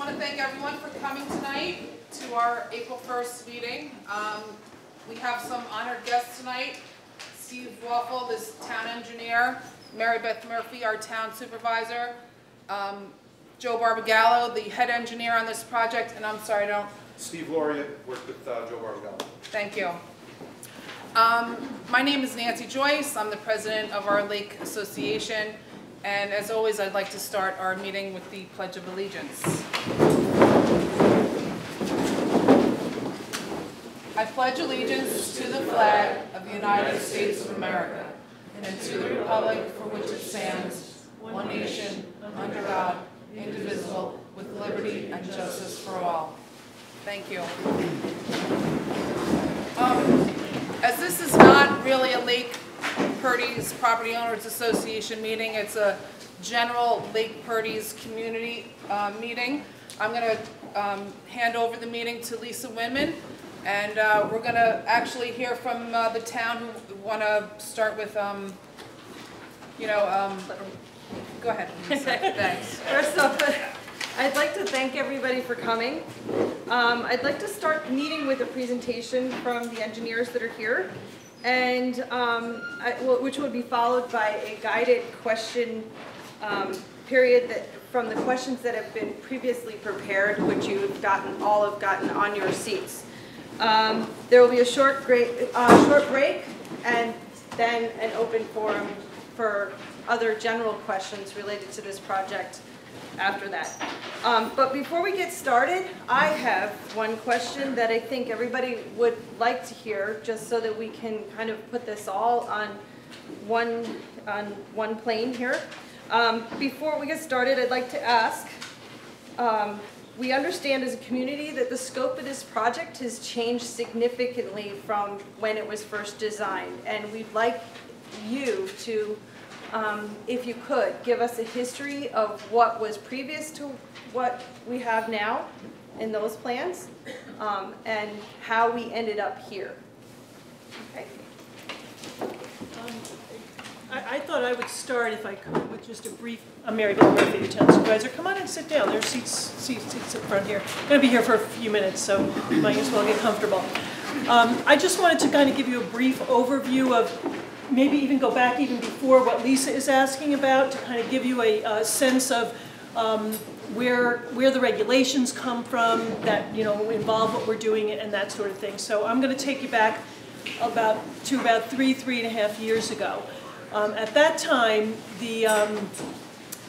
want to thank everyone for coming tonight to our April 1st meeting. We have some honored guests tonight. Steve Waffle, this town engineer, Mary Beth Murphy, our town supervisor, Joe Barbagallo, the head engineer on this project, and I'm sorry, I don't... Steve Laureate, worked with Joe Barbagallo. Thank you. My name is Nancy Joyce. I'm the president of our Lake Association, and as always, I'd like to start our meeting with the Pledge of Allegiance. I pledge allegiance to the flag of the United States of America and to the republic for which it stands, one nation, under God, indivisible, with liberty and justice for all. Thank you. As this is not really a Lake Purdys Property Owners Association meeting, it's a general Lake Purdys community meeting. I'm going to hand over the meeting to Lisa Winman, and we're going to actually hear from the town who want to start with, go ahead, Lisa. Thanks. First off, I'd like to thank everybody for coming. I'd like to start the meeting with a presentation from the engineers that are here, and which would be followed by a guided question period from the questions that have been previously prepared, which you've all have gotten on your seats. There will be a short break, and then an open forum for other general questions related to this project after that. But before we get started, I have one question that I think everybody would like to hear, just so that we can kind of put this all on one plane here. Before we get started, I'd like to ask, we understand as a community that the scope of this project has changed significantly from when it was first designed, and we'd like you to, if you could, give us a history of what was previous to what we have now in those plans, and how we ended up here. Okay. I thought I would start, if I could, with just a brief. I'm Mary Beth Murphy, the town supervisor. Come on and sit down. There's seats in front here. I'm going to be here for a few minutes, so you might as well get comfortable. I just wanted to kind of give you a brief overview of, maybe even go back even before what Lisa is asking about, to kind of give you a sense of where the regulations come from that involve what we're doing and that sort of thing. So I'm going to take you back about 3.5 years ago. At that time, the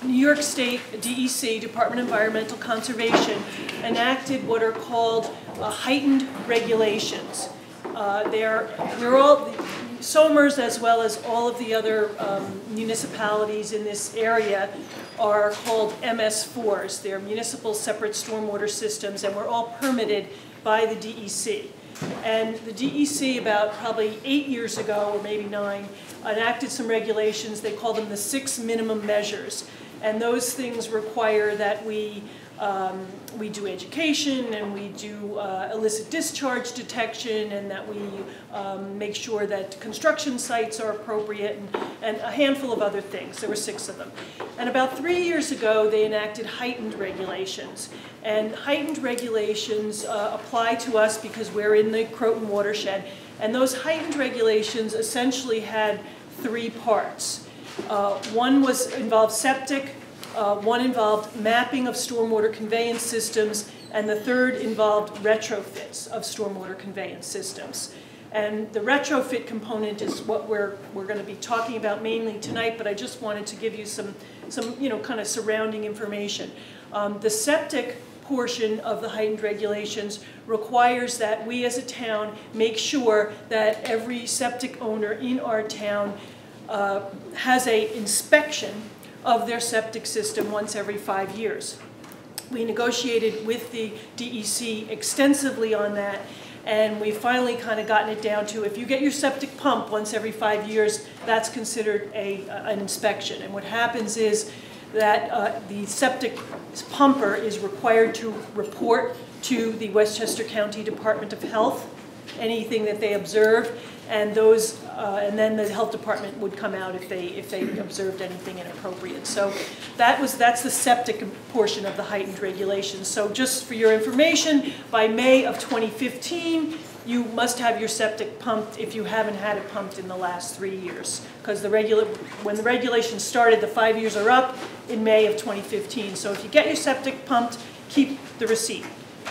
New York State DEC, Department of Environmental Conservation, enacted what are called heightened regulations. Somers, as well as all of the other municipalities in this area, are called MS4s. They're municipal separate stormwater systems, and we're all permitted by the DEC. And the DEC, about probably 8 years ago, or maybe 9, enacted some regulations. They call them the 6 minimum measures. And those things require that we do education, and we do illicit discharge detection, and that we make sure that construction sites are appropriate, and a handful of other things. There were 6 of them. And about 3 years ago, they enacted heightened regulations. And heightened regulations apply to us because we're in the Croton watershed. And those heightened regulations essentially had 3 parts. One involved septic, one involved mapping of stormwater conveyance systems, and the third involved retrofits of stormwater conveyance systems. And the retrofit component is what we're going to be talking about mainly tonight, but I just wanted to give you some kind of surrounding information. The septic portion of the heightened regulations requires that we as a town make sure that every septic owner in our town has an inspection of their septic system once every 5 years. We negotiated with the DEC extensively on that, and we finally kind of gotten it down to, if you get your septic pumped once every 5 years, that's considered an inspection. And what happens is that the septic pumper is required to report to the Westchester County Department of Health anything that they observe, and those and then the health department would come out if they observed anything inappropriate. So that's the septic portion of the heightened regulations. So just for your information, by May of 2015, you must have your septic pumped if you haven't had it pumped in the last 3 years. Because when the regulations started, the 5 years are up in May of 2015. So if you get your septic pumped, keep the receipt.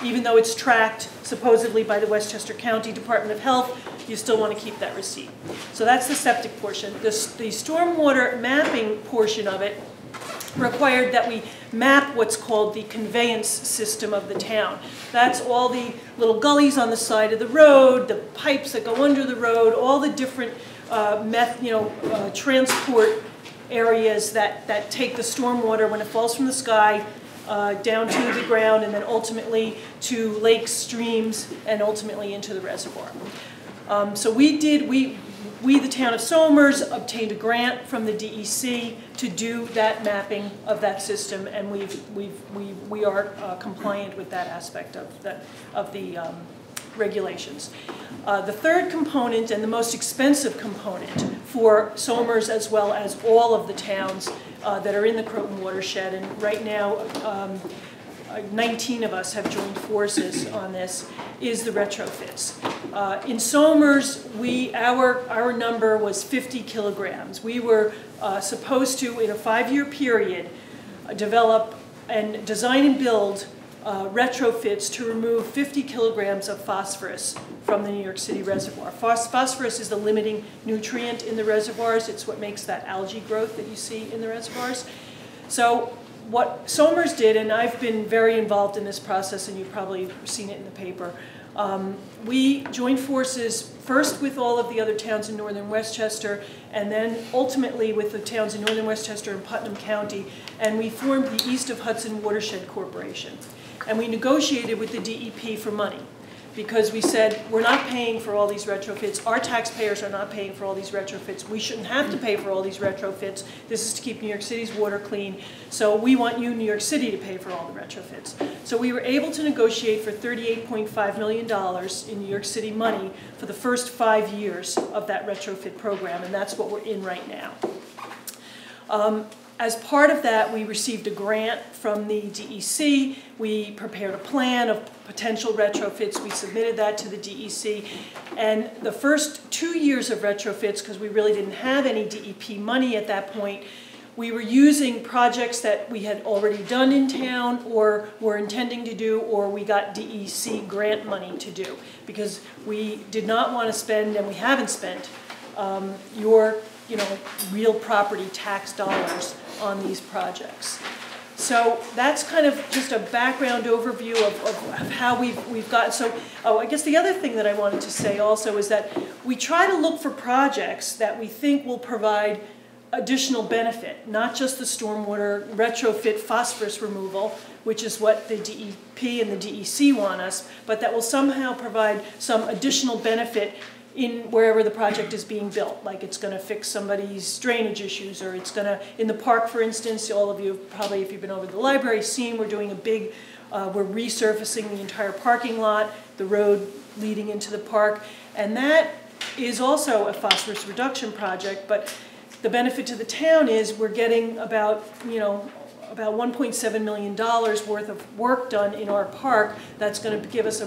Even though it's tracked supposedly by the Westchester County Department of Health, you still want to keep that receipt. So that's the septic portion. The stormwater mapping portion of it required that we map what's called the conveyance system of the town. That's all the little gullies on the side of the road, the pipes that go under the road, all the different transport areas that take the stormwater when it falls from the sky down to the ground, and then ultimately to lakes, streams, and ultimately into the reservoir. So we, the town of Somers, obtained a grant from the DEC to do that mapping of that system, and we are compliant with that aspect of the regulations. The third component, and the most expensive component for Somers as well as all of the towns that are in the Croton watershed, and right now 19 of us have joined forces on this, is the retrofits. In Somers, our number was 50 kilograms. We were supposed to, in a 5-year period, develop and design and build retrofits to remove 50 kilograms of phosphorus from the New York City reservoir. Phosphorus is the limiting nutrient in the reservoirs. It's what makes that algae growth that you see in the reservoirs. So what Somers did, and I've been very involved in this process, and you've probably seen it in the paper, we joined forces first with all of the other towns in northern Westchester, and then ultimately with the towns in northern Westchester and Putnam County, and we formed the East of Hudson Watershed Corporation. And we negotiated with the DEP for money, because we said, we're not paying for all these retrofits. Our taxpayers are not paying for all these retrofits. We shouldn't have to pay for all these retrofits. This is to keep New York City's water clean. So we want you, New York City, to pay for all the retrofits. So we were able to negotiate for $38.5 million in New York City money for the first 5 years of that retrofit program, and that's what we're in right now. As part of that, we received a grant from the DEC. We prepared a plan of potential retrofits. We submitted that to the DEC. And the first 2 years of retrofits, because we really didn't have any DEP money at that point, we were using projects that we had already done in town or were intending to do, or we got DEC grant money to do, because we did not want to spend, and we haven't spent, your real property tax dollars on these projects. So that's kind of just a background overview of how we've gotten. So, I guess the other thing that I wanted to say also is that we try to look for projects that we think will provide additional benefit, not just the stormwater retrofit phosphorus removal, which is what the DEP and the DEC want us, but that will somehow provide some additional benefit in wherever the project is being built, like it's going to fix somebody's drainage issues, or it's going to, in the park, for instance, all of you probably, if you've been over to the library, seen we're doing a big, we're resurfacing the entire parking lot, the road leading into the park, and that is also a phosphorus reduction project, but the benefit to the town is we're getting about $1.7 million worth of work done in our park. That's going to give us a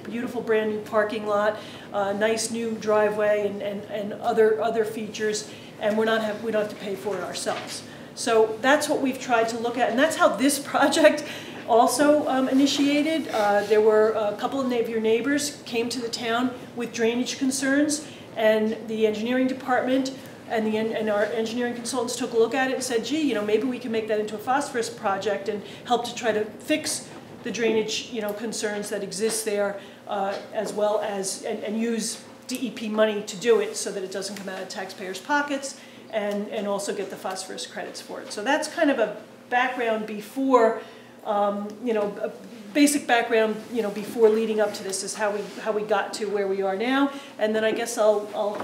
beautiful brand new parking lot, nice new driveway, and other features, and we don't have to pay for it ourselves. So that's what we've tried to look at, and that's how this project also initiated. There were a couple of your neighbors came to the town with drainage concerns, and the engineering department and our engineering consultants took a look at it and said, gee, maybe we can make that into a phosphorus project and help to try to fix the drainage, concerns that exist there, as well as, and use DEP money to do it so that it doesn't come out of taxpayers' pockets, and also get the phosphorus credits for it. So that's kind of a background before, a basic background, before leading up to this is how we got to where we are now. And then I guess I'll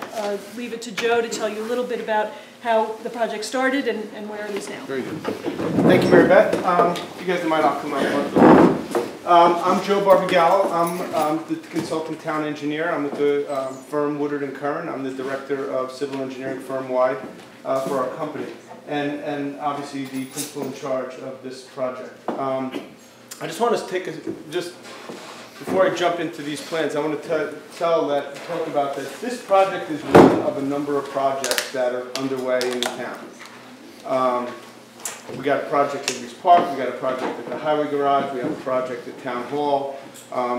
leave it to Joe to tell you a little bit about how the project started and where it is now. Very good. Thank you, Mary Beth. You guys might all come up. I'm Joe Barbagallo. I'm the consultant town engineer. I'm with the firm Woodard & Curran. I'm the director of civil engineering firm-wide for our company, and obviously the principal in charge of this project. I just want to take just before I jump into these plans, I want to talk about that this project is one of a number of projects that are underway in the town. We got a project at Reese Park, we got a project at the Highway Garage, we have a project at Town Hall,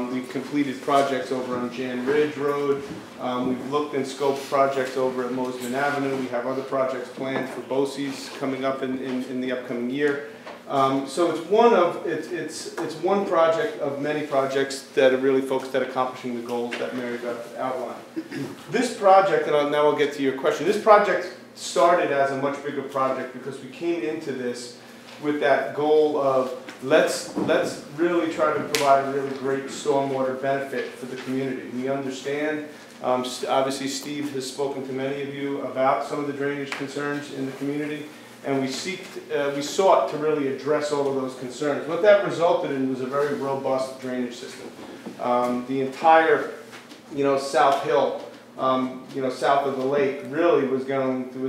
we've completed projects over on Jan Ridge Road, we've looked and scoped projects over at Mosman Avenue, we have other projects planned for BOCES coming up in the upcoming year. So it's one project of many projects that are really focused at accomplishing the goals that Mary Beth outlined. This project, and now I'll get to your question, this project started as a much bigger project because we came into this with that goal of let's really try to provide a really great stormwater benefit for the community. We understand, obviously Steve has spoken to many of you about some of the drainage concerns in the community, and we sought to really address all of those concerns. What that resulted in was a very robust drainage system. The entire, South Hill, south of the lake, really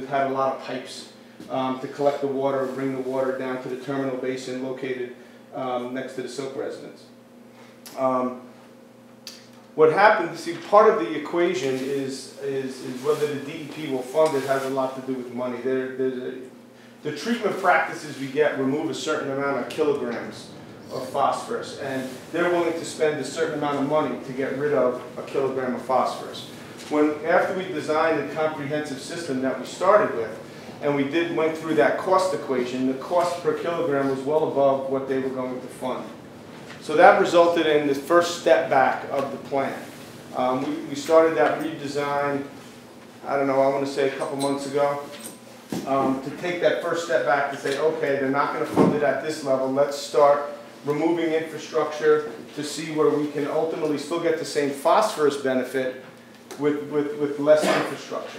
had a lot of pipes to collect the water, bring the water down to the terminal basin located next to the Silk residence. What happened, see, part of the equation is whether the DEP will fund it has a lot to do with money. The treatment practices we get remove a certain amount of kilograms of phosphorus, and they're willing to spend a certain amount of money to get rid of a kilogram of phosphorus. After we designed a comprehensive system that we started with, and we went through that cost equation, the cost per kilogram was well above what they were going to fund. So that resulted in the first step back of the plan. We started that redesign, I want to say a couple months ago, to take that first step back to say, okay, they're not going to fund it at this level, let's start removing infrastructure to see where we can ultimately still get the same phosphorus benefit with less infrastructure.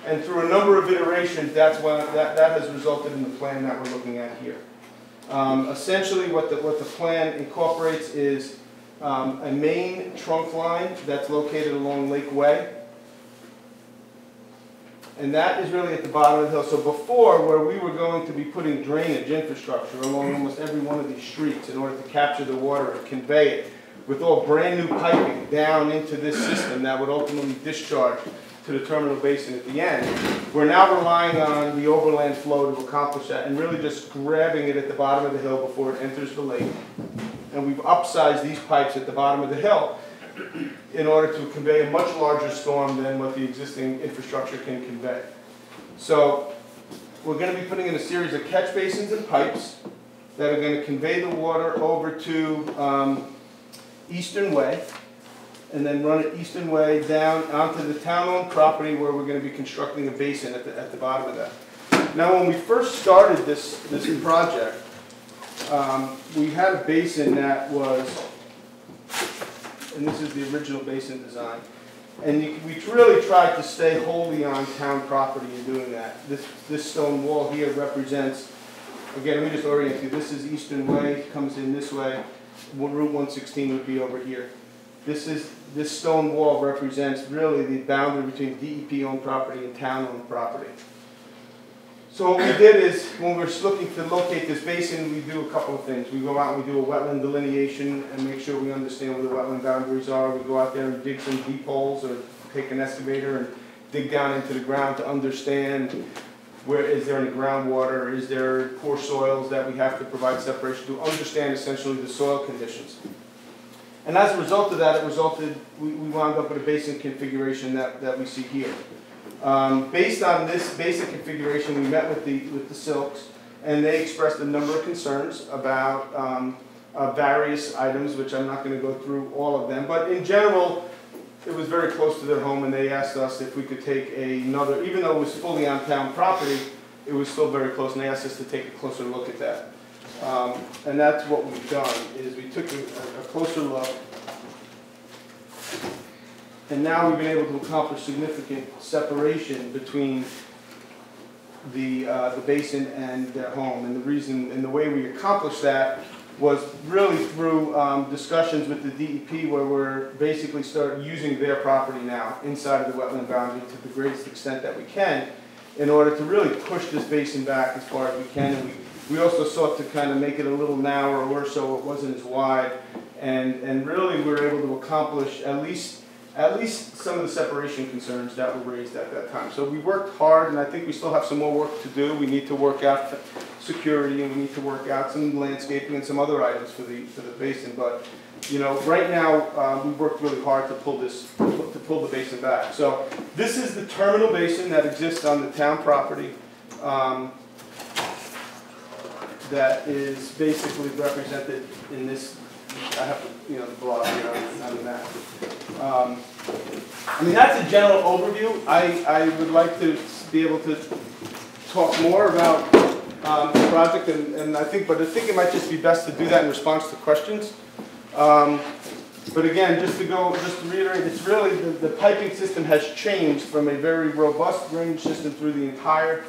And through a number of iterations, that has resulted in the plan that we're looking at here. Essentially what the plan incorporates is a main trunk line that's located along Lake Way. And that is really at the bottom of the hill. So before, where we were going to be putting drainage infrastructure along almost every one of these streets in order to capture the water and convey it, with all brand new piping down into this system that would ultimately discharge to the terminal basin at the end, we're now relying on the overland flow to accomplish that and really just grabbing it at the bottom of the hill before it enters the lake. And we've upsized these pipes at the bottom of the hill in order to convey a much larger storm than what the existing infrastructure can convey. So we're going to be putting in a series of catch basins and pipes that are going to convey the water over to Eastern Way, and then run it Eastern Way down onto the town-owned property where we're going to be constructing a basin at the bottom of that. Now, when we first started this project, we had a basin that was, and this is the original basin design, and we really tried to stay wholly on town property in doing that. This stone wall here represents, again, let me just orient you, this is Eastern Way, comes in this way, Route 116 would be over here. This stone wall represents really the boundary between DEP-owned property and town-owned property. So what we did is, when we're looking to locate this basin, we do a couple of things. We go out and we do a wetland delineation and make sure we understand where the wetland boundaries are. We go out there and dig some deep holes or take an excavator and dig down into the ground to understand where is there any groundwater, is there poor soils that we have to provide separation to understand essentially the soil conditions. And as a result of that, we wound up with a basin configuration that we see here. Based on this basic configuration, we met with the Silks, and they expressed a number of concerns about various items, which I'm not going to go through all of them. But in general, it was very close to their home, and they asked us if we could take another, even though it was fully on town property, it was still very close, and they asked us to take a closer look at that. And that's what we've done, is we took a closer look, and now we've been able to accomplish significant separation between the basin and their home. And the reason, and the way we accomplish that was really through discussions with the DEP where we're basically started using their property now inside of the wetland boundary to the greatest extent that we can in order to really push this basin back as far as we can. And we also sought to kind of make it a little narrower so it wasn't as wide. And really we were able to accomplish at least some of the separation concerns that were raised at that time. So we worked hard, and I think we still have some more work to do. We need to work out security, and we need to work out some landscaping and some other items for the basin. But you know, right now we worked really hard to pull the basin back. So this is the terminal basin that exists on the town property. That is basically represented in this. I have the block here on the map. I mean, that's a general overview. I would like to be able to talk more about the project, and I think it might just be best to do that in response to questions. But again, just to reiterate, it's really the piping system has changed from a very robust drainage system through the entire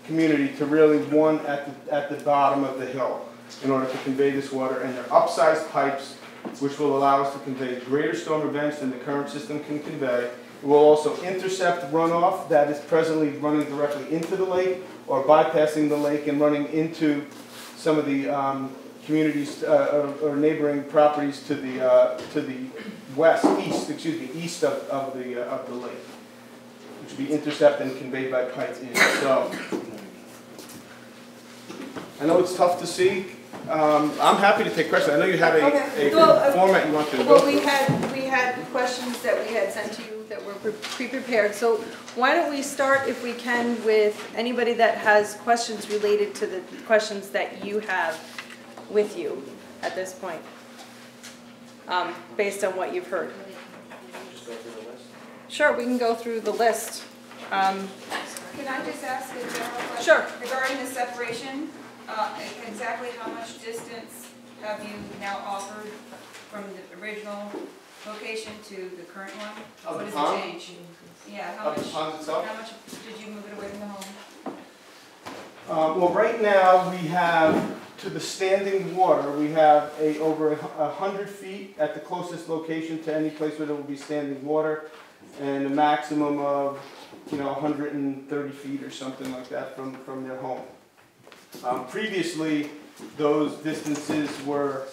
community to really one at the bottom of the hill in order to convey this water, and they're upsized pipes which will allow us to convey greater storm events than the current system can convey. It will also intercept runoff that is presently running directly into the lake or bypassing the lake and running into some of the communities or neighboring properties to the east of the lake, which will be intercepted and conveyed by pipes in. So I know it's tough to see. I'm happy to take questions. I know you had a format you wanted to go through. Well, we had questions that we had sent to you that were pre-prepared. So why don't we start, if we can, with anybody that has questions related to the questions that you have with you at this point, based on what you've heard. Just go through the list. Sure, we can go through the list. Can I just ask a general question? Sure. Regarding the separation, exactly how much distance have you now offered from the original location to the current one? Of What the does pond? it change? Yeah, how Of the much? pond itself? How much did you move it away from the home? Well, right now we have, to the standing water, we have over 100 feet at the closest location to any place where there will be standing water, and a maximum of 130 feet or something like that from their home. Previously, those distances were,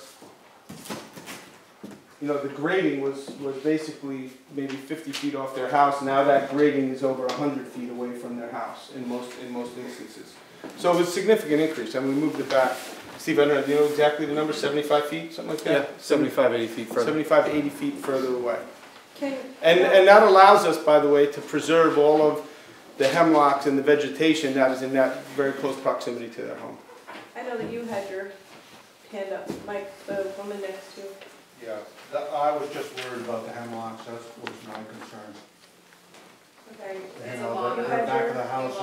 the grading was basically maybe 50 feet off their house. Now that grading is over 100 feet away from their house in most instances. So it was a significant increase. I mean, we moved it back. Steve, I don't know, do you know exactly the number? 75 feet, something like that? Yeah, 75, 80 feet further. 75, 80 feet further away. Okay. And that allows us, by the way, to preserve all of the hemlocks and the vegetation that is in that very close proximity to their home. I know that you had your hand up, Mike, the woman next to you. Yeah, I was just worried about the hemlocks, that was my concern. Okay. You know, the back of the house is...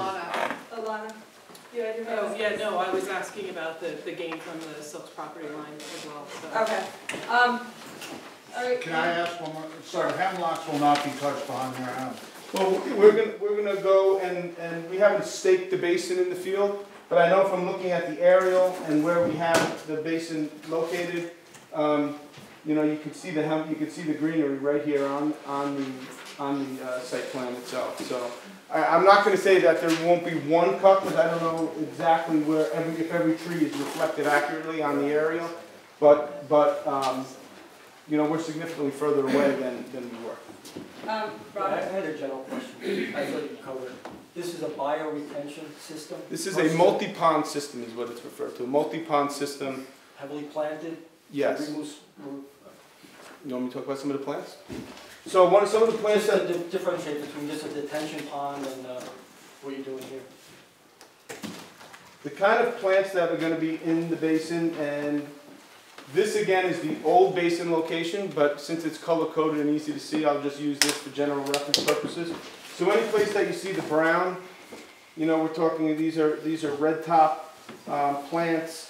Alana, you had your hand up? Oh, yeah, no, I was asking about the gain from the Silks property line as well, so. Okay. All right. Can I ask one more? So the hemlocks will not be touched behind their house? Well, we're gonna go and we haven't staked the basin in the field, but I know from looking at the aerial and where we have the basin located, you can see the greenery right here on the site plan itself. So I'm not going to say that there won't be one cut because I don't know exactly where if every tree is reflected accurately on the aerial, but we're significantly further away than we were. I Robert? had a general question. I thought you covered. This is a bioretention system? This is a multi-pond system is what it's referred to. A multi-pond system. Heavily planted? Yes. You want me to talk about some of the plants? So some of the plants just that... to differentiate between just a detention pond and what you're doing here. The kind of plants that are going to be in the basin, and this again is the old basin location, but since it's color-coded and easy to see, I'll just use this for general reference purposes. So any place that you see the brown, we're talking, these are red top plants.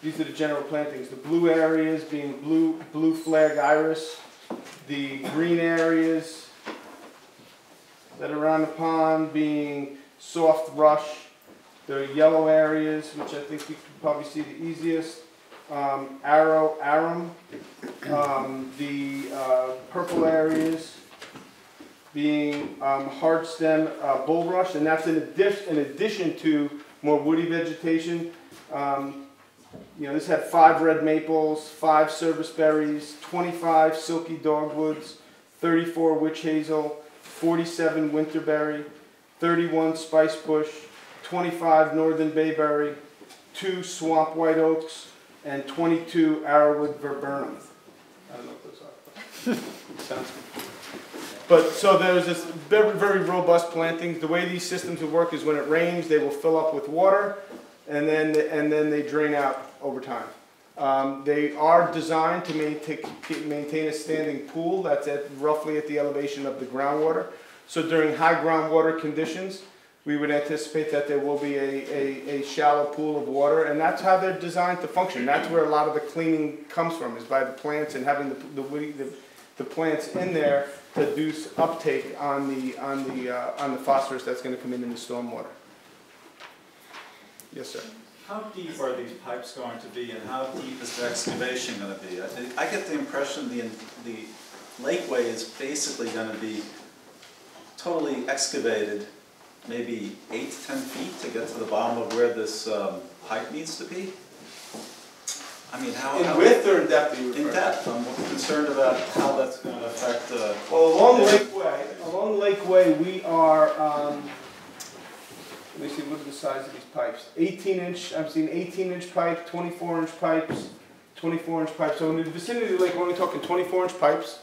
These are the general plantings. The blue areas being blue flag iris. The green areas that are around the pond being soft rush. The yellow areas, which I think you can probably see the easiest, arum, the purple areas being hard stem bulrush, and that's in addition to more woody vegetation. You know, this had 5 red maples, 5 service berries, 25 silky dogwoods, 34 witch hazel, 47 winterberry, 31 spice bush, 25 northern bayberry, 2 swamp white oaks, and 22 arrowwood viburnum. I don't know what those are. Sounds good. But so there's this very, very robust plantings. The way these systems will work is when it rains, they will fill up with water, and then they drain out over time. They are designed to maintain a standing pool that's roughly at the elevation of the groundwater. So during high groundwater conditions, we would anticipate that there will be a shallow pool of water, and that's how they're designed to function. That's where a lot of the cleaning comes from, is by the plants and having the plants in there to reduce uptake on the phosphorus that's going to come in the stormwater. Yes, sir. How deep are these pipes going to be, and how deep is the excavation going to be? I get the impression the lakeway is basically going to be totally excavated, maybe 8 to 10 feet to get to the bottom of where this pipe needs to be. I mean, how in width or in depth? In depth. I'm concerned about how that's going to affect. Well, along Lakeway, we are. Let me see. What are the size of these pipes? 18-inch. I've seen 18-inch pipe, 24-inch pipes, 24-inch pipes. So in the vicinity of the lake, we're only talking 24-inch pipes.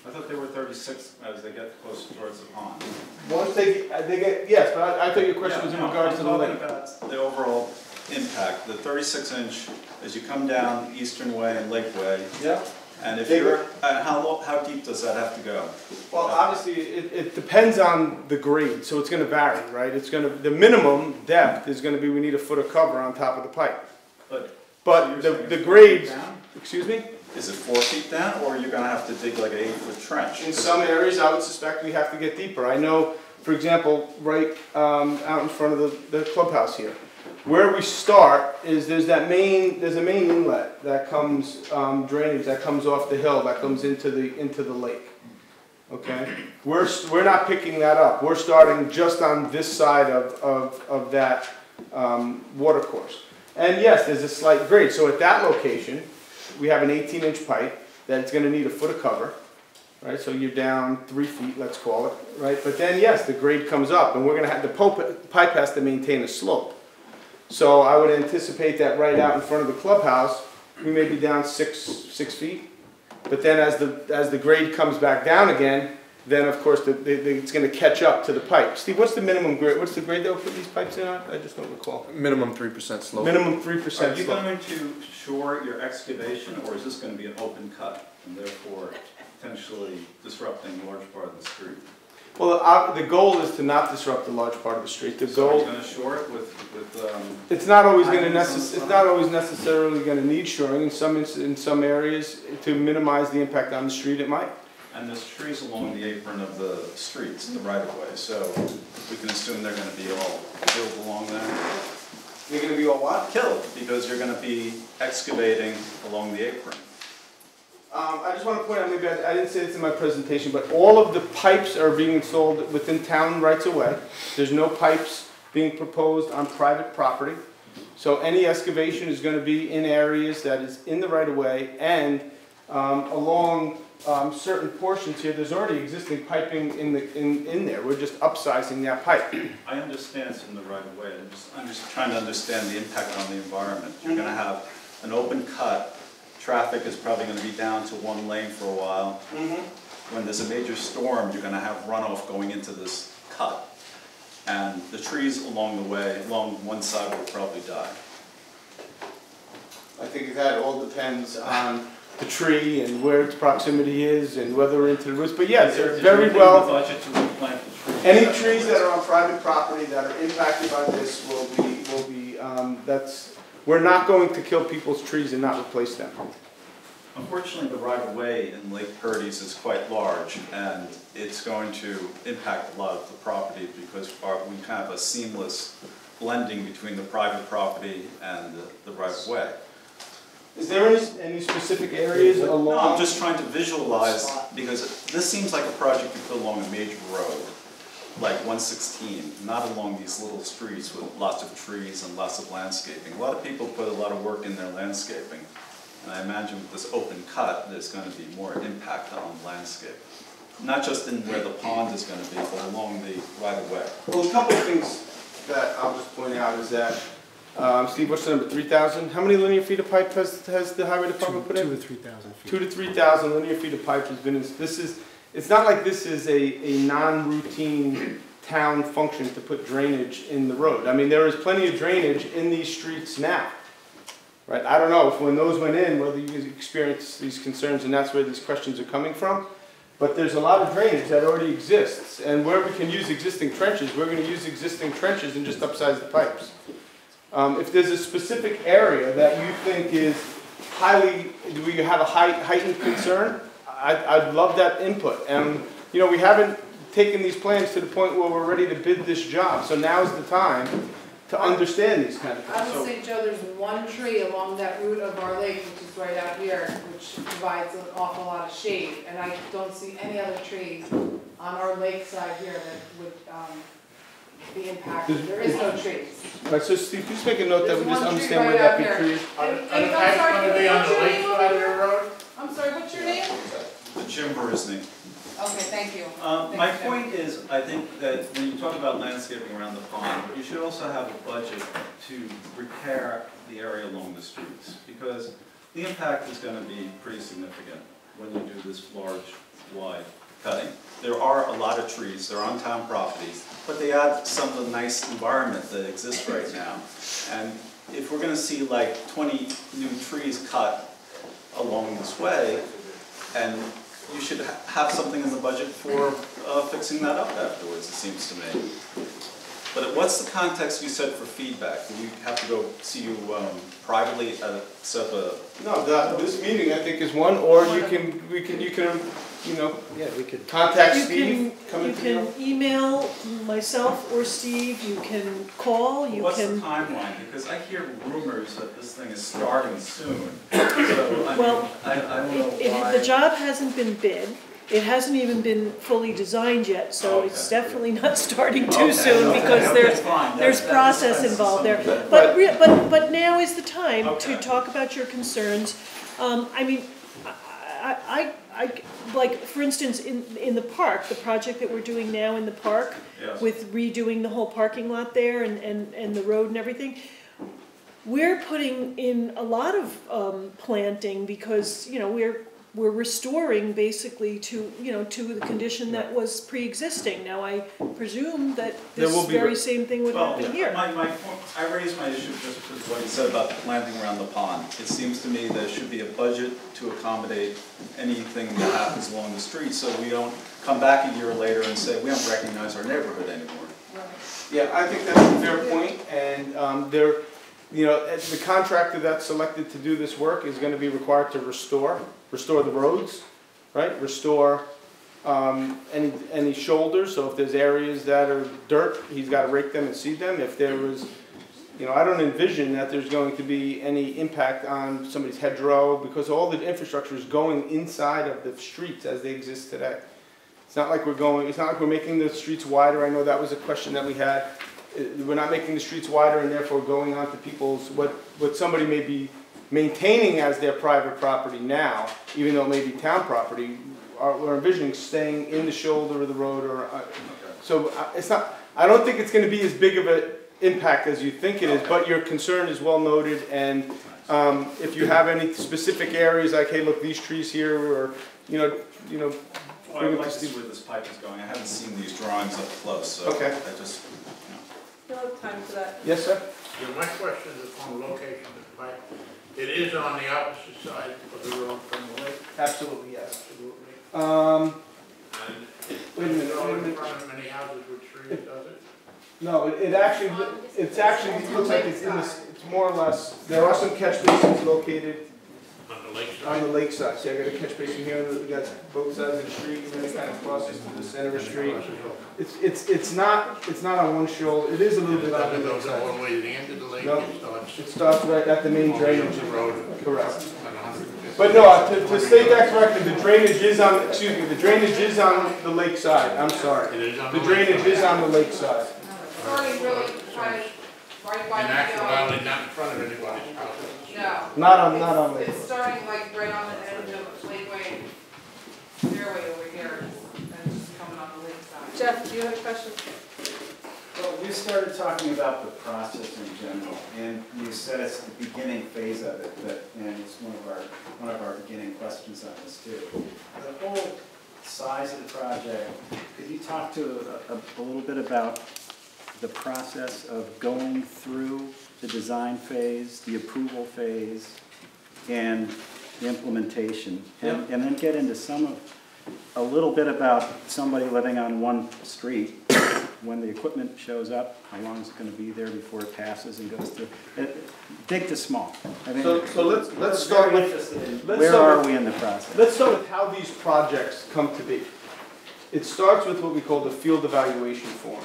I thought they were 36 as they get closer towards the pond. Once they get yes, but I thought your question was in regards to the lake. About the overall impact. The 36-inch as you come down Eastern Way and Lakeway. Yeah. And if you're, how deep does that have to go? Well, obviously, it depends on the grade, so it's going to vary, right? It's going to, the minimum depth is going to be, we need a foot of cover on top of the pipe. But so the grades, excuse me? Is it 4 feet down, or you're going to have to dig like an 8-foot trench? In some areas, I would suspect we have to get deeper. I know, for example, right out in front of the clubhouse here, where we start is there's a main inlet that comes drainage that comes off the hill that comes into the lake. Okay, we're not picking that up. We're starting just on this side of that water course. And yes, there's a slight grade. So at that location, we have an 18-inch pipe that's going to need a foot of cover. Right, so you're down 3 feet, let's call it. Right, but then yes, the grade comes up, and we're going to have the pipe has to maintain a slope. So I would anticipate that right out in front of the clubhouse, we may be down six feet. But then as the grade comes back down again, then of course it's going to catch up to the pipe. Steve, what's the minimum grade? What's the grade they'll put these pipes in on? I just don't recall. Minimum 3% slope. Minimum 3% slope. Are you going to shore your excavation, or is this going to be an open cut, and therefore potentially disrupting a large part of the street? Well, the goal is to not disrupt a large part of the street. The So goal. are you going to shore it with It's not always going to It's not always necessarily going to need shoring. In some areas, to minimize the impact on the street, it might. And there's trees along the apron of the streets, the right of way. So we can assume they're going to be all killed along there. They're going to be all what? Killed, because you're going to be excavating along the apron. I just want to point out, maybe I didn't say this in my presentation, but all of the pipes are being installed within town rights of way. There's no pipes being proposed on private property. So any excavation is going to be in areas that is in the right of way, and along certain portions here, there's already existing piping in there. We're just upsizing that pipe. I understand it's in the right of way. I'm just trying to understand the impact on the environment. You're going to have an open cut. Traffic is probably going to be down to one lane for a while. When there's a major storm, you're going to have runoff going into this cut. And the trees along the way, along one side, will probably die. I think that all depends on the tree and where its proximity is and whether we're into the roots. But yes, they're very well. Budget to replant the trees. Any trees that are on private property that are impacted by this will be we're not going to kill people's trees and not replace them. Unfortunately, the right-of-way in Lake Purdys is quite large, and it's going to impact a lot of the property because we have a seamless blending between the private property and the right-of-way. Is there any specific areas along? No, I'm just trying to visualize, because this seems like a project you put along a major road, like 116, not along these little streets with lots of trees and lots of landscaping. A lot of people put a lot of work in their landscaping, and I imagine with this open cut, there's going to be more impact on landscape. Not just in where the pond is going to be, but along the right-of-way. Well, a couple of things that I'll just point out is that, Steve, what's the number, 3,000? How many linear feet of pipe has the highway department put in? 2,000 to 3,000 feet. 2,000 to 3,000 linear feet of pipe has been in. It's not like this is a non-routine town function to put drainage in the road. I mean, there is plenty of drainage in these streets now. Right? I don't know if when those went in, whether you experienced these concerns, and that's where these questions are coming from. But there's a lot of drainage that already exists, and where we can use existing trenches, we're going to use existing trenches and just upsize the pipes. If there's a specific area that you think is highly, do we have a heightened concern? I'd love that input. And you know, we haven't taken these plans to the point where we're ready to bid this job, so now's the time to understand these kind of things. I would say, Joe, there's one tree along that route of our lake, which is right out here, which provides an awful lot of shade, and I don't see any other trees on our lake side here that would be impacted. There is no trees. All right, so Steve, just make a note that we There's just one understand tree where right that big out tree here. is. Are the pipes going to be on the lake side of your road? I'm sorry, what's your name? The Jim Berisney. Okay, thank you. My point is, I think that when you talk about landscaping around the pond, you should also have a budget to repair the area along the streets, because the impact is going to be pretty significant when you do this large, wide cutting. There are a lot of trees, they're on town property, but they add some of the nice environment that exists right now. And if we're going to see like 20 new trees cut along this way, and you should have something in the budget for fixing that up afterwards, it seems to me. But what's the context you said for feedback? Do we have to go see you privately set up a... No, this meeting I think is one, or you can, you know, Yeah, we could. contact You Steve. can, you can email myself or Steve, you can call, you What's the can... timeline? Because I hear rumors that this thing is starting soon. So, Well, I don't know why. The job hasn't been bid, it hasn't even been fully designed yet, so it's Okay. definitely not starting too Okay, soon okay, because okay, there's fine. there's That process makes sense involved to there. some extent. But now is the time Okay. to talk about your concerns. I mean, I like, for instance, in the park, the project that we're doing now in the park, Yes. with redoing the whole parking lot there and the road and everything, we're putting in a lot of planting because, you know, we're restoring basically to, you know, to the condition that was pre-existing. Now, I presume that There this will be very same thing would happen here. My point, I raised my issue just with what you said about the planting around the pond. It seems to me there should be a budget to accommodate anything that happens along the street, so we don't come back a year later and say, we don't recognize our neighborhood anymore. Yeah, I think that's a fair point, and you know, the contractor that's selected to do this work is going to be required to restore the roads, right? Restore any shoulders. So if there's areas that are dirt, he's got to rake them and seed them. If there was, you know, I don't envision that there's going to be any impact on somebody's hedgerow because all the infrastructure is going inside of the streets as they exist today. It's not like we're making the streets wider. I know that was a question that we had. We're not making the streets wider and therefore going onto people's, what somebody may be maintaining as their private property now, even though it may be town property, we're envisioning staying in the shoulder of the road so it's not, I don't think it's going to be as big of an impact as you think it is, but your concern is well noted, and if you have any specific areas like, hey, look, these trees here, or, you know, Well, I'd like to see where this pipe is going. I haven't seen these drawings up close, so Okay. I just, You'll have time for that. Yes, sir? Yeah, my question is on the location of the pipe. It is on the opposite side of the road from the lake. Absolutely, yes. Absolutely. And Wait a minute. In front of many houses with trees, does it? no, it actually looks like it's in this, it's more or less, there are some catch basins located On the lakeside. On the lakeside, see, I got a catch basin here, we got both sides of the street, and then it kind of crosses to the center of the street. It's not on one shoulder, it is a little It bit on doesn't the go lakeside. all the way to the end of the lake, No. it It starts right at the main on drainage. the road. Correct. About 150. But no, to state that correctly, the drainage is on, excuse me, the drainage is on the lakeside, I'm sorry. It is on The the drainage lakeside. is on the lakeside. Starting really kind of right by In the, actuality, not in front of anybody's house. no. Not on lake. It's starting like right on the edge of Lakeway, fairway over here, and it's just coming on the lakeside. Jeff, do you have a question? Well, we started talking about the process in general, and you said it's the beginning phase of it, and it's one of our beginning questions on this too. The whole size of the project, could you talk to a little bit about the process of going through the design phase, the approval phase, and the implementation? And then get into a little bit about somebody living on one street. When the equipment shows up, how long is it going to be there before it passes and goes through? Big to small. I mean, So let's start with, where are we in the process? let's start with how these projects come to be. It starts with what we call the field evaluation form,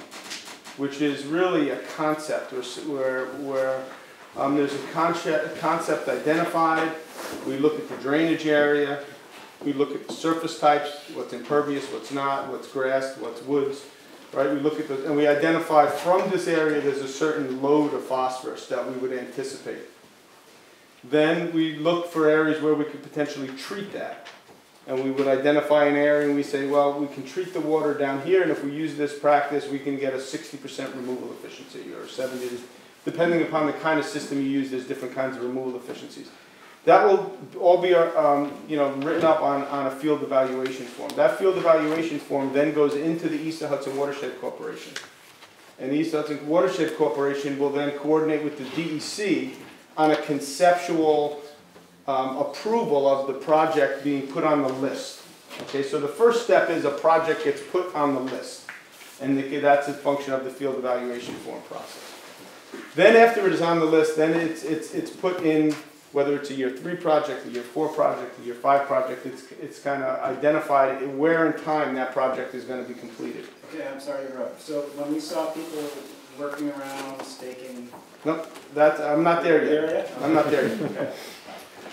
which is really a concept where there's a concept identified. We look at the drainage area, we look at the surface types, what's impervious, what's not, what's grass, what's woods. Right, we look at those, and we identify from this area there's a certain load of phosphorus that we would anticipate. Then we look for areas where we could potentially treat that. And we would identify an area and we say, well, we can treat the water down here, and if we use this practice, we can get a 60% removal efficiency, or 70%. Depending upon the kind of system you use, there's different kinds of removal efficiencies. That will all be written up on a field evaluation form. That field evaluation form then goes into the East Hudson Watershed Corporation. And the East Hudson Watershed Corporation will then coordinate with the DEC on a conceptual approval of the project being put on the list. Okay, so the first step is a project gets put on the list. And that's a function of the field evaluation form process. Then after it is on the list, then it's put in, whether it's a year 3 project, a year 4 project, a year 5 project, it's kind of identified where in time that project is going to be completed. Okay, I'm sorry to interrupt. So when we saw people working around, staking... Nope, I'm not there yet. Okay. I'm not there yet. Okay.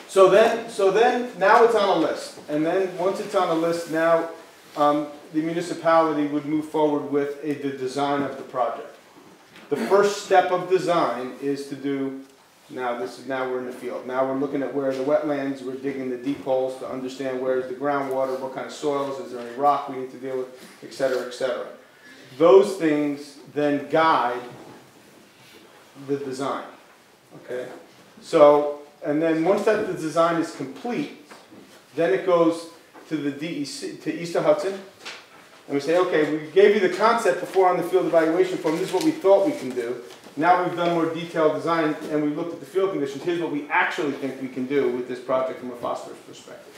So then, now it's on a list. And then once it's on a list, now the municipality would move forward with the design of the project. The first step of design is to do, now we're in the field. Now we're looking at where the wetlands, we're digging the deep holes to understand where is the groundwater, what kind of soils, is there any rock we need to deal with, et cetera, et cetera. Those things then guide the design, okay? So, and then once the design is complete, then it goes to the DEC, to East Hudson, and we say, okay, we gave you the concept before on the field evaluation form, this is what we thought we can do. Now we've done more detailed design and we looked at the field conditions, here's what we actually think we can do with this project from a phosphorus perspective.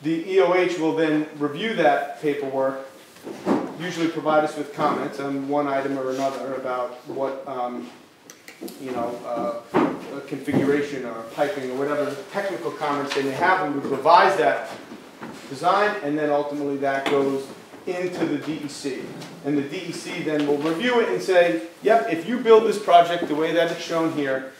The EOH will then review that paperwork, usually provide us with comments on one item or another about what, configuration or piping or whatever technical comments they may have. We would revise that design, and then ultimately that goes into the DEC. And the DEC then will review it and say, yep, if you build this project the way that it's shown here,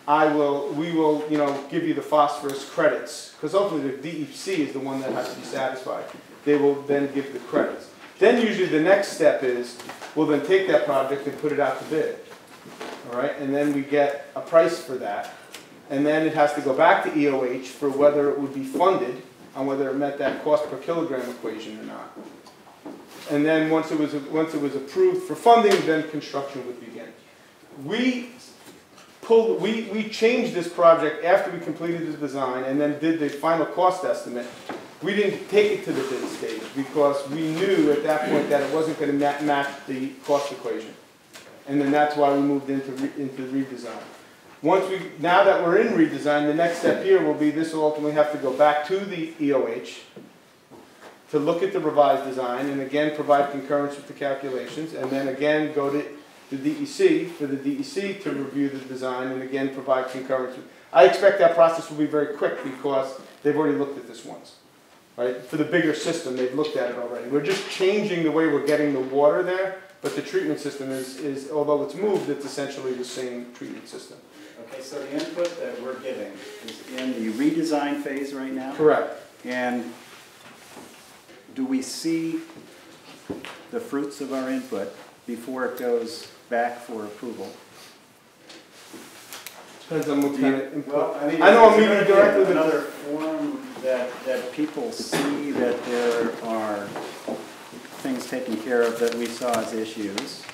we will give you the phosphorus credits. Because ultimately the DEC is the one that has to be satisfied. They will then give the credits. Then usually the next step is, we'll then take that project and put it out to bid. All right, and then we get a price for that. And then it has to go back to EOH for whether it would be funded, on whether it met that cost per kilogram equation or not. And then once it was approved for funding, then construction would begin. We changed this project after we completed the design and then did the final cost estimate. We didn't take it to the bid stage because we knew at that point that it wasn't going to match the cost equation. And then that's why we moved into redesign. Now that we're in redesign, the next step here will be this will ultimately have to go back to the EOH to look at the revised design and again provide concurrence with the calculations, and then again go to the DEC for the DEC to review the design and again provide concurrence with. I expect that process will be very quick because they've already looked at this once. Right? For the bigger system, they've looked at it already. We're just changing the way we're getting the water there, but the treatment system is although it's moved, it's essentially the same treatment system. Okay, so the input that we're getting is in the redesign phase right now? Correct. And do we see the fruits of our input before it goes back for approval? Depends on what kind of input. Well, I know I'm is there meeting gonna be directly with another forum that people see that there are things taken care of that we saw as issues.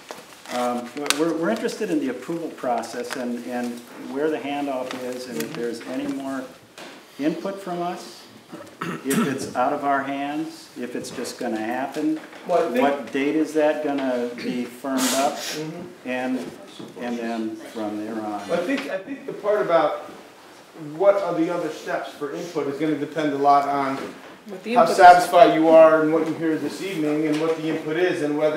We're interested in the approval process and where the handoff is, and if there's any more input from us, if it's out of our hands, if it's just going to happen, Well, what date is that going to be firmed up, and then from there on. I think the part about what are the other steps for input is going to depend a lot on how satisfied you are and what you hear this evening and what the input is and what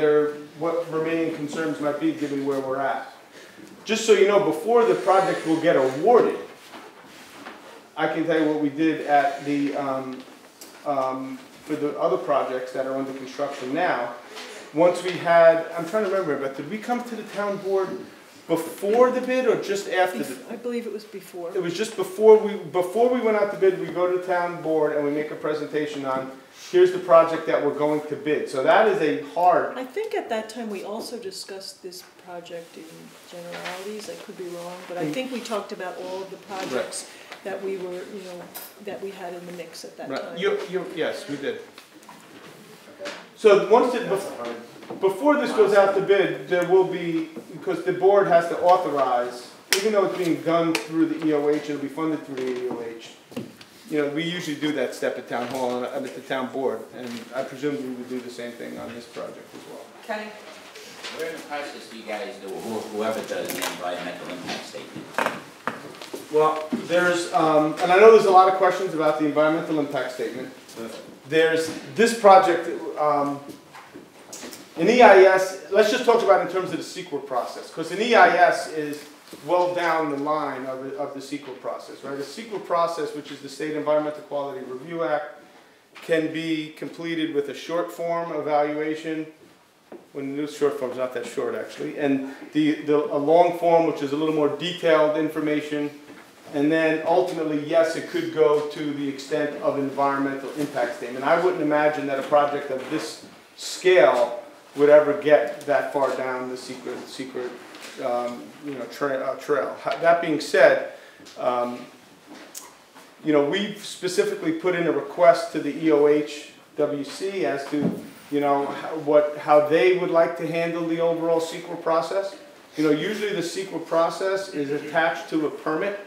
remaining concerns might be given where we're at. Just so you know, before the project will get awarded, I can tell you what we did at the, for the other projects that are under construction now. Once we had, I'm trying to remember, but did we come to the town board before the bid or just after the? I believe it was before. It was just before we went out to bid, we go to the town board and we make a presentation on, here's the project that we're going to bid. So that is a hard. I think at that time we also discussed this project in generalities. I could be wrong, but I think we talked about all of the projects that we were, that we had in the mix at that time. Yes, we did. So once before this goes out to bid, there will be, because the board has to authorize, even though it's being done through the EOH, it'll be funded through the EOH. We usually do that step at town hall and at the town board, and I presume we would do the same thing on this project as well. Kenny? Where in the process do you guys do, whoever does the environmental impact statement? Well, there's, and I know there's a lot of questions about the environmental impact statement. There's this project, in EIS, let's just talk about it in terms of the CEQA process, because an EIS is well down the line of the CEQA process, right? The CEQA process, which is the State Environmental Quality Review Act, can be completed with a short form evaluation, when the new short form is not that short actually, and a long form, which is a little more detailed information. And then ultimately, yes, it could go to the extent of environmental impact statement. I wouldn't imagine that a project of this scale would ever get that far down the secret trail. That being said, we've specifically put in a request to the EOH-WC as to how they would like to handle the overall CEQA process. Usually the CEQA process is attached to a permit.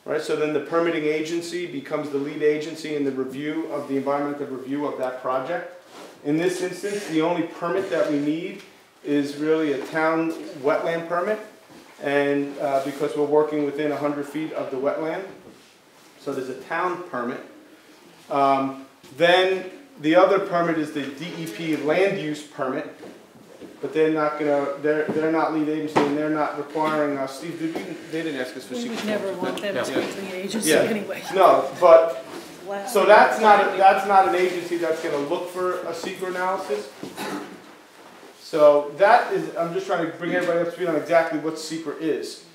Right, so then the permitting agency becomes the lead agency in the review of the environmental review of that project. In this instance, the only permit that we need is really a town wetland permit, and because we're working within 100 feet of the wetland, so there's a town permit. Then the other permit is the DEP land use permit, but they're not lead agency and they're not requiring us. Steve, they didn't ask us for secret. We would never want them to be the agency anyway. No, but so that's not an agency that's going to look for a secret analysis. So that is, I'm just trying to bring everybody up to speed on exactly what secret is.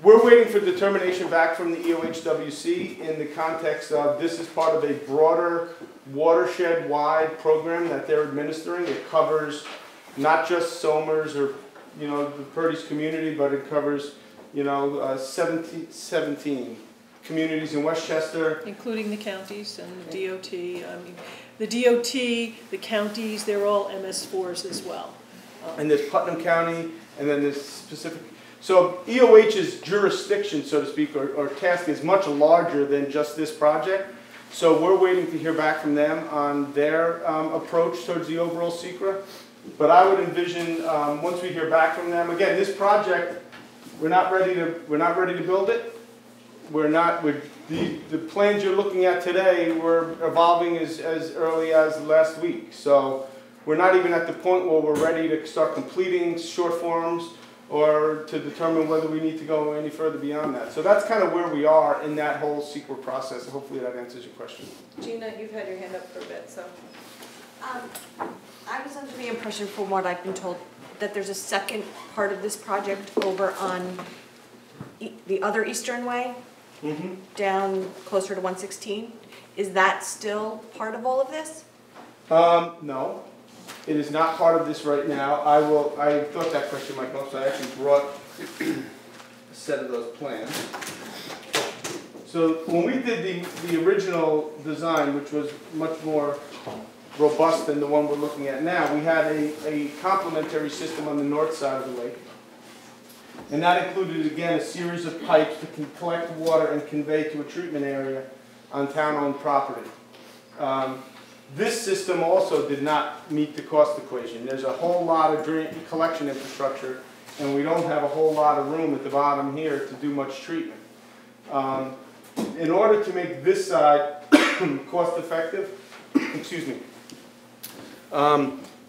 We're waiting for determination back from the EOH-WC in the context of this is part of a broader watershed-wide program that they're administering. It covers not just Somers or the Purdys community, but it covers 17 communities in Westchester, including the counties and the DOT. I mean, the DOT, the counties, they're all MS4s as well. And there's Putnam County, and then there's specific. So EOH's jurisdiction, so to speak, or task is much larger than just this project. So we're waiting to hear back from them on their approach towards the overall SECRA. But I would envision once we hear back from them, again, this project, we're not ready to build it. The plans you're looking at today were evolving as early as last week. So we're not even at the point where we're ready to start completing short forms or to determine whether we need to go any further beyond that. So that's kind of where we are in that whole CEQA process. Hopefully that answers your question. Gina, you've had your hand up for a bit, so. I was under the impression, from what I've been told, that there's a second part of this project over on the other Eastern Way, down closer to 116. Is that still part of all of this? No, it is not part of this right now. I thought that question might come up, so I actually brought a set of those plans. So when we did the original design, which was much more robust than the one we're looking at now, we had a complementary system on the north side of the lake. And that included, again, a series of pipes that can collect water and convey to a treatment area on town-owned property. This system also did not meet the cost equation. There's a whole lot of collection infrastructure, and we don't have a whole lot of room at the bottom here to do much treatment. In order to make this side cost effective, excuse me,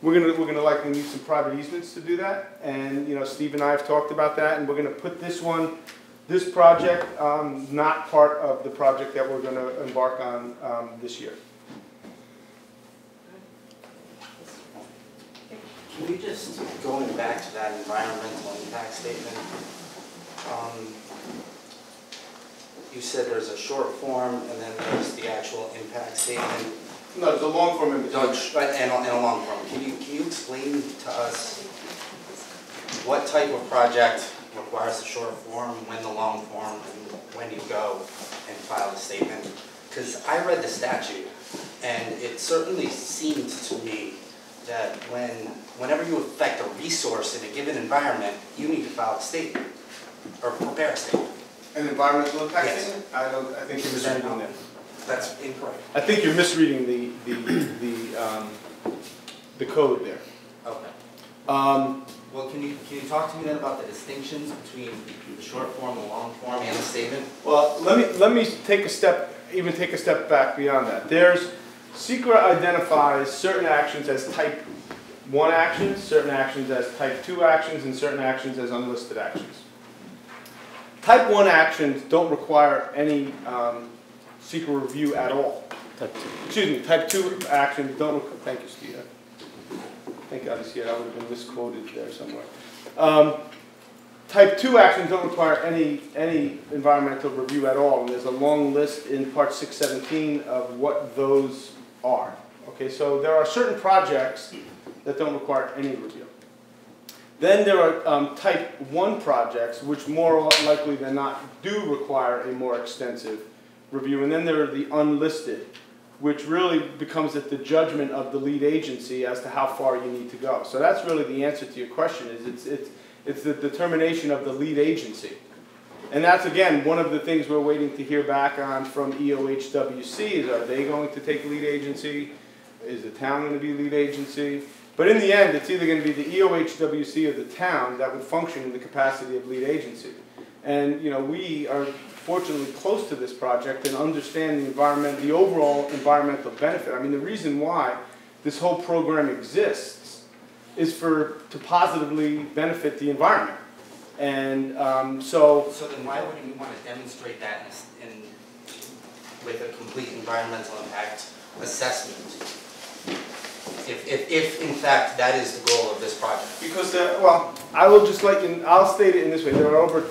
we're gonna likely need some private easements to do that, and Steve and I have talked about that, and we're gonna put this project not part of the project that we're gonna embark on this year. Can we just, going back to that environmental impact statement, you said there's a short form and then there's the actual impact statement. No, there's a long form in between. And a long form. Can you explain to us what type of project requires the short form, when the long form, and when you go and file the statement? Because I read the statute, and it certainly seemed to me that whenever you affect a resource in a given environment, you need to file a statement, or prepare a statement. An environmental impact Yes. statement? I think you're misreading that. That's incorrect. I think you're misreading the code there. Okay. Well, can you talk to me then about the distinctions between the short form, the long form, and the statement? Well, let me take a step back beyond that. SECRA identifies certain actions as type 1 actions, certain actions as type 2 actions, and certain actions as unlisted actions. Type 1 actions don't require any SECRA review at all. Excuse me, type 2 actions don't require, thank you, Steve. Thank God he's here, I would have been misquoted there somewhere. Type 2 actions don't require any environmental review at all, and there's a long list in Part 617 of what those are. Okay, so there are certain projects that don't require any review. Then there are type 1 projects, which more likely than not do require a more extensive review, and then there are the unlisted, which really becomes at the judgment of the lead agency as to how far you need to go. So that's really the answer to your question, is it's the determination of the lead agency. And that's, again, one of the things we're waiting to hear back on from EOHWC is, are they going to take lead agency? Is the town going to be lead agency? But in the end, it's either going to be the EOHWC or the town that would function in the capacity of lead agency. And we are fortunately close to this project and understand the overall environmental benefit. I mean, the reason why this whole program exists is to positively benefit the environment. And so then why wouldn't you want to demonstrate that with a complete environmental impact assessment? If in fact that is the goal of this project? Because I'll state it in this way: there are over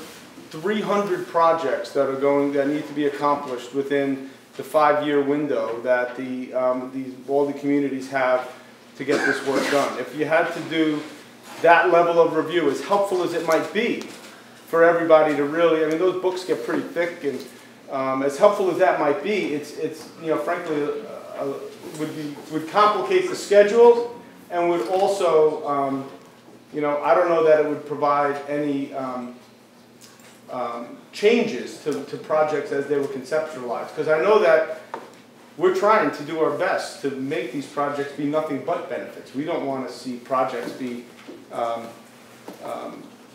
300 projects that need to be accomplished within the 5-year window that all the communities have to get this work done. If you had to do that level of review, as helpful as it might be for everybody to really, I mean, those books get pretty thick, and as helpful as that might be, it's frankly would complicate the schedule, and would also I don't know that it would provide any changes to projects as they were conceptualized, because I know that we're trying to do our best to make these projects be nothing but benefits. We don't want to see projects be,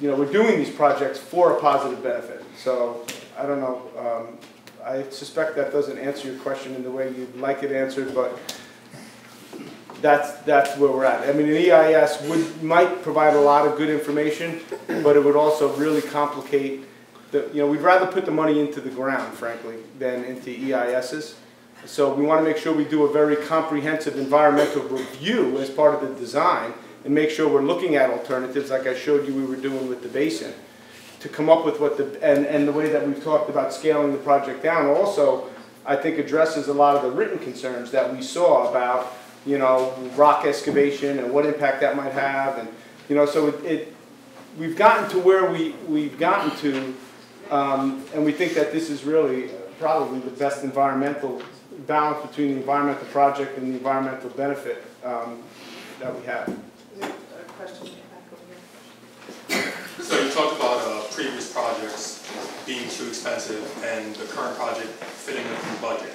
we're doing these projects for a positive benefit. So I don't know. I suspect that doesn't answer your question in the way you'd like it answered, but that's where we're at. I mean, an EIS might provide a lot of good information, but it would also really complicate we'd rather put the money into the ground, frankly, than into EISs. So we want to make sure we do a very comprehensive environmental review as part of the design and make sure we're looking at alternatives like I showed you we were doing with the basin to come up with what and the way that we've talked about scaling the project down also, I think addresses a lot of the written concerns that we saw about, rock excavation and what impact that might have. And, so we've gotten to where we've gotten to, and we think that this is really probably the best environmental balance between the environmental project and the environmental benefit that we have. A question back over here. So you talked about previous projects being too expensive and the current project fitting within the budget.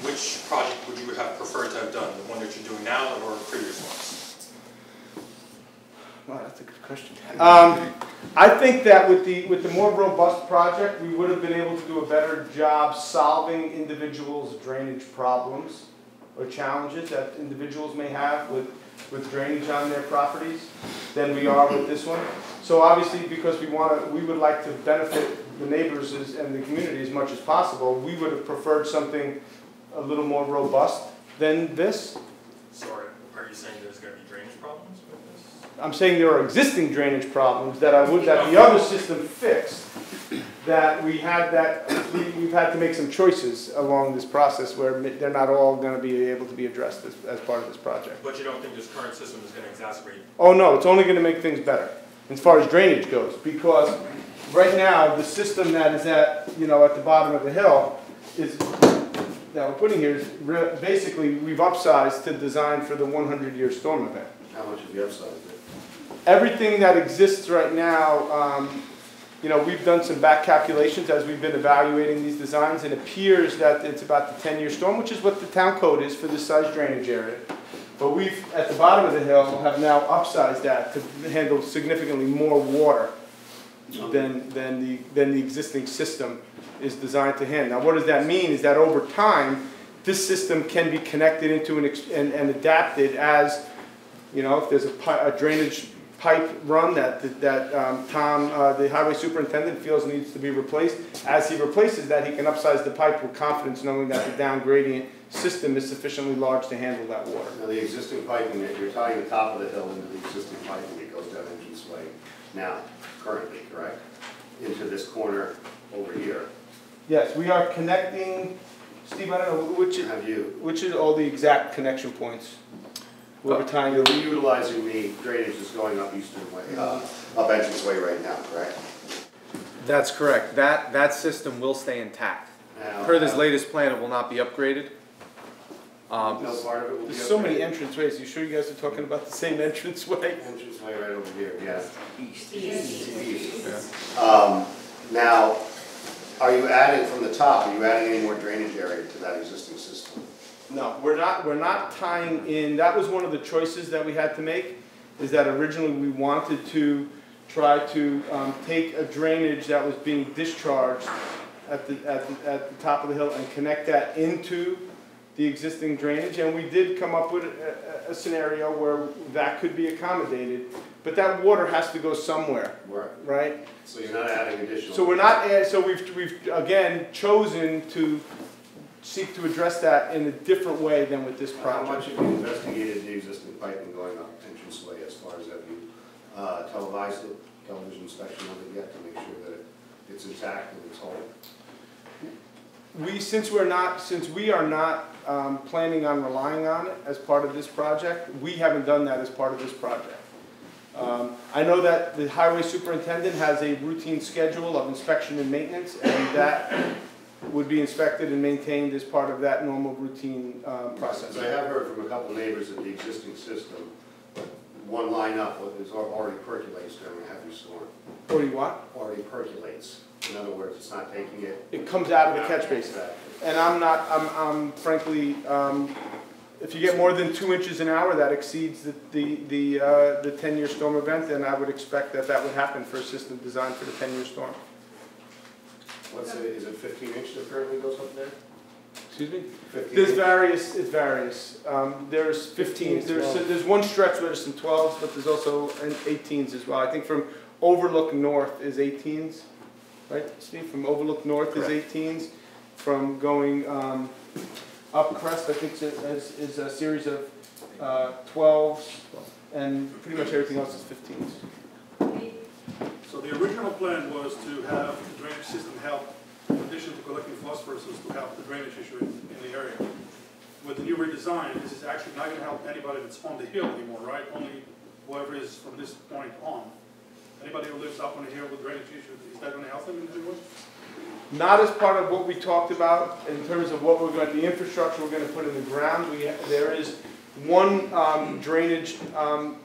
Which project would you have preferred to have done? The one that you're doing now or previous ones? Wow, that's a good question. I think that with the more robust project, we would have been able to do a better job solving individuals' drainage problems or challenges that individuals may have with drainage on their properties than we are with this one. So obviously, because we would like to benefit the neighbors and the community as much as possible, we would have preferred something a little more robust than this. Sorry, are you saying there's going to be drainage problems with this? I'm saying there are existing drainage problems that the other system fixed. That we've had to make some choices along this process where they're not all going to be able to be addressed as part of this project. But you don't think this current system is going to exacerbate? Oh no, it's only going to make things better as far as drainage goes, because right now the system that is at at the bottom of the hill that we're putting here is basically we've upsized to design for the 100-year storm event. How much have you upsized it? Everything that exists right now, we've done some back calculations as we've been evaluating these designs, and it appears that it's about the 10-year storm, which is what the town code is for this size drainage area. But we've, at the bottom of the hill, have now upsized that to handle significantly more water than the existing system is designed to handle. Now, what does that mean is that over time, this system can be connected into and adapted as, if there's a drainage pipe run that Tom, the highway superintendent, feels needs to be replaced. As he replaces that, he can upsize the pipe with confidence, knowing that the down gradient system is sufficiently large to handle that water. Now, the existing piping, you're tying the top of the hill into the existing piping that goes down Entrance Way now, currently, correct? Into this corner over here. Yes, we are connecting, Steve, I don't know, which is all the exact connection points? We're tying you're reutilizing the drainage that's going up Eastern Way, up Entrance Way right now, correct? That's correct. That system will stay intact. Per this latest plan, it will not be upgraded. No part of it will be There's so many entrance ways. You sure you guys are talking about the same entrance way? Entrance way right over here, yeah. East. Yeah. Now, are you adding from the top, are you adding any more drainage area to that existing system? No, we're not tying in. That was one of the choices that we had to make, is that originally we wanted to try to take a drainage that was being discharged at the top of the hill and connect that into the existing drainage, and we did come up with a scenario where that could be accommodated, but that water has to go somewhere, right? So you're not adding additional. So we're not. So we've again chosen to seek to address that in a different way than with this project. How much have you investigated the existing piping going up Entrance Way, as far as have you televised it, television inspection of it yet to make sure that it's intact and it's whole? Since we are not planning on relying on it as part of this project, we haven't done that as part of this project. I know that the highway superintendent has a routine schedule of inspection and maintenance, and that would be inspected and maintained as part of that normal routine process. So I have heard from a couple of neighbors that the existing system, one line up, already percolates during a heavy storm. Already what? Already percolates. In other words, it's not taking it. It comes out of the catch basin. And I'm frankly, if you get more than 2 inches an hour, that exceeds the 10-year storm event, then I would expect that would happen for a system designed for the 10-year storm. Is it 15 inches that currently goes up there? Excuse me? 15. There's various, it varies. There's 15, 15s, there's one stretch where there's some 12s, but there's also an 18s as well. I think from Overlook North is 18s, right, Steve? From Overlook North is 18s. From going up Crest, I think is a series of 12s, and pretty much everything else is 15s. So the original plan was to have the drainage system help, in addition to collecting phosphorus, to help the drainage issue in the area. With the new redesign, this is actually not going to help anybody that's on the hill anymore, right? Only whoever is from this point on. Anybody who lives up on the hill with drainage issues, is that going to help them in any way? Not as part of what we talked about in terms of what we're going, the infrastructure we're going to put in the ground. There is one drainage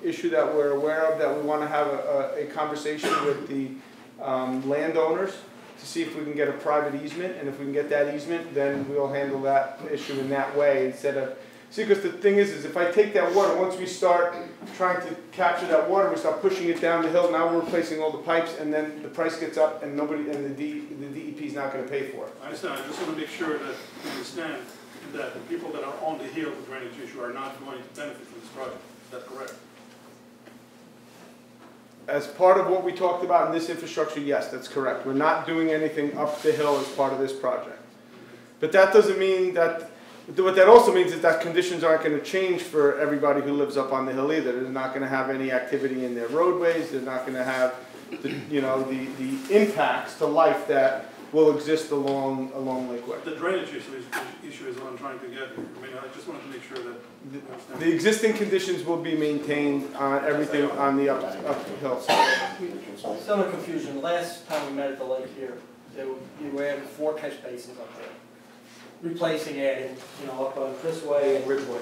issue that we're aware of that we want to have a conversation with the landowners to see if we can get a private easement, and if we can get that easement, then we'll handle that issue in that way instead of, see, because the thing is if I take that water, once we start trying to capture that water, we start pushing it down the hill, now we're replacing all the pipes, and then the price gets up and nobody, and the DEP is not going to pay for it. I understand. I just want to make sure that you understand that the people that are on the hill with drainage issue are not going to benefit from this project. Is that correct? As part of what we talked about in this infrastructure, yes, that's correct. We're not doing anything up the hill as part of this project. But that doesn't mean that, what that also means is that conditions aren't going to change for everybody who lives up on the hill either. They're not going to have any activity in their roadways. They're not going to have, the impacts to life that will exist along Lakeway. The drainage issue is what I'm trying to get here. I mean, I just wanted to make sure that you understand. The existing conditions will be maintained on everything on the uphill side. Some confusion. Last time we met at the lake here, you were adding 4 catch basins up there. Adding, up on Chris Way and Ridgeway.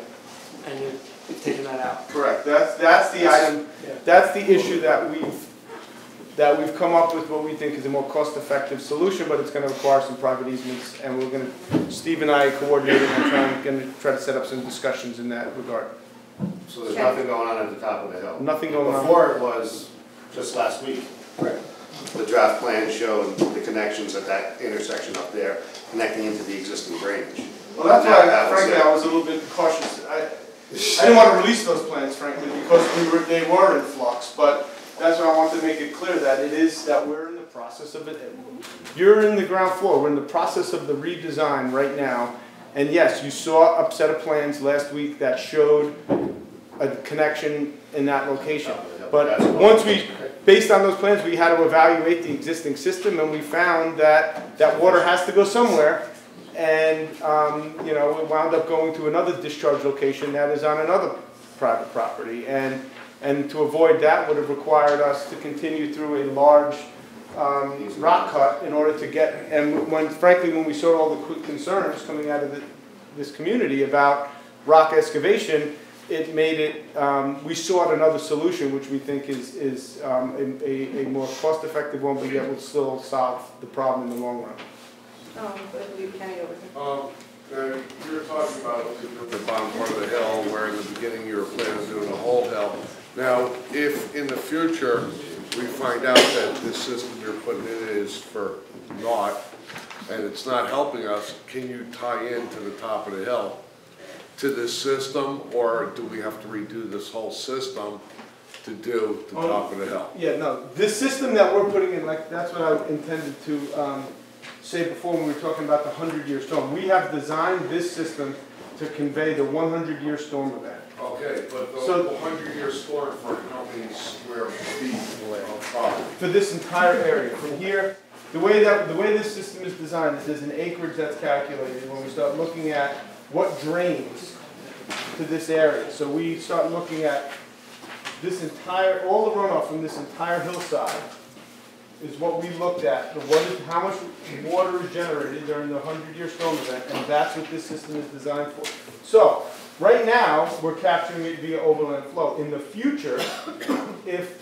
And you've taken that out. Correct. That's the item. That's the issue that we've come up with what we think is a more cost-effective solution, but it's going to require some private easements, and we're going to, Steve and I coordinating and going to try to set up some discussions in that regard. So there's nothing going on at the top of the hill? Nothing going on. Before it was just last week. Right. The draft plan showed the connections at that intersection up there, connecting into the existing drainage. Well, that's why, frankly, I was a little bit cautious. I didn't want to release those plans, frankly, because they were in flux, but that's why I want to make it clear that it is that we're in the process of it. You're in the ground floor. We're in the process of the redesign right now. And yes, you saw a set of plans last week that showed a connection in that location. But once based on those plans, we had to evaluate the existing system, and we found that that water has to go somewhere. And we wound up going to another discharge location that is on another private property. And to avoid that would have required us to continue through a large rock cut in order to get, and frankly, when we saw all the concerns coming out of this community about rock excavation, it made it, we sought another solution, which we think is a more cost-effective one, but yet will still solve the problem in the long run. Kenny over here. You were talking about the bottom part of the hill, where in the beginning you were planning on doing the whole hill. Now, if in the future we find out that this system you're putting in is for naught, and it's not helping us, can you tie into the top of the hill to this system, or do we have to redo this whole system to do the top of the hill? Yeah, no, this system that we're putting in, like, that's what I intended to say before when we were talking about the 100-year storm. We have designed this system to convey the 100-year storm event. Okay, but the 100-year storm for how many square feet of property? For this entire area, from here, the way this system is designed is there's an acreage that's calculated when we start looking at what drains to this area. So we start looking at this entire, all the runoff from this entire hillside is what we looked at. How much water is generated during the 100-year storm event, and that's what this system is designed for. So, right now, we're capturing it via overland flow. In the future, if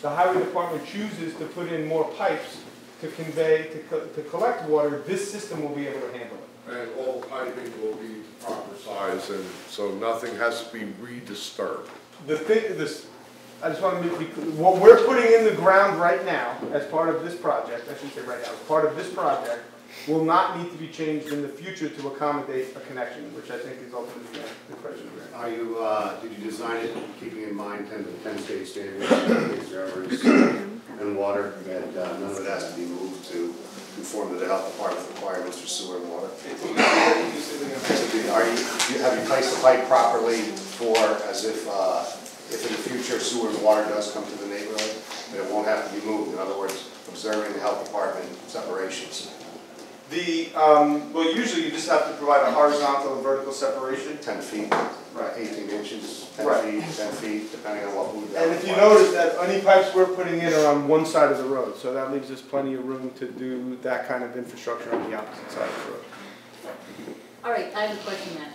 the highway department chooses to put in more pipes to convey, to collect water, this system will be able to handle it. And all the piping will be proper size, and so nothing has to be redisturbed. I just want to be clear. What we're putting in the ground right now, as part of this project, I shouldn't say right now, as part of this project, will not need to be changed in the future to accommodate a connection, which I think is ultimately the question. Are you, did you design it keeping in mind 10 state standards, reservoirs, and water, that none of it has to be moved to conform to the health department requirements for sewer and water? Have you placed the pipe properly for, as if in the future sewer and water does come to the neighborhood, that it won't have to be moved? In other words, observing the health department separations. Well, usually you just have to provide a horizontal and vertical separation. 10 feet, right. 18 inches, 10 right. feet, 10 feet, depending on what move. And if you notice that any pipes we're putting in are on one side of the road, so that leaves us plenty of room to do that kind of infrastructure on the opposite side of the road. All right, I have a question then.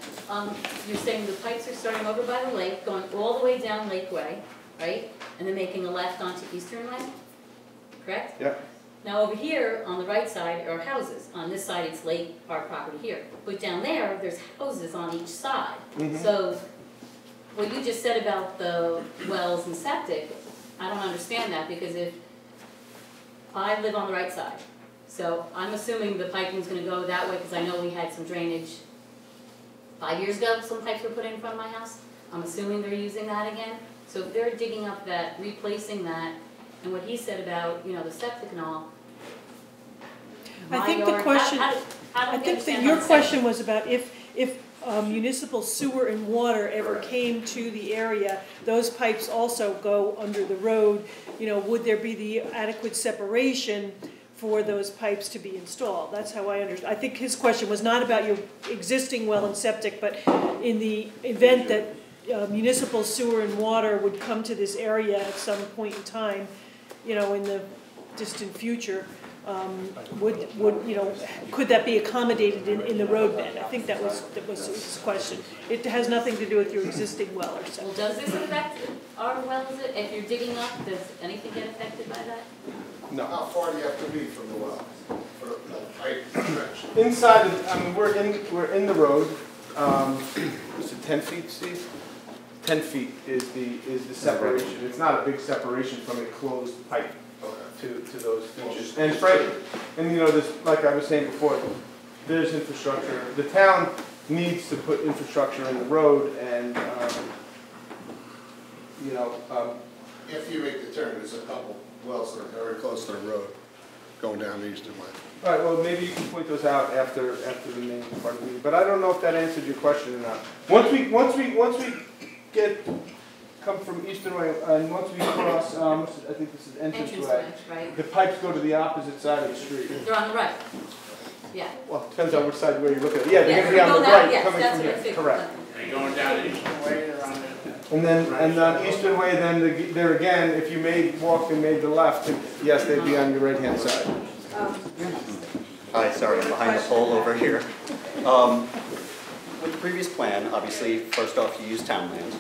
You're saying the pipes are starting over by the lake, going all the way down Lakeway, right? And then making a left onto Eastern Way, correct? Yep. Now over here, on the right side, are houses. On this side, it's lake, our property here. But down there, there's houses on each side. So what you just said about the wells and septic, I don't understand that, because if I live on the right side, so I'm assuming the piping's gonna go that way, because I know we had some drainage 5 years ago, some pipes were put in front of my house. I'm assuming they're using that again. So if they're digging up that, replacing that, and what he said about, you know, the septic and all. I think the question, I think that your question was about if municipal sewer and water ever came to the area, those pipes also go under the road, you know, would there be the adequate separation for those pipes to be installed? That's how I understand. I think his question was not about your existing well and septic, but in the event that municipal sewer and water would come to this area at some point in time, you know, in the distant future, would you know, could that be accommodated in the road bed? I think that was his question. It has nothing to do with your existing well or something. Well, does this affect our wells? If you're digging up, does anything get affected by that? No. How far do you have to be from the well for the pipe connection? Inside, I mean, we're in the road. Is it 10 feet, Steve? 10 feet is the separation. It's not a big separation from a closed pipe to those features. And frankly, and you know, this, like I was saying before, there's infrastructure. The town needs to put infrastructure in the road, and you know. If you make the turn, there's a couple wells that are very close to the road, going down the eastern way. All right. Well, maybe you can point those out after the main part of the meeting. But I don't know if that answered your question or not. Once we come from Eastern Way, and once we cross, I think this is entrance way, right? the pipes go to the opposite side of the street. They're on the right. Yeah. Well, it depends on which side where you look at it. Yeah, they're going to be on the right, coming from here. Correct. They're going down Eastern Way, they're on the... And then, on Eastern Way, then there again, if you walked and made the left, yes, they'd be on your right-hand side. Hi, sorry, I'm behind the pole over here. With the previous plan, obviously, first off, you used town land.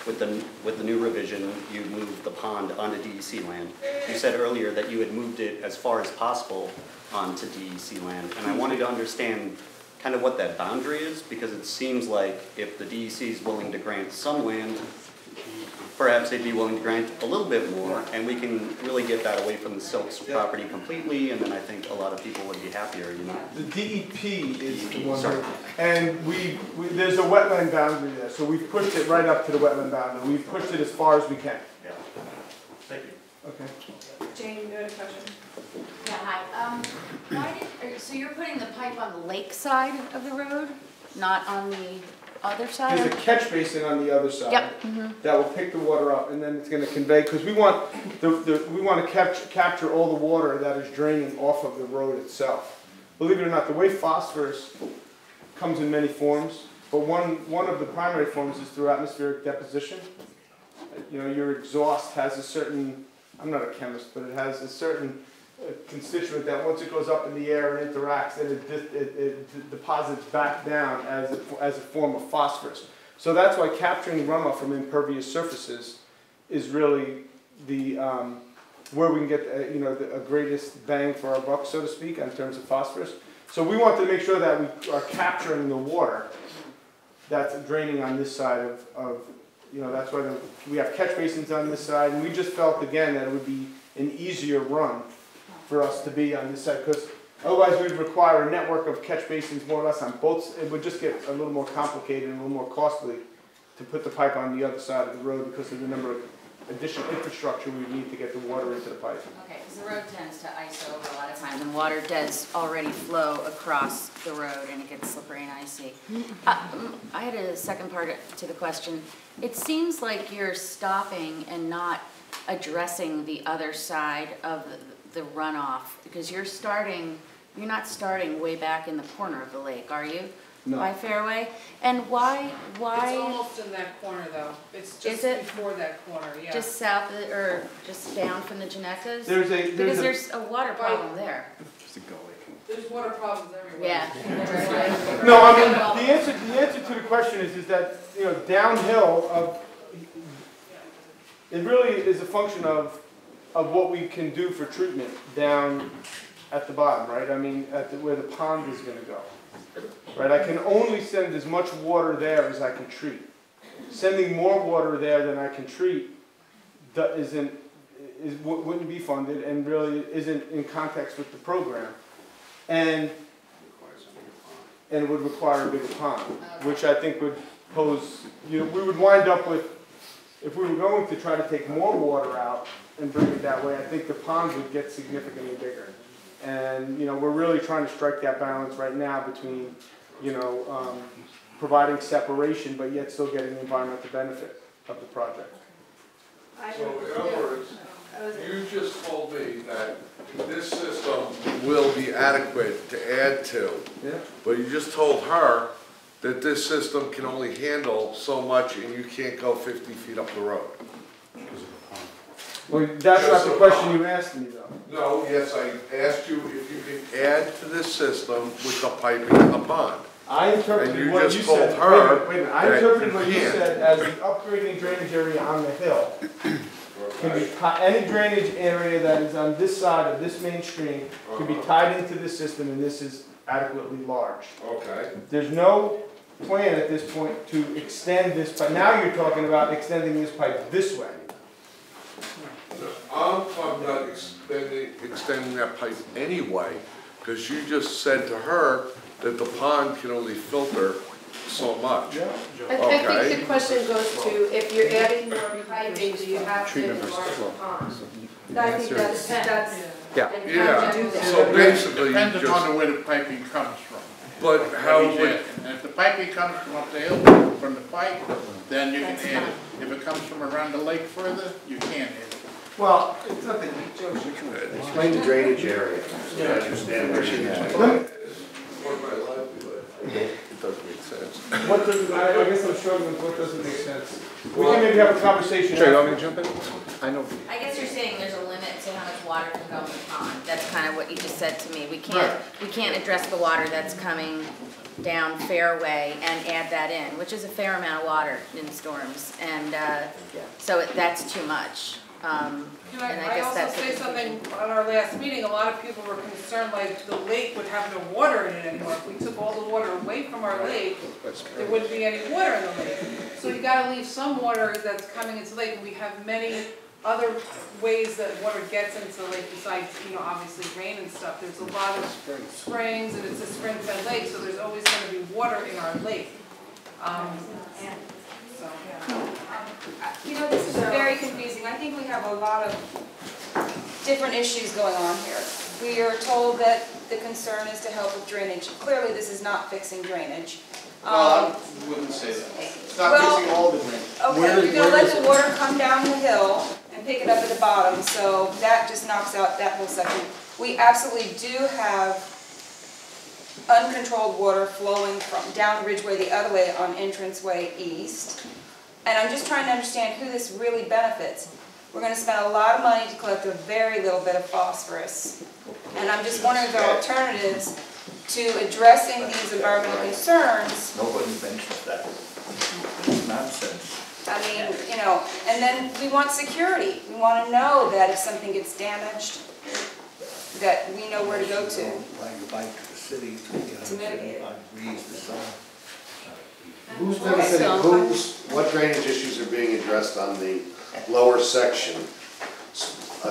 With the new revision, you moved the pond onto DEC land. You said earlier that you had moved it as far as possible onto DEC land, and I wanted to understand kind of what that boundary is, because it seems like if the DEC is willing to grant some land, perhaps they'd be willing to grant a little bit more, and we can really get that away from the Silks property completely, and then I think a lot of people would be happier, you know. The DEP is the one, sorry. And there's a wetland boundary there, so we've pushed it right up to the wetland boundary. We've pushed it as far as we can. Yeah. Thank you. Okay. Jane, you had a question? Yeah, hi. So you're putting the pipe on the lake side of the road, not on the other side? There's a catch basin on the other side. Yep. That will pick the water up, and then it's going to convey, because we want to capture all the water that is draining off of the road itself. Believe it or not, the way phosphorus comes in many forms, but one of the primary forms is through atmospheric deposition. You know, your exhaust has a certain, I'm not a chemist, but it has a certain constituent that once it goes up in the air and interacts, then it deposits back down as a form of phosphorus. So that's why capturing runoff from impervious surfaces is really the where we can get a greatest bang for our buck, so to speak, in terms of phosphorus. So we want to make sure that we are capturing the water that's draining on this side of that's why we have catch basins on this side, and we just felt again that it would be an easier run for us to be on this side, because Otherwise, we'd require a network of catch basins more or less on both. It would just get a little more complicated and a little more costly to put the pipe on the other side of the road because of the number of additional infrastructure we need to get the water into the pipe. Okay, because the road tends to ice over a lot of times, and water does already flow across the road, and it gets slippery and icy. I had a second part to the question. It seems like you're stopping and not addressing the other side of the runoff, because you're not starting way back in the corner of the lake, are you? No. By Fairway? And why? It's almost in that corner though. It's just before that corner, yeah. Just south of, or just down from the Janeckas? Because there's a water problem there. Just a gully. There's water problems everywhere. Yeah. No, I mean, the answer to the question is that, you know, downhill of, it really is a function of what we can do for treatment down at the bottom, right? I mean, where the pond is going to go. Right, I can only send as much water there as I can treat. Sending more water there than I can treat wouldn't be funded and really isn't in context with the program, and it would require a bigger pond, which I think would pose. You know, we would wind up with, if we were going to try to take more water out and bring it that way, I think the ponds would get significantly bigger. And, you know, we're really trying to strike that balance right now between, you know, providing separation, but yet still getting the environmental benefit of the project. So in other words, you just told me that this system will be adequate to add to. Yeah. But you just told her that this system can only handle so much and you can't go 50 feet up the road. Well, that's not the question you asked me, though. No, yes, I asked you if you can add to this system with the piping in the pond. I interpreted and you what just you told said. her Wait a minute. I that interpreted what you can't. said as the upgrading drainage area on the hill. Can be any drainage area that is on this side of this main stream can be tied into this system, and this is adequately large. Okay. There's no plan at this point to extend this pipe. Now you're talking about extending this pipe this way. I'm talking about extending that pipe anyway, because you just said to her that the pond can only filter so much. Yeah. I think the question goes to, if you're adding more piping, do you have to enlarge the pond? I think that's, Yeah. and how to do that. So basically, you Depends upon just, where the piping comes from. but how What he's would, asking. And if the piping comes from up the hill, from the pipe, then you can add it. If it comes from around the lake further, you can't add it. Well, it's nothing. Explain the drainage area, so I understand where you're at. for my livelihood, it doesn't make sense. What does, I guess I'm struggling with what doesn't make sense. We can maybe have a conversation. Sure, you want me to jump in? I know. I guess you're saying there's a limit to how much water can go in the pond. That's kind of what you just said to me. We can't address the water that's coming down Fairway and add that in, which is a fair amount of water in storms. And so that's too much. Can and I guess also that's say what something, at our last meeting, a lot of people were concerned like the lake would have no water in it anymore. If we took all the water away from our lake, there wouldn't be any water in the lake. So you gotta leave some water that's coming into the lake, and we have many other ways that water gets into the lake besides, you know, obviously rain and stuff. There's a lot of springs, and it's a spring-fed lake, so there's always gonna be water in our lake. You know, this is very confusing. I think we have a lot of different issues going on here. We are told that the concern is to help with drainage. Clearly, this is not fixing drainage. I wouldn't say that. It's not Well, fixing all the drainage. Okay, you're gonna let the water come down the hill and pick it up at the bottom, so that just knocks out that whole section. We absolutely do have uncontrolled water flowing from down Ridgeway the other way on Entranceway East. And I'm just trying to understand who this really benefits. We're gonna spend a lot of money to collect a very little bit of phosphorus. And I'm just wondering if there are alternatives to addressing these environmental concerns. Nobody mentions that. Nonsense. I mean, you know, and then we want security. We want to know that if something gets damaged, that we know where to go to. Ride your bike to the city To mitigate it. degrees the sun. Who's benefiting, what drainage issues are being addressed on the lower section?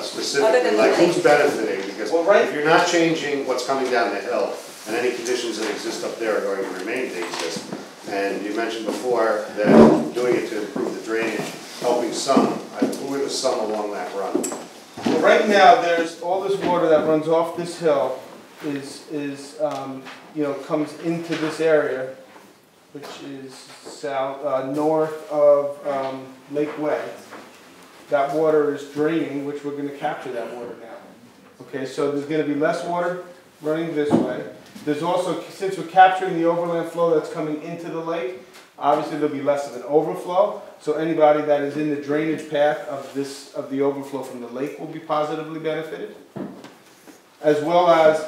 specifically, like who's benefiting? Because if you're not changing what's coming down the hill, and any conditions that exist up there are going to remain to exist. And you mentioned before that doing it to improve the drainage, helping some. Who are the some along that run? Well, right now, there's all this water that runs off this hill is you know, comes into this area, which is north of Lake Way. That water is draining, which we're going to capture that water now. Okay, so there's going to be less water running this way. There's also, since we're capturing the overland flow that's coming into the lake, obviously there'll be less of an overflow. So anybody that is in the drainage path of the overflow from the lake will be positively benefited, as well as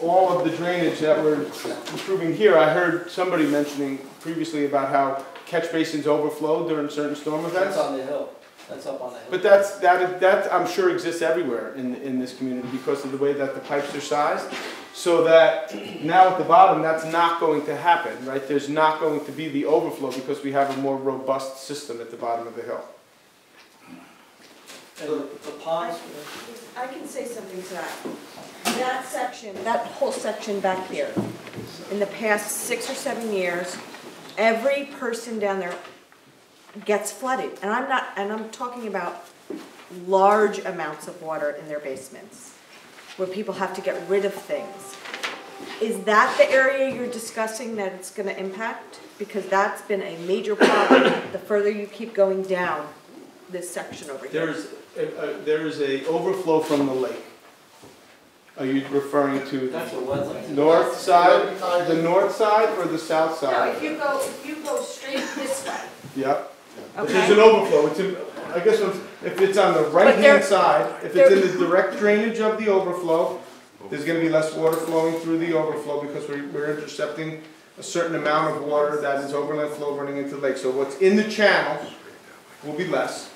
all of the drainage that we're improving here. I heard somebody mentioning previously about how catch basins overflow during certain storm events. That's on the hill. That's up on the hill. But that I'm sure exists everywhere in this community because of the way that the pipes are sized. So that now at the bottom, that's not going to happen, right? There's not going to be the overflow because we have a more robust system at the bottom of the hill. And the ponds? I can say something to that. That section, that whole section back here, in the past 6 or 7 years, every person down there gets flooded. And I'm talking about large amounts of water in their basements, where people have to get rid of things. Is that the area you're discussing that it's going to impact? Because that's been a major problem the further you keep going down this section over here. There is a overflow from the lake. Are you referring to the north side, the north side, or the south side? No, if you go straight this way. Yep. Okay. There's an overflow. I guess if it's on the right-hand side, if it's in the direct drainage of the overflow, there's going to be less water flowing through the overflow because we're intercepting a certain amount of water that is overland flow running into the lake. So what's in the channel will be less.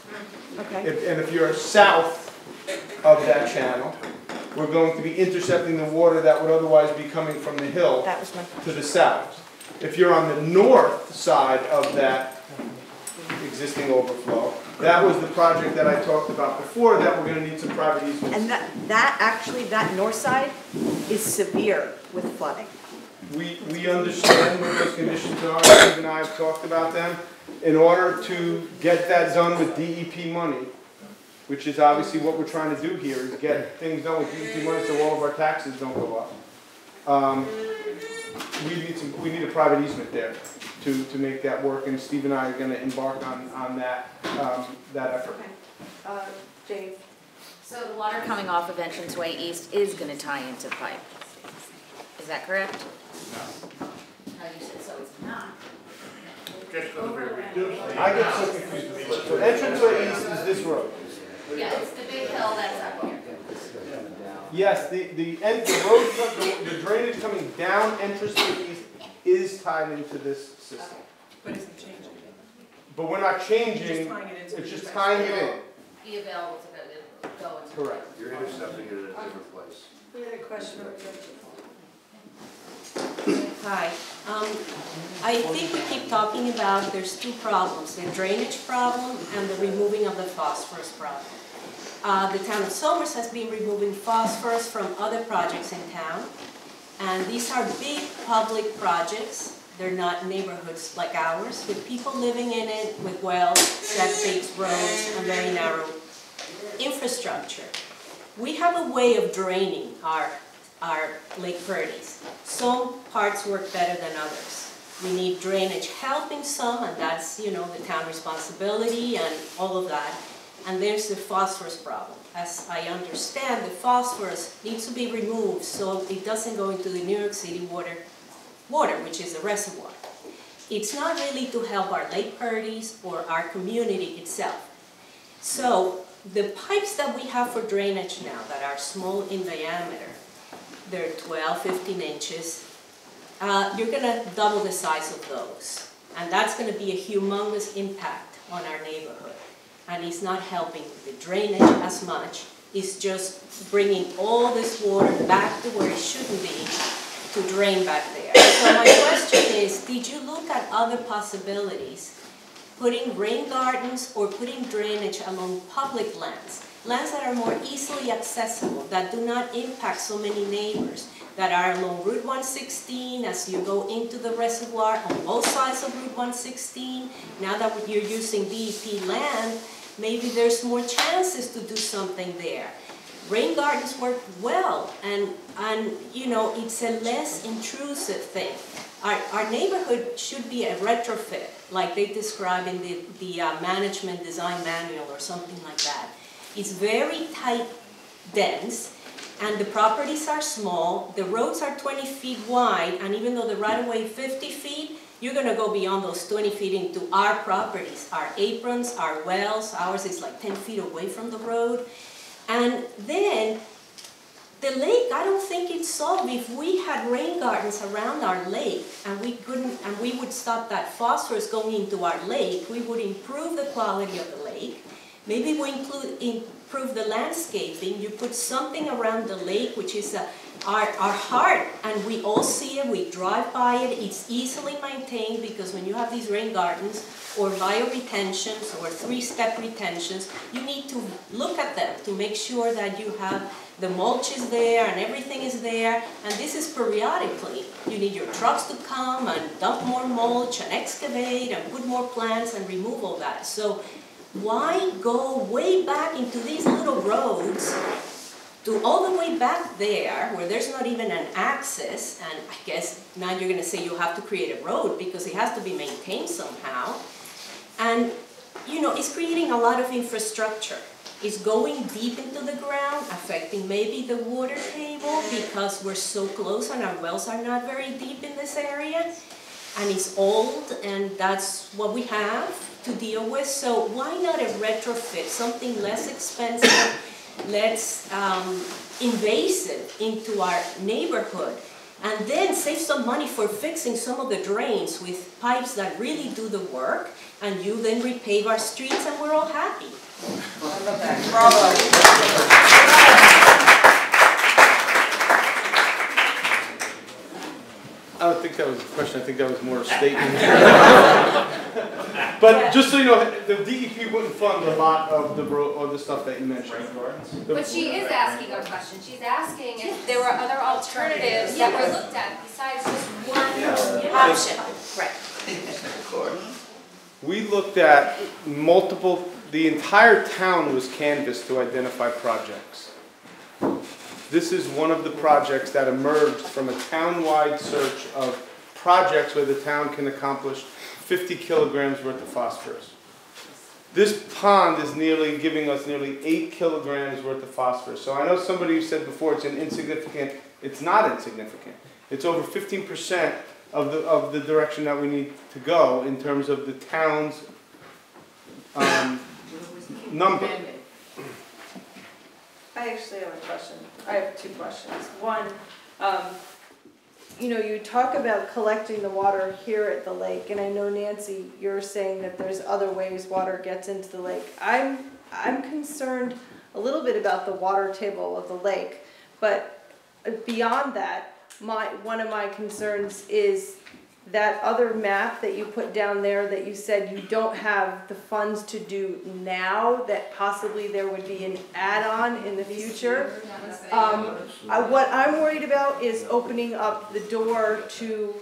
Okay. And if you're south of that channel, we're going to be intercepting the water that would otherwise be coming from the hill to the south. If you're on the north side of that existing overflow, that was the project that I talked about before that we're going to need some private easements. And that north side is severe with flooding. We understand what those conditions are. Steve and I have talked about them. In order to get that done with DEP money, which is obviously what we're trying to do here, is get things done with DEP money so all of our taxes don't go up. We need a private easement there to make that work, and Steve and I are going to embark on that effort. Okay. Dave? So the water coming off of Entranceway East is going to tie into the pipe. Is that correct? No. No, you said so it's not. I get so confused. So Entranceway East is this road. Yeah, it's the big hill that's up here. Yes, the drainage coming down Entranceway East is tied into this system. But it's changing. But we're not changing, it's just tying it in. Be available to go into. Correct. You're intercepting it at a different place. We had a question over here. Hi. I think we keep talking about there's two problems, the drainage problem and the removing of the phosphorus problem. The town of Somers has been removing phosphorus from other projects in town, and these are big public projects. They're not neighborhoods like ours, with people living in it, with wells, septic, roads, and very narrow infrastructure. We have a way of draining our Lake Purdys. Some parts work better than others. We need drainage help in some, and that's, the town responsibility and all of that. And there's the phosphorus problem. As I understand, the phosphorus needs to be removed so it doesn't go into the New York City water, which is the reservoir. It's not really to help our Lake Purdys or our community itself. So the pipes that we have for drainage now that are small in diameter, they're 12, 15 inches, you're going to double the size of those. And that's going to be a humongous impact on our neighborhood. And it's not helping the drainage as much. It's just bringing all this water back to where it shouldn't be to drain back there. So my question is, did you look at other possibilities, putting rain gardens or putting drainage along public lands? lands that are more easily accessible, that do not impact so many neighbors, that are along Route 116 as you go into the reservoir on both sides of Route 116. Now that you're using DEP land, maybe there's more chances to do something there. Rain gardens work well, and you know, it's a less intrusive thing. Our neighborhood should be a retrofit, like they describe in the management design manual or something like that. It's very tight, dense, and the properties are small. The roads are 20 feet wide, and even though the right-of-way is 50 feet, you're going to go beyond those 20 feet into our properties, our aprons, our wells. Ours is like 10 feet away from the road. And then the lake, I don't think it's solved. If we had rain gardens around our lake and we would stop that phosphorus going into our lake, we would improve the quality of the lake. Maybe we improve the landscaping. You put something around the lake, which is our heart, and we all see it, we drive by it, it's easily maintained, because when you have these rain gardens or bioretentions or three-step retentions, you need to look at them to make sure that you have the mulch is there and everything is there, and this is periodically. You need your trucks to come and dump more mulch and excavate and put more plants and remove all that. So why go way back into these little roads, to all the way back there where there's not even an access, and I guess now you're going to say you have to create a road because it has to be maintained somehow. And, you know, it's creating a lot of infrastructure. It's going deep into the ground, affecting maybe the water table because we're so close and our wells are not very deep in this area. And it's old, and that's what we have to deal with. So why not a retrofit, something less expensive, less invasive into our neighborhood, and then save some money for fixing some of the drains with pipes that really do the work, and you then repave our streets and we're all happy. I love that. Bravo. I don't think that was a question, I think that was more a statement. But just so you know, the DEP wouldn't fund a lot of the stuff that you mentioned. But she is asking a question. She's asking if there were other alternatives that were looked at besides just one option. Right. We looked at the entire town was canvassed to identify projects. This is one of the projects that emerged from a town-wide search of projects where the town can accomplish 50 kilograms worth of phosphorus. This pond is giving us nearly 8 kilograms worth of phosphorus. So I know somebody who said before it's insignificant. It's not insignificant. It's over 15% of the direction that we need to go in terms of the town's number. I actually have a question. I have two questions. One, you know, you talk about collecting the water here at the lake, and I know, Nancy, you're saying that there's other ways water gets into the lake. I'm concerned a little bit about the water table of the lake, but beyond that, one of my concerns is that other map that you put down there that you said you don't have the funds to do now, that possibly there would be an add-on in the future. What I'm worried about is opening up the door to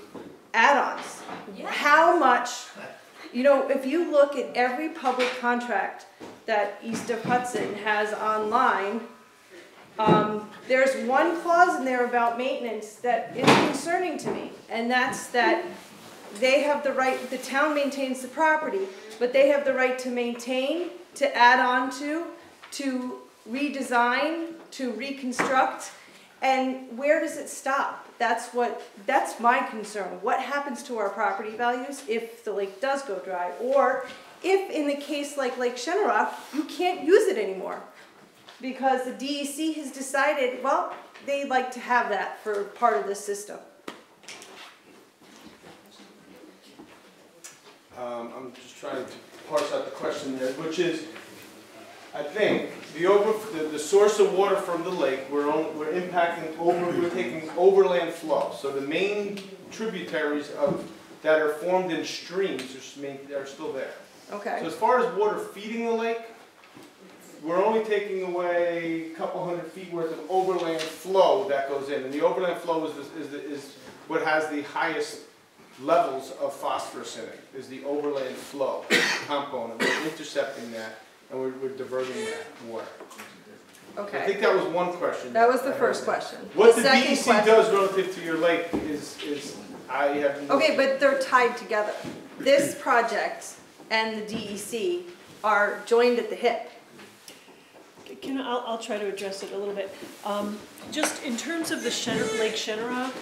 add-ons. How much, you know, if you look at every public contract that East of Hudson has online, there's one clause in there about maintenance that is concerning to me, and that's that they have the right, the town maintains the property, but they have the right to maintain, to add on to redesign, to reconstruct, and where does it stop? That's my concern. What happens to our property values if the lake does go dry, or if in the case like Lake Shenorock, you can't use it anymore? Because the DEC has decided, well, they'd like to have that for part of the system. I'm just trying to parse out the question there, which is, I think the source of water from the lake, we're taking overland flow. So the main tributaries that are formed in streams are still there. Okay. So as far as water feeding the lake, we're only taking away a couple hundred feet worth of overland flow that goes in. And the overland flow is what has the highest levels of phosphorus in it, is the overland flow component. We're intercepting that, and we're diverting that water. Okay. I think that was one question. That was the first question. What the second DEC question- does relative to your lake is I have no... Okay, but they're tied together. This project and the DEC are joined at the hip. I'll try to address it a little bit. Just in terms of the Lake Shenorock,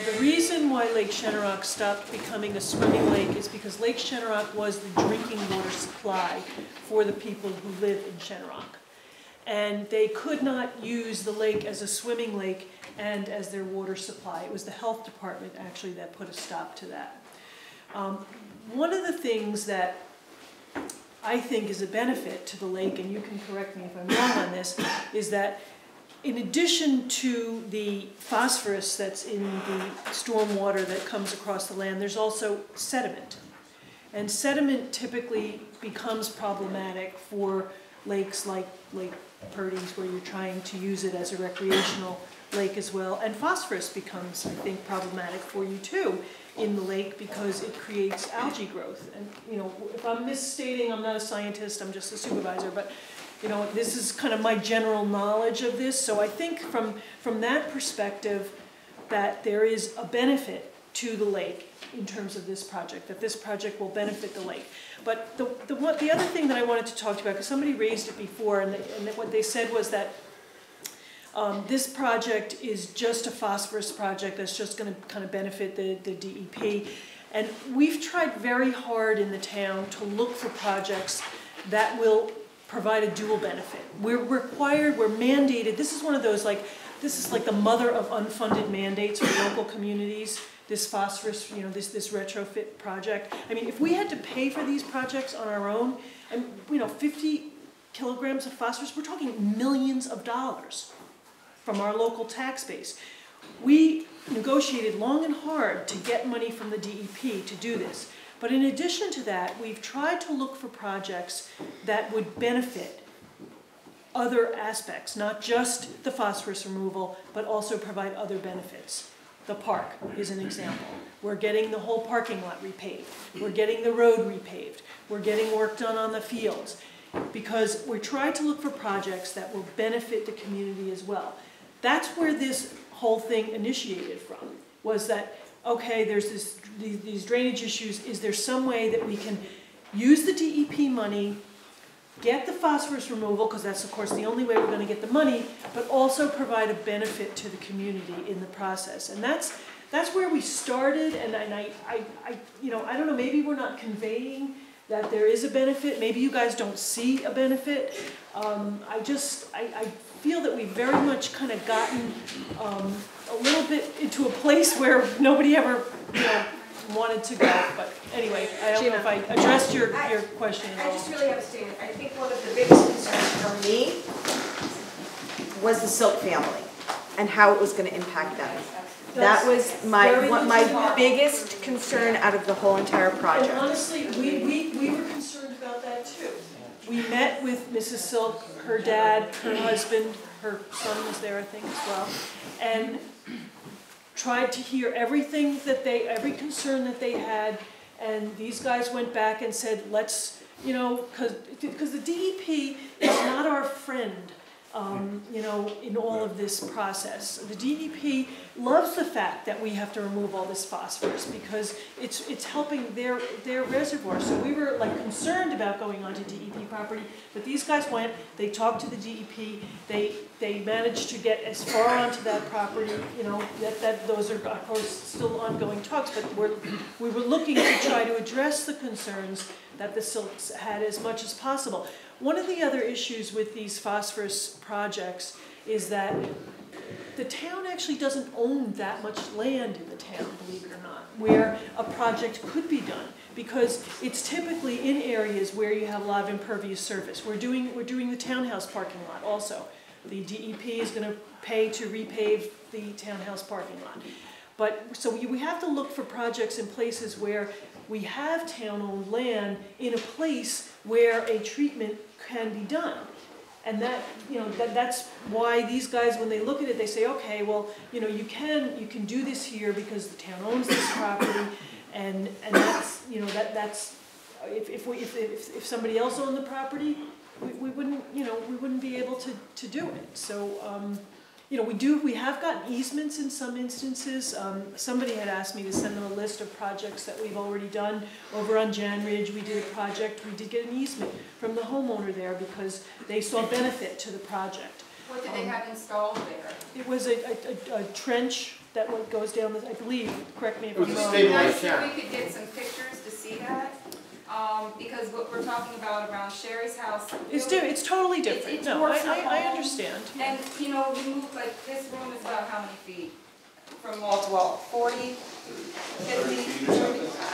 the reason why Lake Shenorock stopped becoming a swimming lake is because Lake Shenorock was the drinking water supply for the people who live in Shenorock. And they could not use the lake as a swimming lake and as their water supply. It was the health department actually that put a stop to that. One of the things that I think is a benefit to the lake, and you can correct me if I'm wrong on this, is that in addition to the phosphorus that's in the storm water that comes across the land, there's also sediment. And sediment typically becomes problematic for lakes like Lake Purdys, where you're trying to use it as a recreational lake as well. And phosphorus becomes, I think, problematic for you too in the lake because it creates algae growth. And you know, if I'm misstating, I'm not a scientist, I'm just a supervisor, but you know, this is kind of my general knowledge of this. So I think from that perspective that there is a benefit to the lake in terms of this project, that this project will benefit the lake. But the other thing that I wanted to talk to you about, because somebody raised it before, and what they said was that this project is just a phosphorus project that's just going to kind of benefit the DEP. And we've tried very hard in the town to look for projects that will provide a dual benefit. We're required, we're mandated, this is one of those this is like the mother of unfunded mandates for local communities, this phosphorus, you know, this retrofit project. I mean, if we had to pay for these projects on our own, and you know, 50 kilograms of phosphorus, we're talking millions of dollars from our local tax base. We negotiated long and hard to get money from the DEP to do this. But in addition to that, we've tried to look for projects that would benefit other aspects, not just the phosphorus removal, but also provide other benefits. The park is an example. We're getting the whole parking lot repaved. We're getting the road repaved. We're getting work done on the fields. Because we're trying to look for projects that will benefit the community as well. That's where this whole thing initiated from, was that, okay, there's these drainage issues. Is there some way that we can use the DEP money, get the phosphorus removal, because that's of course the only way we're going to get the money, but also provide a benefit to the community in the process. And that's where we started. And I you know, I don't know, maybe we're not conveying that there is a benefit. Maybe you guys don't see a benefit. I feel that we've very much kind of gotten a little bit into a place where nobody ever, you know, wanted to go. But anyway, I don't know if I addressed your question at all. I just really have a statement. I think one of the biggest concerns for me was the Silk family and how it was going to impact them. That was my biggest concern out of the whole entire project. And honestly, we were concerned about that too. We met with Mrs. Silk, her dad, her husband, her son was there I think as well, and tried to hear everything that every concern that they had, and these guys went back and said, let's, you know, because the DEP is not our friend. You know, in all of this process. The DEP loves the fact that we have to remove all this phosphorus because it's helping their reservoir. So we were like concerned about going onto DEP property, but these guys went, they talked to the DEP, they managed to get as far onto that property, you know, that those are of course still ongoing talks, but we were looking to try to address the concerns that the Silks had as much as possible. One of the other issues with these phosphorus projects is that the town actually doesn't own that much land in the town, believe it or not, where a project could be done, because it's typically in areas where you have a lot of impervious surface. We're doing the townhouse parking lot also. The DEP is going to pay to repave the townhouse parking lot. But so we have to look for projects in places where we have town-owned land in a place where a treatment can be done. And that, you know, that's why these guys, when they look at it, they say, okay, well, you know, you can do this here because the town owns this property, and that's, you know, that's, if somebody else owned the property, we wouldn't, you know, we wouldn't be able to do it. So, you know, we have gotten easements in some instances. Somebody had asked me to send them a list of projects that we've already done. Over on Jan Ridge, we did a project, we did get an easement from the homeowner there because they saw benefit to the project. What did they have installed there? It was a trench that goes down, I believe, correct me if I'm wrong. I'm sure we could get some pictures to see that. Because what we're talking about around Sherry's house. It's totally different. It's no, I understand. And, you know, we moved, like, this room is about how many feet from wall to wall? 40, 50?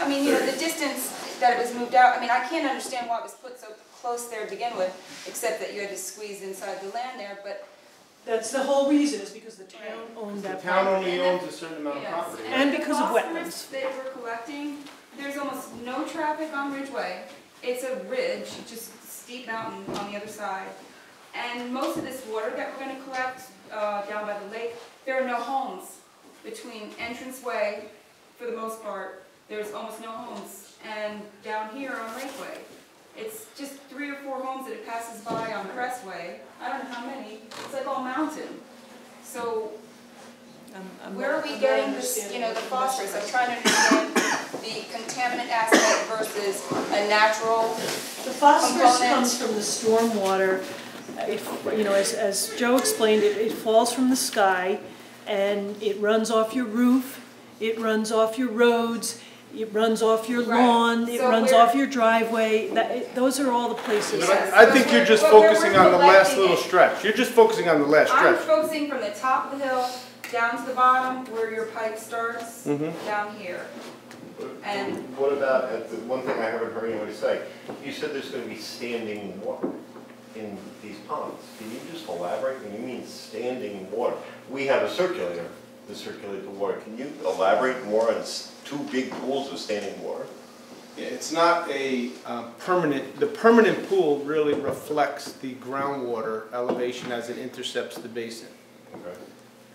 I mean, you know, the distance that it was moved out, I mean, I can't understand why it was put so close there to begin with, except that you had to squeeze inside the land there, but. That's the whole reason, is because the town owned that property. The town only owns a certain amount of property. And because of wetlands. That we're collecting, there's almost no traffic on Ridgeway. It's a ridge, just steep mountain on the other side. And most of this water that we're going to collect down by the lake, there are no homes between entranceway, for the most part, there's almost no homes. And down here on Lakeway, it's just 3 or 4 homes that it passes by on Crestway. I don't know how many. It's like all mountain. So where are we getting this, you know, the phosphorus? I'm trying to understand the contaminant aspect versus a natural The phosphorus component. comes from the stormwater. You know, as Joe explained, it falls from the sky, and it runs off your roof, it runs off your roads, it runs off your lawn, it runs off your driveway. Those are all the places. But I think you're just focusing on the last little stretch. You're just focusing on the last I'm stretch. focusing from the top of the hill down to the bottom where your pipe starts, down here. And what about, the one thing I haven't heard anybody say, you said there's going to be standing water in these ponds. Can you just elaborate when you mean standing water? We have a circulator to circulate the water. Can you elaborate more on 2 big pools of standing water? Yeah, it's not a permanent, the permanent pool really reflects the groundwater elevation as it intercepts the basin. Okay.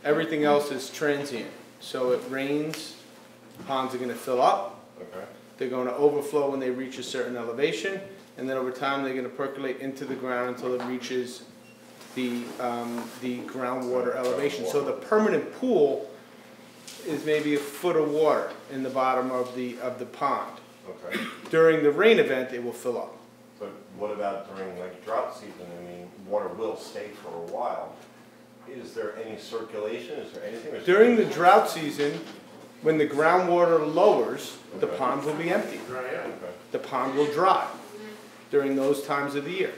Everything else is transient. So it rains, ponds are going to fill up. Okay. They're going to overflow when they reach a certain elevation, and then over time they're going to percolate into the ground until it reaches the groundwater elevation. So the permanent pool is maybe a foot of water in the bottom of the pond. Okay. During the rain event, it will fill up. But what about during like drought season? I mean, water will stay for a while. Is there any circulation? Is there anything? During the drought season, when the groundwater lowers, the pond will be empty. The pond will dry during those times of the year.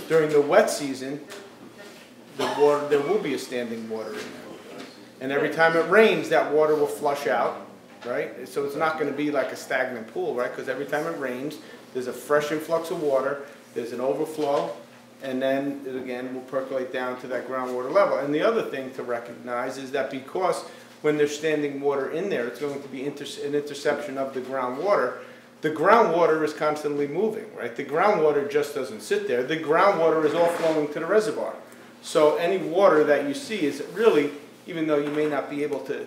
During the wet season, there will be a standing water in there. And every time it rains, that water will flush out, right? So it's not going to be like a stagnant pool, right? Because every time it rains, there's a fresh influx of water, there's an overflow, and then it again will percolate down to that groundwater level. And the other thing to recognize is that because when there's standing water in there, it's going to be an interception of the groundwater. The groundwater is constantly moving, right? The groundwater just doesn't sit there. The groundwater is all flowing to the reservoir. So any water that you see is really, even though you may not be able to,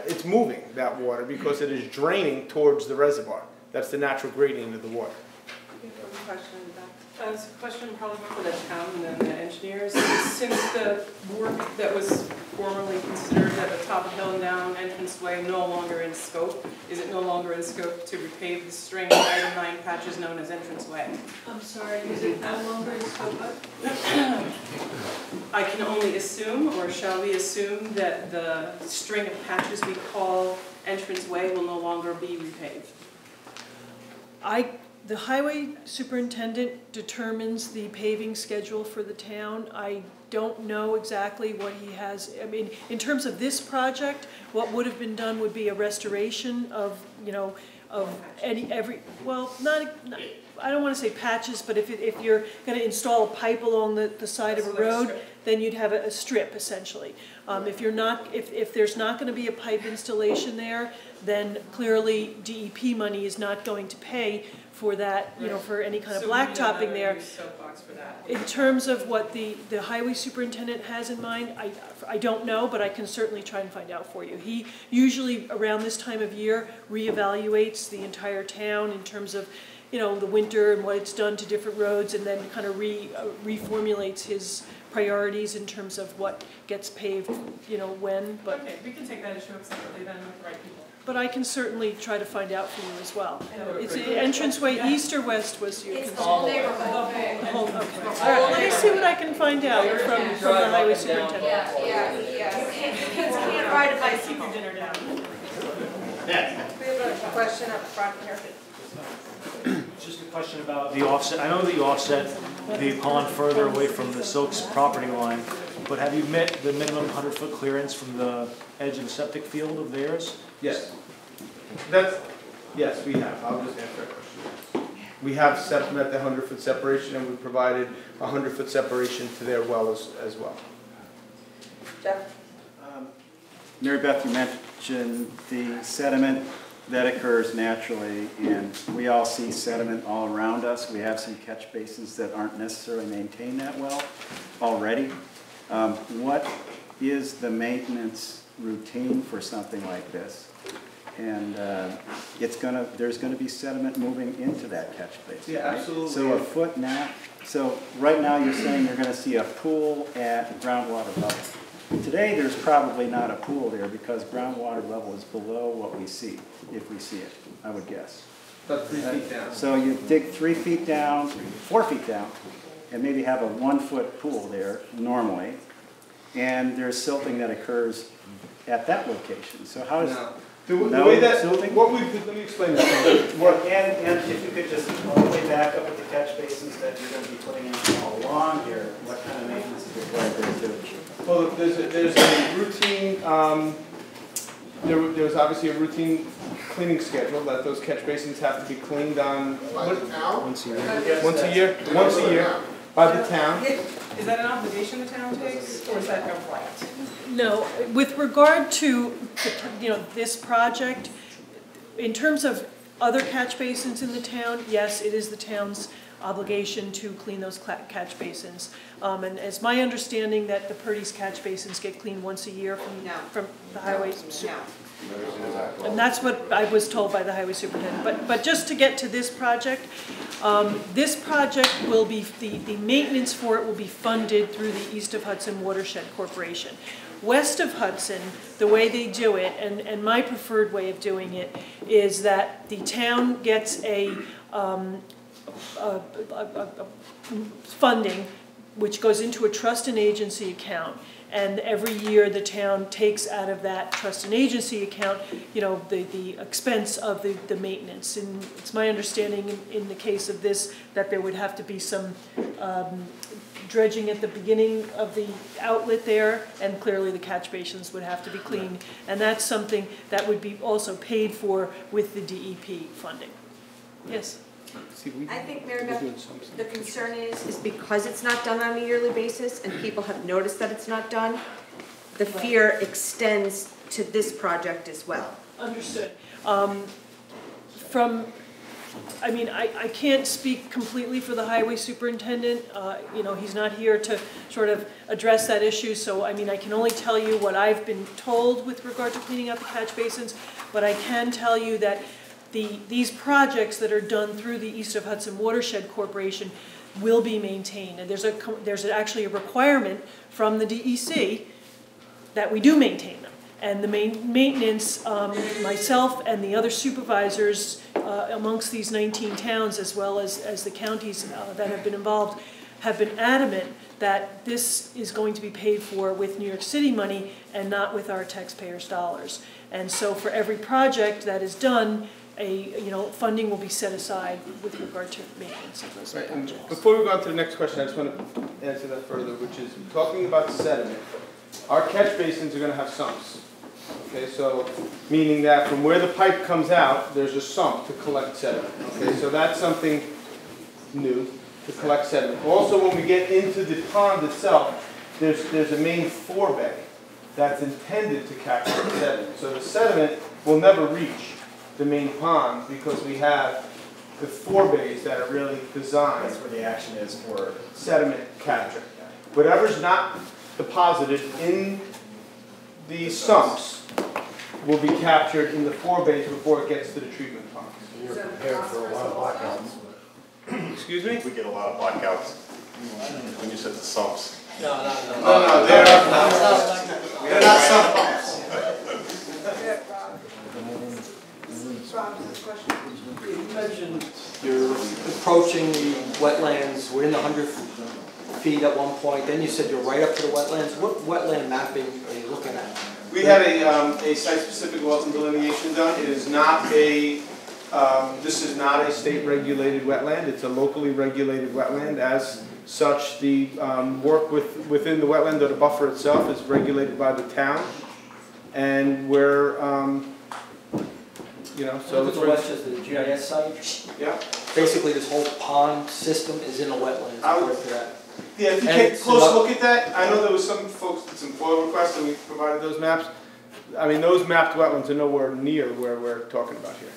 it's moving, that water, because it is draining towards the reservoir. That's the natural gradient of the water. It's a question probably for the town and then the engineers. Since the work that was formerly considered at the top of hill and down entranceway no longer in scope, is it no longer in scope to repave the string of item 9 patches known as entranceway? I'm sorry, is it no longer in scope? I can only assume, or shall we assume, that the string of patches we call entranceway will no longer be repaved? The highway superintendent determines the paving schedule for the town. I don't know exactly what he has. I mean, in terms of this project, what would have been done would be a restoration of, you know, of well, not I don't want to say patches, but if you're going to install a pipe along the side of a road, then you'd have a strip essentially. If there's not going to be a pipe installation there, then clearly DEP money is not going to pay for that, for any kind of blacktopping there. In terms of what the highway superintendent has in mind, I don't know, but I can certainly try and find out for you. He usually, around this time of year, reevaluates the entire town in terms of, the winter and what it's done to different roads, and then kind of reformulates his priorities in terms of what gets paved, when. But okay, we can take that issue up separately then with the right people. But I can certainly try to find out for you as well. It's the entranceway east or west was your concern? It's the whole neighborhood. Okay. All right, let me see what I can find out from the highway superintendent. Kids can't ride a bicycle. Dinner down. We have a question up front here. Just a question about the offset. I know that you offset the pond further away from the Silks property line, but have you met the minimum 100-foot clearance from the edge of the septic field of theirs? Yes. Yes, we have. I'll just answer that question. We have met the 100-foot separation, and we provided a 100-foot separation to their well as well. Jeff? Mary Beth, you mentioned the sediment that occurs naturally, and we all see sediment all around us. We have some catch basins that aren't necessarily maintained that well already. What is the maintenance routine for something like this? And there's gonna be sediment moving into that catch basin. Yeah, right? absolutely. So a foot now. So right now you're saying you're gonna see a pool at groundwater level. Today there's probably not a pool there because groundwater level is below what we see, if we see it, I would guess. About 3 feet down. So you dig 3 feet down, 4 feet down, and maybe have a 1-foot pool there normally, and there's silting that occurs at that location. So how does The way that, silting? let me explain this. And if you could just all the way back up at the catch basins that you're going to be putting in along here, what kind of maintenance is required there too? Well, there's a routine, there's obviously a routine cleaning schedule that those catch basins have to be cleaned on once a year. Once a year by the town. Is that an obligation the town takes, or is that a right? No, with regard to, this project, in terms of other catch basins in the town, yes, it is the town's obligation to clean those catch basins. And it's my understanding that the Purdys catch basins get cleaned once a year from the highway. And that's what I was told by the highway superintendent. But just to get to this project will be, the maintenance for it will be funded through the East of Hudson Watershed Corporation. West of Hudson, the way they do it, and my preferred way of doing it, is that the town gets a funding which goes into a trust and agency account, and every year the town takes out of that trust and agency account, the expense of the maintenance. And it's my understanding in the case of this that there would have to be some dredging at the beginning of the outlet there, and clearly the catch basins would have to be cleaned, and that's something that would be also paid for with the DEP funding. Yes? I think, Mary Beth, the concern is because it's not done on a yearly basis and people have noticed that it's not done, the fear extends to this project as well. Understood. I can't speak completely for the highway superintendent. He's not here to sort of address that issue, so I can only tell you what I've been told with regard to cleaning out the catch basins, but I can tell you that these projects that are done through the East of Hudson Watershed Corporation will be maintained. And there's actually a requirement from the DEC that we do maintain them. And the maintenance, myself and the other supervisors amongst these 19 towns, as well as the counties that have been involved, have been adamant that this is going to be paid for with New York City money and not with our taxpayers' dollars. And so for every project that is done, funding will be set aside with regard to maintenance of those projects. And before we go on to the next question, I just want to answer that further, which is talking about sediment. Our catch basins are going to have sumps. Okay, so meaning that from where the pipe comes out, there's a sump to collect sediment. Okay, so that's something new, to collect sediment. Also, when we get into the pond itself, there's a main forebay that's intended to capture the sediment. So the sediment will never reach the main pond because we have the forebays that are really designed. That's where the action is for sediment capture. Whatever's not deposited in the sumps will be captured in the forebays before it gets to the treatment ponds. You're prepared for a lot of blackouts. Excuse me? We get a lot of blackouts when you said the sumps. No, they're not sumps. You mentioned you're approaching the wetlands, we're in the 100 feet at one point, then you said you're right up to the wetlands. What wetland mapping are you looking at? We had a site-specific wetland delineation done. It is not a, this is not a state-regulated wetland. It's a locally regulated wetland. As such, the work within the wetland or the buffer itself is regulated by the town. And we're, you know, so Look at the Westchester GIS site. Yeah. Basically, this whole pond system is in the wetlands. According to that. Yeah, if you take a close look at that, I know there was some folks did some FOIL requests and we provided those maps. I mean, those mapped wetlands are nowhere near where we're talking about here.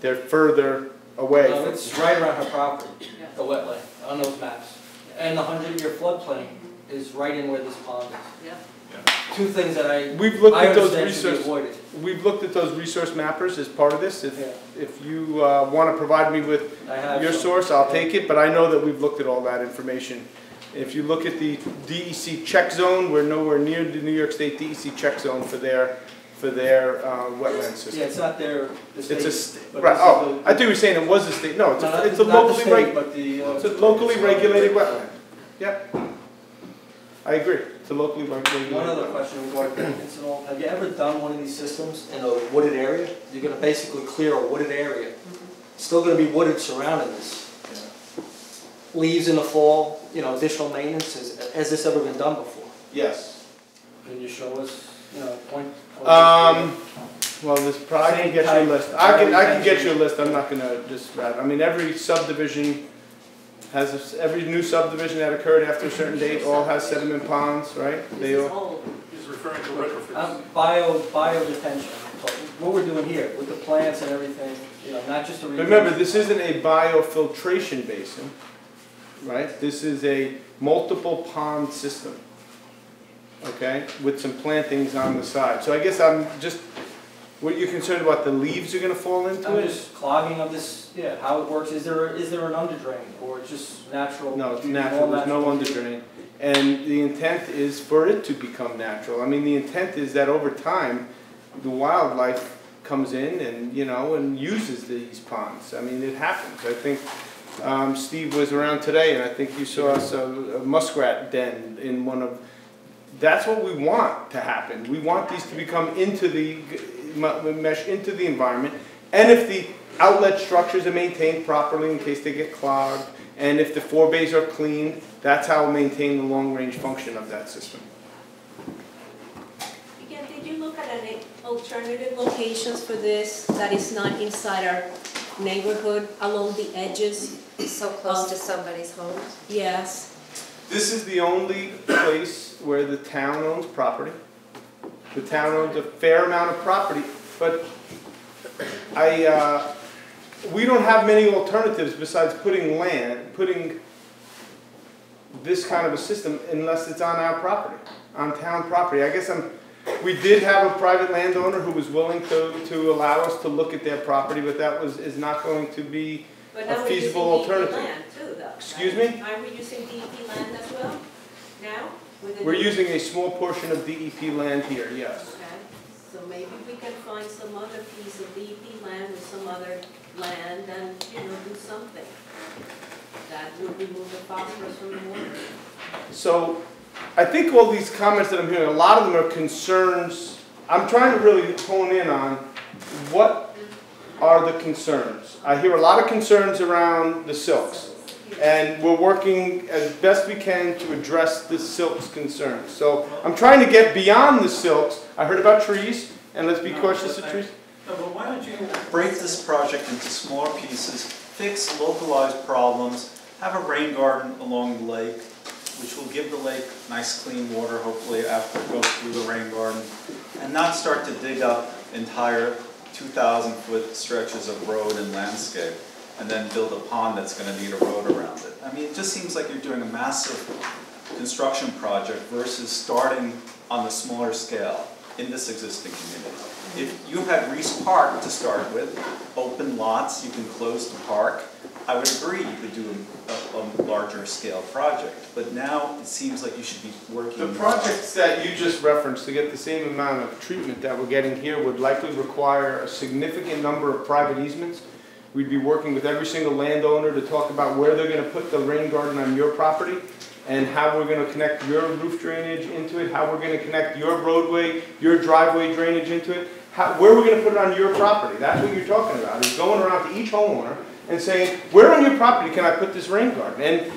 They're further away. No, it's right around her property, the wetland, on those maps. And the 100-year floodplain is right in where this pond is. Yeah. Two things that We've looked at those understand should be resource. avoided. We've looked at those resource mappers as part of this. If you want to provide me with your source, I'll take it. But I know that we've looked at all that information. If you look at the DEC check zone, we're nowhere near the New York State DEC check zone for their wetland system. Yeah, it's not their. It's a right. Oh, I thought you were saying it was a state. No, it's a locally regulated wetland. Yep. I agree. It's a locally regulated. One other question regarding maintenance and all. Have you ever done one of these systems in a wooded area? You're going to basically clear a wooded area. It's still going to be wooded surrounding this. Leaves in the fall, you know, additional maintenance. Has this ever been done before? Yes. Can you show us, you know, point? Well, this probably I can get you a list. I can get you a list. I'm not going to just. I mean, every subdivision has every new subdivision that occurred after a certain date all has sediment ponds, right? They all. He's referring to retrofits. Bio detention. What we're doing here with the plants and everything, you know, not just a. Remember, this isn't a biofiltration basin, right? This is a multiple pond system. Okay, with some plantings on the side. So I guess I'm just. What you're concerned about? The leaves are going to fall into it? Just clogging of this. Yeah, how it works. Is there an underdrain or just natural? No, it's natural. There's no underdrain. And the intent is for it to become natural. I mean, the intent is that over time, the wildlife comes in and, you know, and uses these ponds. I mean, it happens. I think Steve was around today, and I think you saw a muskrat den in one of. That's what we want to happen. We want these to become mesh into the environment, and if the outlet structures are maintained properly in case they get clogged, and if the forebays are cleaned, that's how we'll maintain the long-range function of that system. Again, did you look at any alternative locations for this that is not inside our neighborhood, along the edges? So close to somebody's home? Yes. This is the only place where the town owns property. The town owns a fair amount of property, but we don't have many alternatives besides putting this kind of a system unless it's on our property, on town property. I guess we did have a private landowner who was willing to allow us to look at their property, but that is not going to be a feasible alternative. Land too, though, Excuse right? me? Are we using DEP land as well now? We're using a small portion of DEP land here, yes. Okay, so maybe we can find some other piece of DEP land with some other land and, you know, do something that would remove the phosphorus from the water. So I think all these comments that I'm hearing, a lot of them are concerns. I'm trying to really hone in on what are the concerns. I hear a lot of concerns around the silks. And we're working as best we can to address the silk's concerns. So I'm trying to get beyond the silks. I heard about trees, and let's be cautious of trees. No, but why don't you break this project into smaller pieces, fix localized problems, have a rain garden along the lake, which will give the lake nice clean water, hopefully after it goes through the rain garden, and not start to dig up entire 2,000-foot stretches of road and landscape, and then build a pond that's going to need a road around it. I mean, it just seems like you're doing a massive construction project versus starting on the smaller scale in this existing community. If you had Reese Park to start with, open lots, you can close the park, I would agree you could do a larger scale project. But now it seems like you should be working. The projects that you just referenced to get the same amount of treatment that we're getting here would likely require a significant number of private easements. We'd be working with every single landowner to talk about where they're going to put the rain garden on your property and how we're going to connect your roof drainage into it, how we're going to connect your roadway, your driveway drainage into it, where we're going to put it on your property. That's what you're talking about, is going around to each homeowner and saying, where on your property can I put this rain garden? And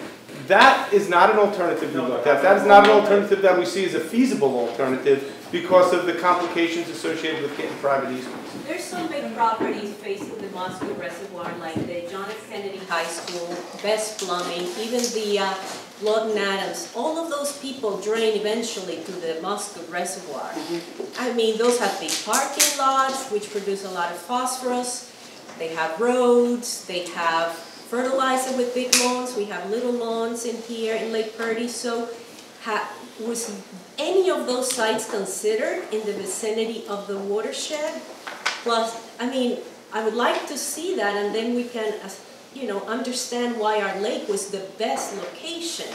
that is not an alternative we looked at. That is not an alternative that we see as a feasible alternative because of the complications associated with getting private easements. There's some big properties facing the Moscow Reservoir, like the John F. Kennedy High School, Best Plumbing, even the Lawton Adams. All of those people drain eventually to the Moscow Reservoir. I mean, those have big parking lots, which produce a lot of phosphorus. They have roads, they have fertilizer with big lawns. We have little lawns in here in Lake Purdys. So was any of those sites considered in the vicinity of the watershed? Plus, I mean, I would like to see that, and then we can, you know, understand why our lake was the best location.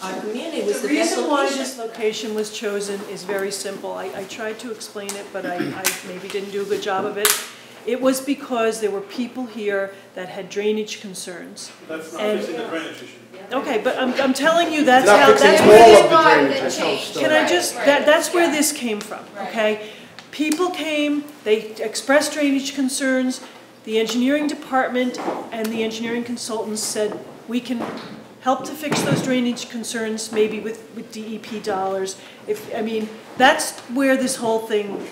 Our community was the best location. The reason why this location was chosen is very simple. I tried to explain it, but I maybe didn't do a good job of it. It was because there were people here that had drainage concerns. That's not fixing the drainage issue. Okay, but I'm telling you that's how, that's where this came from, okay? People came, they expressed drainage concerns, the engineering department and the engineering consultants said, we can help to fix those drainage concerns, maybe with DEP dollars. I mean, that's where this whole thing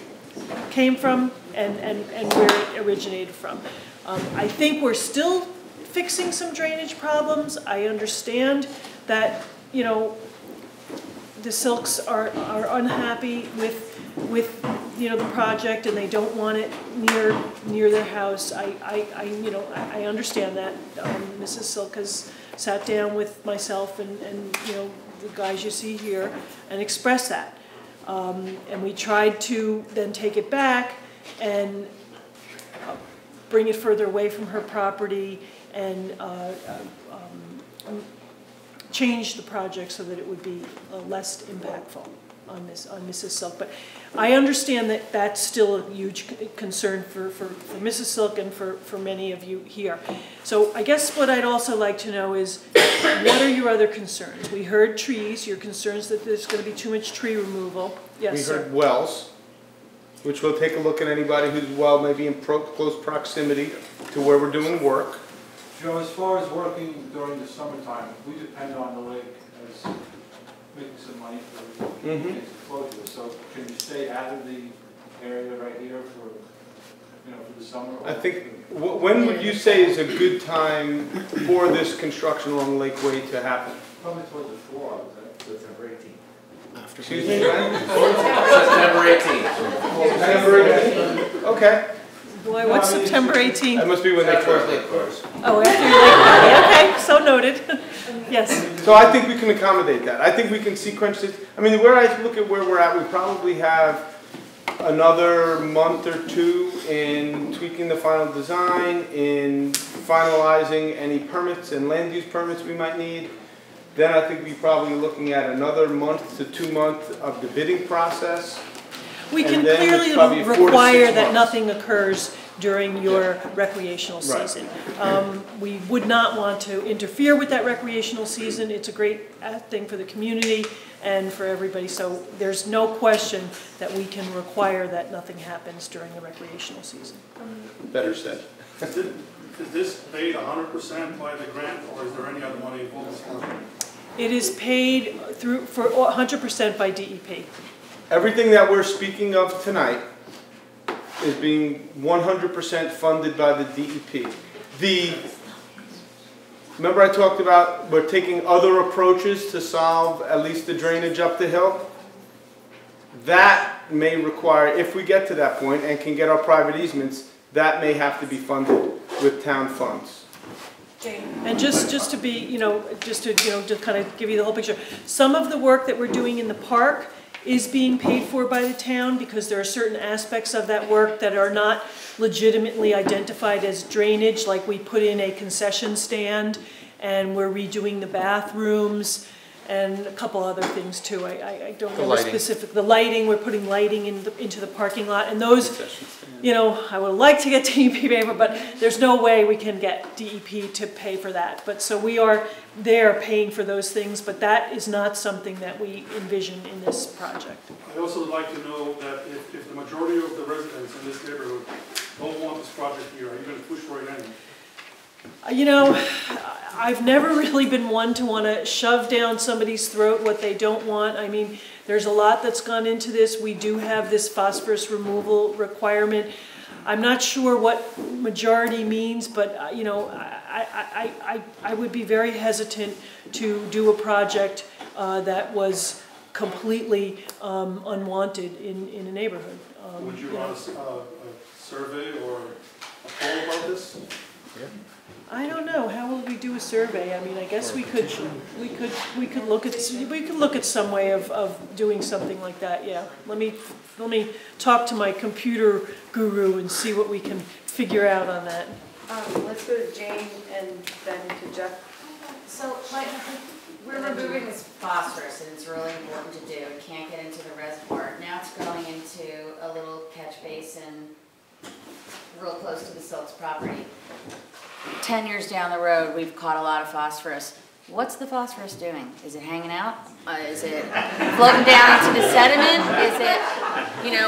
came from and where it originated from. I think we're still fixing some drainage problems. I understand that, you know, the Silks are unhappy with you know, the project, and they don't want it near their house. You know, I understand that. Mrs. Silk has sat down with myself and you know, the guys you see here and expressed that. And we tried to then take it back and bring it further away from her property and change the project so that it would be less impactful on Mrs. Silk. But I understand that that's still a huge concern for Mrs. Silk and for many of you here. So I guess what I'd also like to know is, what are your other concerns? We heard trees, your concerns that there's going to be too much tree removal. Yes, sir. We heard wells, which we'll take a look at anybody whose well may be in close proximity to where we're doing work. Joe, as far as working during the summertime, we depend on the lake as making some money for closure. So can you stay out of the area right here for, you know, for the summer? I think, when would you say is a good time for this construction along Lake Way to happen? Probably towards the fall, I would say, September 18th. Excuse me, Ryan? September 18th. September 18th? Okay. Boy, what's September 18th? That must be when they close Lake Course. Oh, after your lake party. Okay, so noted. Yes. So I think we can accommodate that. I think we can sequence it. I mean, where I look at where we're at, we probably have another month or two in tweaking the final design, in finalizing any permits and land use permits we might need. Then I think we're probably looking at another month to 2 months of the bidding process. We can clearly require that nothing occurs during your recreational season. We would not want to interfere with that recreational season. It's a great thing for the community and for everybody, so there's no question that we can require that nothing happens during the recreational season. Better said. Is this paid 100% by the grant, or is there any other money involved? It is paid for 100% by DEP. Everything that we're speaking of tonight is being 100% funded by the DEP. remember I talked about we're taking other approaches to solve at least the drainage up the hill? That may require, if we get to that point and can get our private easements, that may have to be funded with town funds. And just to be, just to kind of give you the whole picture, some of the work that we're doing in the park is being paid for by the town because there are certain aspects of that work that are not legitimately identified as drainage, like we put in a concession stand and we're redoing the bathrooms and a couple other things too. I don't know the specific, the lighting, we're putting lighting into the parking lot, and those, I would like to get DEP paper, but there's no way we can get DEP to pay for that. But so we are there paying for those things, but that is not something that we envision in this project. I also would like to know that if the majority of the residents in this neighborhood don't want this project here, are you going to push for it anyway? I've never really been one to want to shove down somebody's throat what they don't want. I mean, there's a lot that's gone into this. We do have this phosphorus removal requirement. I'm not sure what majority means, but I would be very hesitant to do a project that was completely unwanted in a neighborhood. Would you run a survey or a poll about this? Yeah. I don't know. How will we do a survey? I mean, I guess we could look at some way of doing something like that. Yeah. Let me talk to my computer guru and see what we can figure out on that. Let's go to Jane and then to Jeff. So, we're removing this phosphorus, and it's really important to do. It can't get into the reservoir. Now it's going into a little catch basin real close to the Silks property. 10 years down the road, we've caught a lot of phosphorus. What's the phosphorus doing? Is it hanging out? Is it floating down into the sediment? Is it,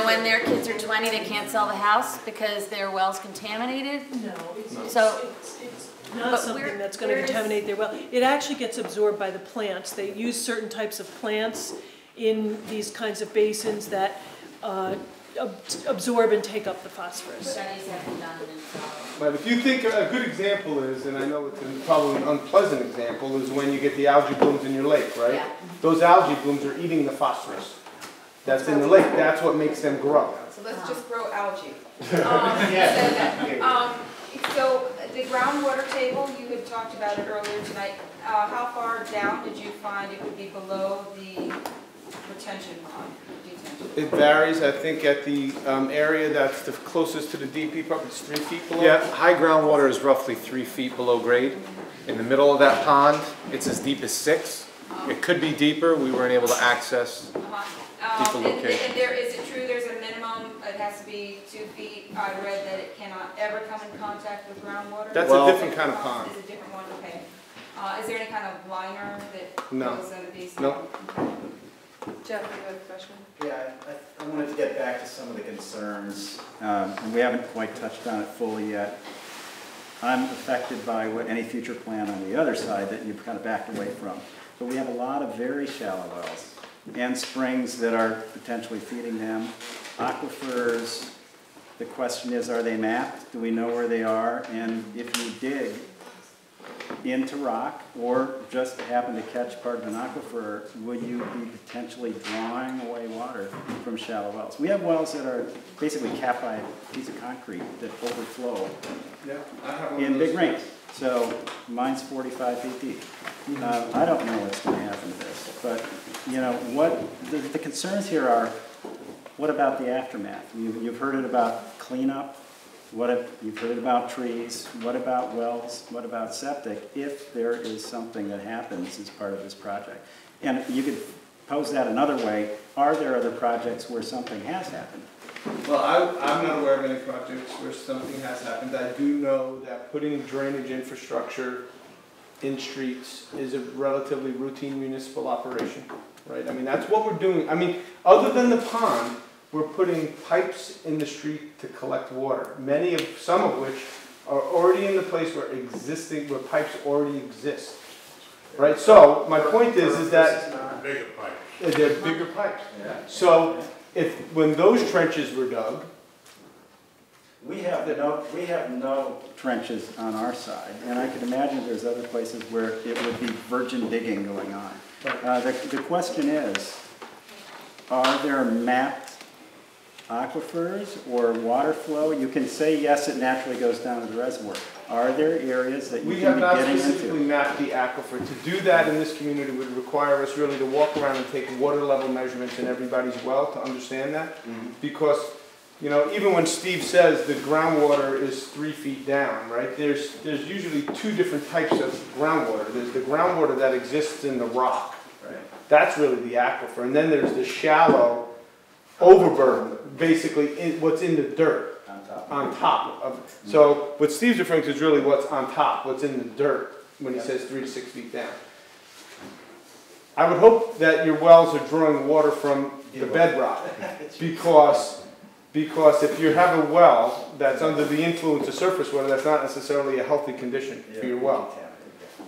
when their kids are 20, they can't sell the house because their well's contaminated? No, it's not something that's going to contaminate their well. It actually gets absorbed by the plants. They use certain types of plants in these kinds of basins that absorb and take up the phosphorus. Studies have been done But if you think a good example is, and I know it's probably an unpleasant example, is when you get the algae blooms in your lake, right? Yeah. Those algae blooms are eating the phosphorus that's in the lake. That's what makes them grow. So let's just grow algae. Yeah. So the groundwater table, you had talked about it earlier tonight. How far down did you find it would be below the retention pond? It varies. I think at the area that's the closest to the DP property, it's 3 feet below. Yeah, high groundwater is roughly 3 feet below grade. In the middle of that pond, it's as deep as 6. It could be deeper. We weren't able to access deeper locations. And is it true there's a minimum, it has to be 2 feet? I read that it cannot ever come in contact with groundwater? That's a different kind of pond. It's a different one, okay. Is there any kind of liner that goes under these? No. Jeff, you have a question? Yeah, I wanted to get back to some of the concerns, and we haven't quite touched on it fully yet. I'm affected by what any future plan on the other side that you've kind of backed away from. But we have a lot of very shallow wells and springs that are potentially feeding them. Aquifers, the question is, are they mapped? Do we know where they are? And if you dig into rock or just happen to catch part of an aquifer, would you be potentially drawing away water from shallow wells? We have wells that are basically capped by a piece of concrete that overflow in big rains. So mine's 45 feet deep. I don't know what's going to happen to this, but what the concerns here are, what about the aftermath? You've heard it about cleanup. You've heard about trees, what about wells, what about septic, if there is something that happens as part of this project? And you could pose that another way, are there other projects where something has happened? Well, I'm not aware of any projects where something has happened. I do know that putting drainage infrastructure in streets is a relatively routine municipal operation, right? I mean, that's what we're doing. I mean, other than the pond, we're putting pipes in the street to collect water. Some of which are already in the place where pipes already exist, right? So my point is that bigger pipes. They're bigger pipes. So when those trenches were dug, We have no trenches on our side, and I could imagine there's other places where it would be virgin digging going on. The question is, are there mapped aquifers or water flow? You can say yes, it naturally goes down to the reservoir. Are there areas that you can be getting into? We have not specifically mapped the aquifer. To do that in this community would require us really to walk around and take water level measurements in everybody's well to understand that. Because, you know, even when Steve says the groundwater is 3 feet down, right, there's usually two different types of groundwater. There's the groundwater that exists in the rock. Right. That's really the aquifer. And then there's the shallow overburden, basically what's in the dirt. On top of, so what Steve's referring to is really what's on top, what's in the dirt when he says 3 to 6 feet down. I would hope that your wells are drawing water from the bedrock, because if you have a well that's under the influence of surface water, that's not necessarily a healthy condition for your well.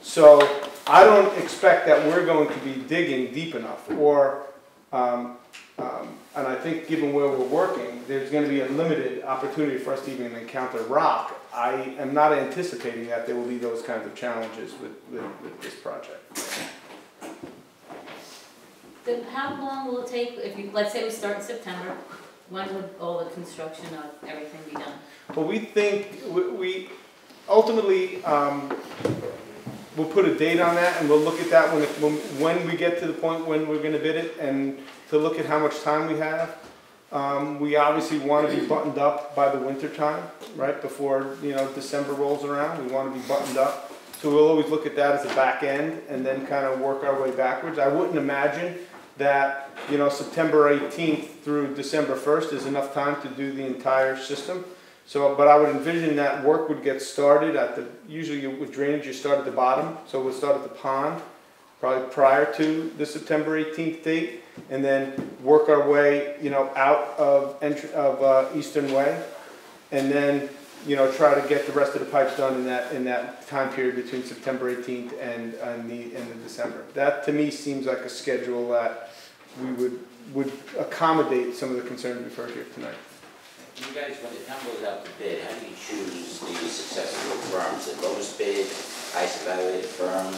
So I don't expect that we're going to be digging deep enough, or and I think given where we're working, there's going to be a limited opportunity for us to even encounter rock. I am not anticipating that there will be those kinds of challenges with this project. Then how long will it take, if you, let's say we start in September, when would all the construction of everything be done? Well, we think, we ultimately, we'll put a date on that, and we'll look at that when we get to the point when we're going to bid it, and to look at how much time we have. We obviously want to be buttoned up by the winter time, right, before, you know, December rolls around. We want to be buttoned up. So we'll always look at that as a back end and then kind of work our way backwards. I wouldn't imagine that, you know, September 18th through December 1st is enough time to do the entire system. So, but I would envision that work would get started at the, usually with drainage you start at the bottom, so we'll start at the pond, probably prior to the September 18th date, and then work our way, you know, out of Eastern Way, and then, you know, try to get the rest of the pipes done in that time period between September 18th and the end of December. That to me seems like a schedule that we would accommodate some of the concerns we've heard here tonight. You guys, when the town goes out to bid, how do you choose the successful firms? The lowest bid, highest evaluated firm?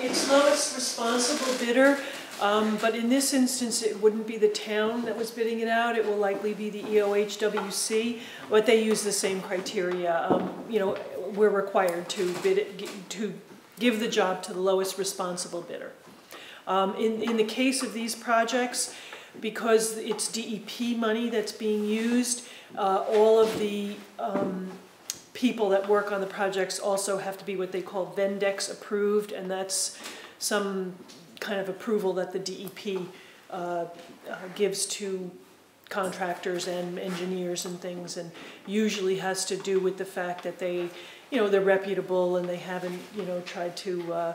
It's lowest responsible bidder, but in this instance, it wouldn't be the town that was bidding it out. It will likely be the EOHWC, but they use the same criteria. You know, we're required to bid it, to give the job to the lowest responsible bidder. In the case of these projects, because it's DEP money that's being used, all of the people that work on the projects also have to be what they call Vendex approved, and that's some kind of approval that the DEP gives to contractors and engineers and things, and usually has to do with the fact that they, you know, they're reputable and they haven't, you know, tried to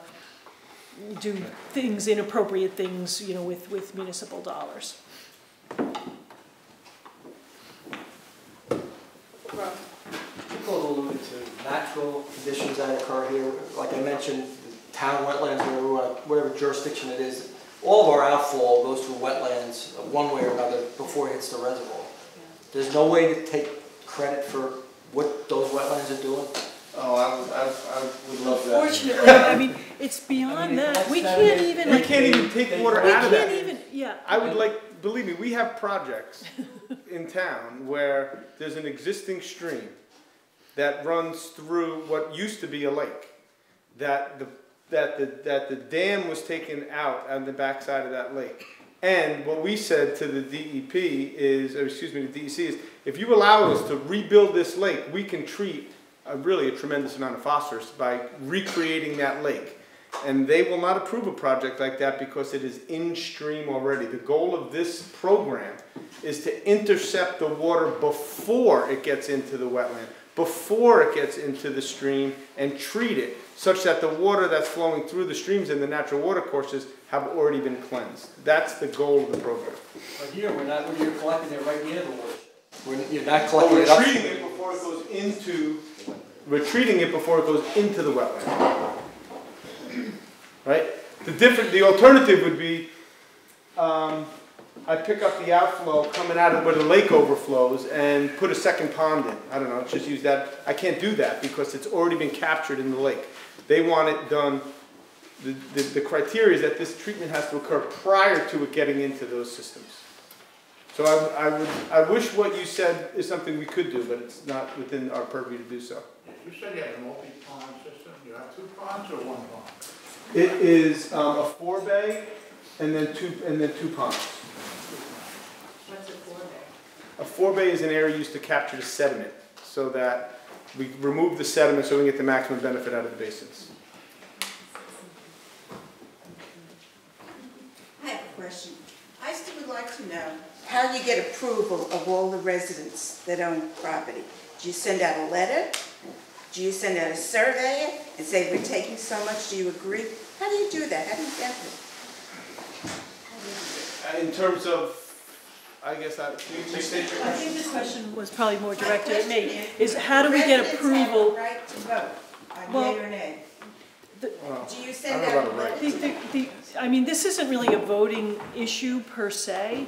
do things, inappropriate things, you know, with municipal dollars. People have alluded to natural conditions that occur here. Like I mentioned, the town wetlands, or whatever jurisdiction it is, all of our outfall goes through wetlands one way or another before it hits the reservoir. There's no way to take credit for what those wetlands are doing. Oh, I would love that. Fortunately, I mean, it's beyond that. We can't even. We can't even take water out of that. We can't even, yeah. I would like, believe me, we have projects in town where there's an existing stream that runs through what used to be a lake. That the dam was taken out on the backside of that lake. And what we said to the DEP is, or excuse me, the DEC is, if you allow us to rebuild this lake, we can treat really a tremendous amount of phosphorus by recreating that lake. And they will not approve a project like that because it is in stream already. The goal of this program is to intercept the water before it gets into the wetland, before it gets into the stream, and treat it such that the water that's flowing through the streams and the natural water courses have already been cleansed. That's the goal of the program. But here, you're collecting it right near the water. You're not collecting it up. We're treating it before it goes into. We're treating it before it goes into the wetland. Right? The alternative would be, I I pick up the outflow coming out of where the lake overflows and put a second pond in. I don't know, just use that. I can't do that because it's already been captured in the lake. They want it done, the criteria is that this treatment has to occur prior to it getting into those systems. So I wish what you said is something we could do, but it's not within our purview to do so. You said you had a multi-pond system. You have 2 ponds or 1 pond? It is a 4-bay and then two ponds. What's a 4-bay? A 4-bay is an area used to capture the sediment, so that we remove the sediment so we can get the maximum benefit out of the basins. I have a question. I still would like to know how you get approval of all the residents that own property. Do you send out a letter? Do you send out a survey and say, we're taking so much, do you agree? How do you do that? How do you get it? In terms of, I guess I think the question was probably more directed at me, is how do we get approval? Right to vote on yea or nay. Do you send out a letter? I mean, this isn't really a voting issue per se.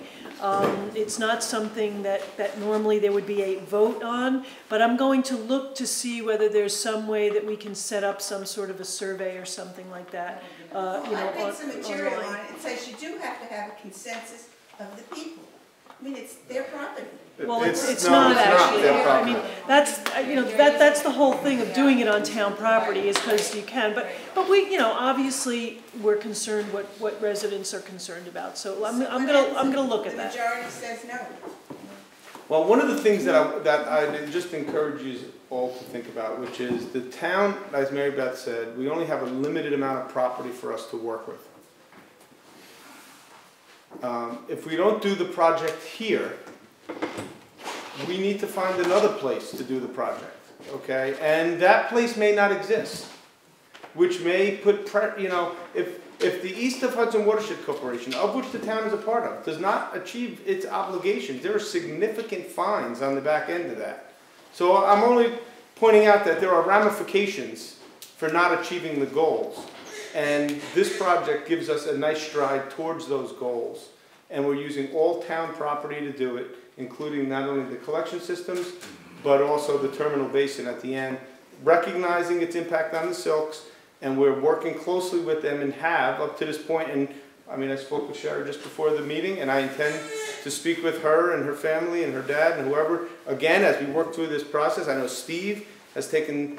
It's not something that normally there would be a vote on, but I'm going to look to see whether there's some way that we can set up some sort of a survey or something like that. I think some material on it. It says you do have to have a consensus of the people. I mean, it's their property. Well, it's not actually. I mean, that's that's the whole thing of doing it on town property is because you can. But we obviously we're concerned what residents are concerned about. So I'm gonna look at that. The majority says no. Well, one of the things that I just encourage you all to think about, which is the town, as Mary Beth said, we only have a limited amount of property for us to work with. If we don't do the project here, we need to find another place to do the project, okay? And that place may not exist, which may put, if the East of Hudson Watershed Corporation, of which the town is a part of, does not achieve its obligations, there are significant fines on the back end of that. So I'm only pointing out that there are ramifications for not achieving the goals. And this project gives us a nice stride towards those goals. And we're using all town property to do it, including not only the collection systems, but also the terminal basin at the end, recognizing its impact on the silks. And we're working closely with them and have up to this point. And I mean, I spoke with Sherry just before the meeting, and I intend to speak with her and her family and her dad and whoever, again, as we work through this process. I know Steve has taken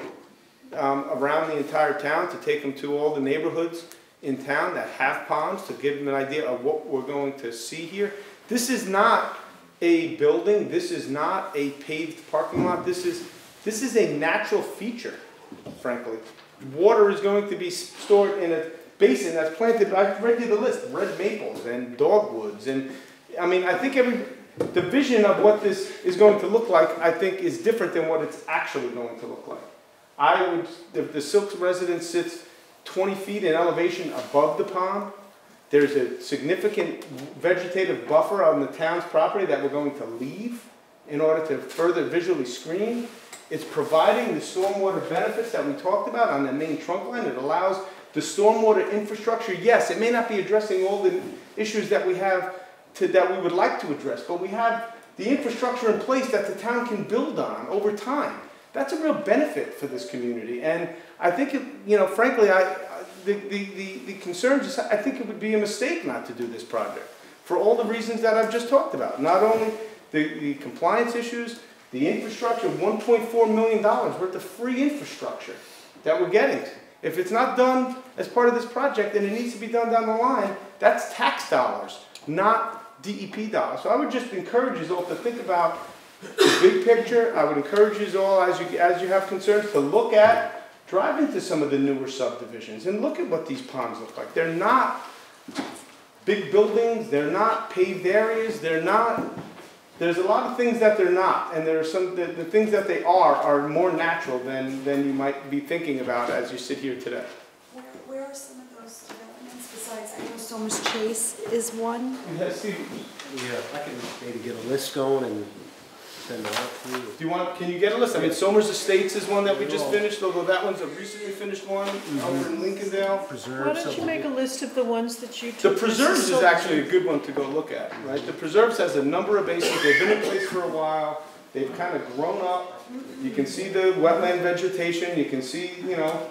around the entire town to take them to all the neighborhoods in town that have ponds to give them an idea of what we're going to see here. This is not a building. This is not a paved parking lot. This is a natural feature, frankly. Water is going to be stored in a basin that's planted, I read you the list, red maples and dogwoods. And I mean, I think the vision of what this is going to look like, I think, is different than what it's actually going to look like. If the Silks residence sits 20 feet in elevation above the pond, there's a significant vegetative buffer on the town's property that we're going to leave in order to further visually screen. It's providing the stormwater benefits that we talked about on the main trunk line. It allows the stormwater infrastructure. Yes, it may not be addressing all the issues that we have that we would like to address, but we have the infrastructure in place that the town can build on over time. That's a real benefit for this community. And I think, frankly, the concerns is I think it would be a mistake not to do this project for all the reasons that I've just talked about. Not only the compliance issues, the infrastructure, $1.4 million worth of free infrastructure that we're getting. If it's not done as part of this project and it needs to be done down the line, that's tax dollars, not DEP dollars. So I would just encourage you all to think about the big picture. I would encourage you all, as you have concerns, to look at, drive into some of the newer subdivisions and look at what these ponds look like. They're not big buildings, they're not paved areas, there's a lot of things that they're not, and there are some, the things that they are more natural than you might be thinking about as you sit here today. Where are some of those developments besides, I know Somers Chase is one? Yeah, Steve. Yeah, I can maybe get a list going and send it out to you. Do you want, can you get a list? I mean, Somers Estates is one that we just finished, although that one's a recently finished one, over in Lincolndale. Why don't you make a list of the ones that you took? The Preserves is actually a good one to go look at, right? The Preserves has a number of basins, they've been in place for a while, they've kind of grown up. You can see the wetland vegetation, you can see, you know,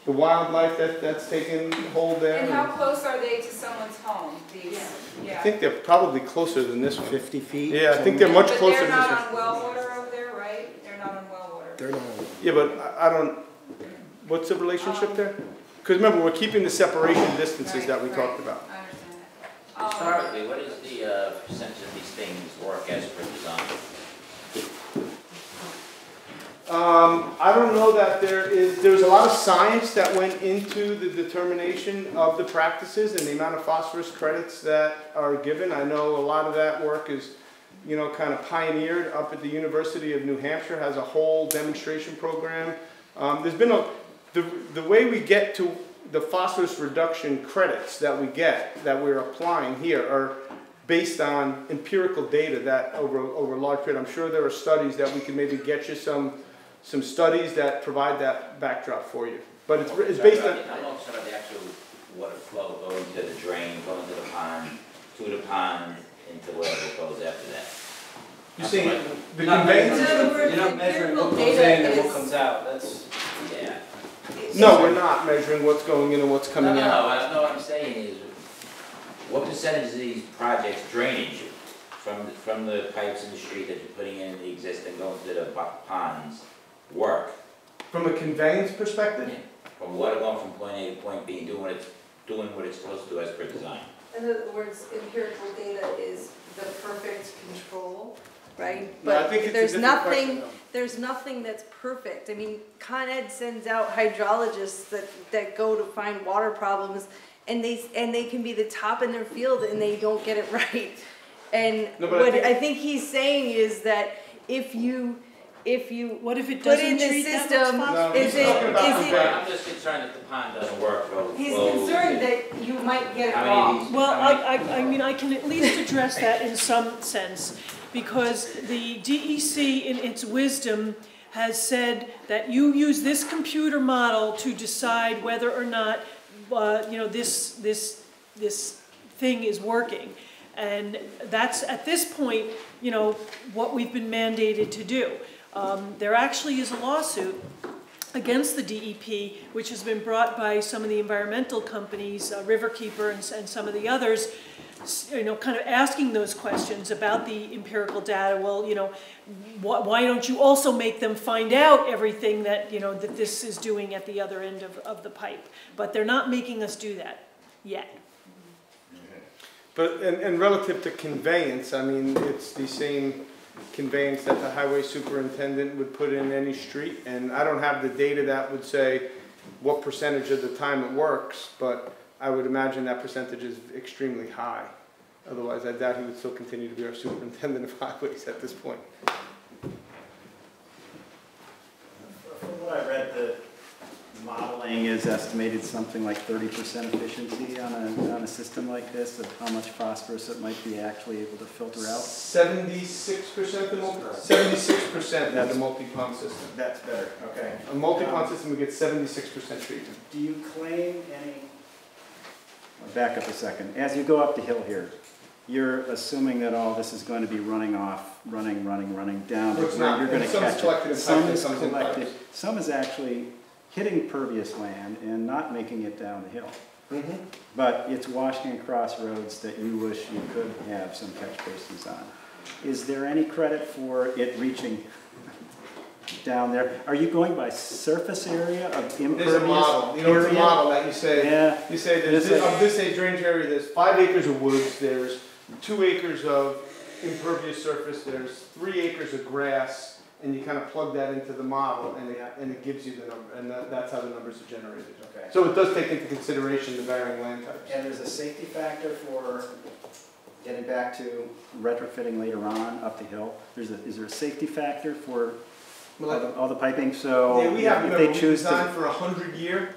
the wildlife that's taken hold there. And how close are they to someone's home, these? I think they're probably closer than this one. 50 feet? Yeah, I think they're much closer But than this they're one. not on well water over there, right? They're not on well water. They're not. Yeah, but I don't, what's the relationship there? Because remember, we're keeping the separation distances that we talked about. I understand that. Historically, what is the percentage of these things work as per design? I don't know that there's a lot of science that went into the determination of the practices and the amount of phosphorus credits that are given. I know a lot of that work is, you know, kind of pioneered up at the University of New Hampshire, has a whole demonstration program. There's been the way we get to the phosphorus reduction credits that we get, that we're applying here, are based on empirical data that over a large period. I'm sure there are studies that we can maybe get you some studies that provide that backdrop for you. But it's based on... How long should the actual water flow go into the drain, go into the pond, to the pond, into whatever goes after that? You see, the conveyance? conveyance... You're not measuring what goes in and what comes out, that's... Yeah. No, we're not measuring what's going in and what's coming out. No, what I'm saying is, what percentage of these projects drainage from the pipes in the street that you're putting in the existing, going to the ponds, work? From a conveyance perspective? Yeah. From water going from point A to point B, doing what it's supposed to do as per design. In other words, empirical data is the perfect control, right? No, I But think it's a there's different nothing, question, though. there's nothing that's perfect. I mean, Con Ed sends out hydrologists that go to find water problems, and they can be the top in their field and they don't get it right. And No, but what I think he's saying is that if you what if it put doesn't in the treat that system, much No, is he's talking about it, I'm just concerned that the pond doesn't work. he's concerned that you might get it How many of wrong. these- Well, how many- I mean, I can at least address that in some sense, because the DEC in its wisdom has said that you use this computer model to decide whether or not, you know, this thing is working. And that's, at this point, you know, what we've been mandated to do. There actually is a lawsuit against the DEP, which has been brought by some of the environmental companies, Riverkeeper and some of the others, you know, kind of asking those questions about the empirical data. Well, you know, why don't you also make them find out everything that, you know, that this is doing at the other end of the pipe? But they're not making us do that yet. But, and relative to conveyance, I mean, it's the same conveyance that the highway superintendent would put in any street, and I don't have the data that would say what percentage of the time it works, but I would imagine that percentage is extremely high. Otherwise, I doubt he would still continue to be our superintendent of highways at this point. From what I read, the modeling is estimated something like 30% efficiency on a system like this, of how much phosphorus it might be actually able to filter out. 76% the 76% of the multi-pond system. That's better, okay. A multi-pond system would get 76% treatment. Do you claim any, back up a second, as you go up the hill here, you're assuming that all this is going to be running off, running down, Well, it's where not. you're going to Some is catch collected in it. Some pipes is and comes in collected, pipes. some is actually hitting pervious land and not making it down the hill. Mm-hmm. But it's washing across roads that you wish you could have some catch basins on. Is there any credit for it reaching down there? Are you going by surface area of impervious There's a model. You know, it's a model that you say, yeah. you say there's of this drainage area, there's 5 acres of woods, there's 2 acres of impervious surface, there's 3 acres of grass, and you kind of plug that into the model, and it gives you the number, and that's how the numbers are generated. Okay. So it does take into consideration the varying land types. And there's a safety factor for getting back to retrofitting later on up the hill. Is there a safety factor for all the piping? So yeah, we have, if they choose designed to, for 100 year,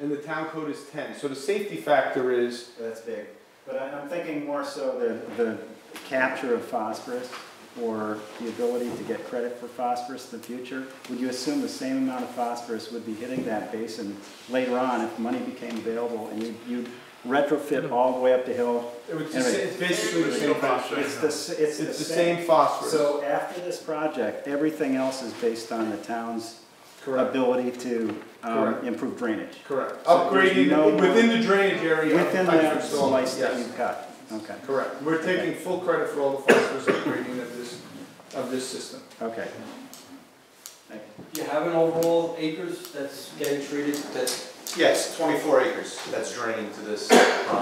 and the town code is 10. So the safety factor is that's big. But I'm thinking more so the capture of phosphorus. or the ability to get credit for phosphorus in the future, would you assume the same amount of phosphorus would be hitting that basin later on if money became available and you'd retrofit all the way up the hill? It's basically the same phosphorus. It's the same phosphorus. So after this project, everything else is based on the town's ability to improve drainage. Correct. So Upgrading within the drainage area. Within the slice that you've cut. Okay. Correct. We're taking full credit for all the phosphorus upgrading of this system. Okay. You have an overall acres that's getting treated that Yes, 24 acres that's draining to this.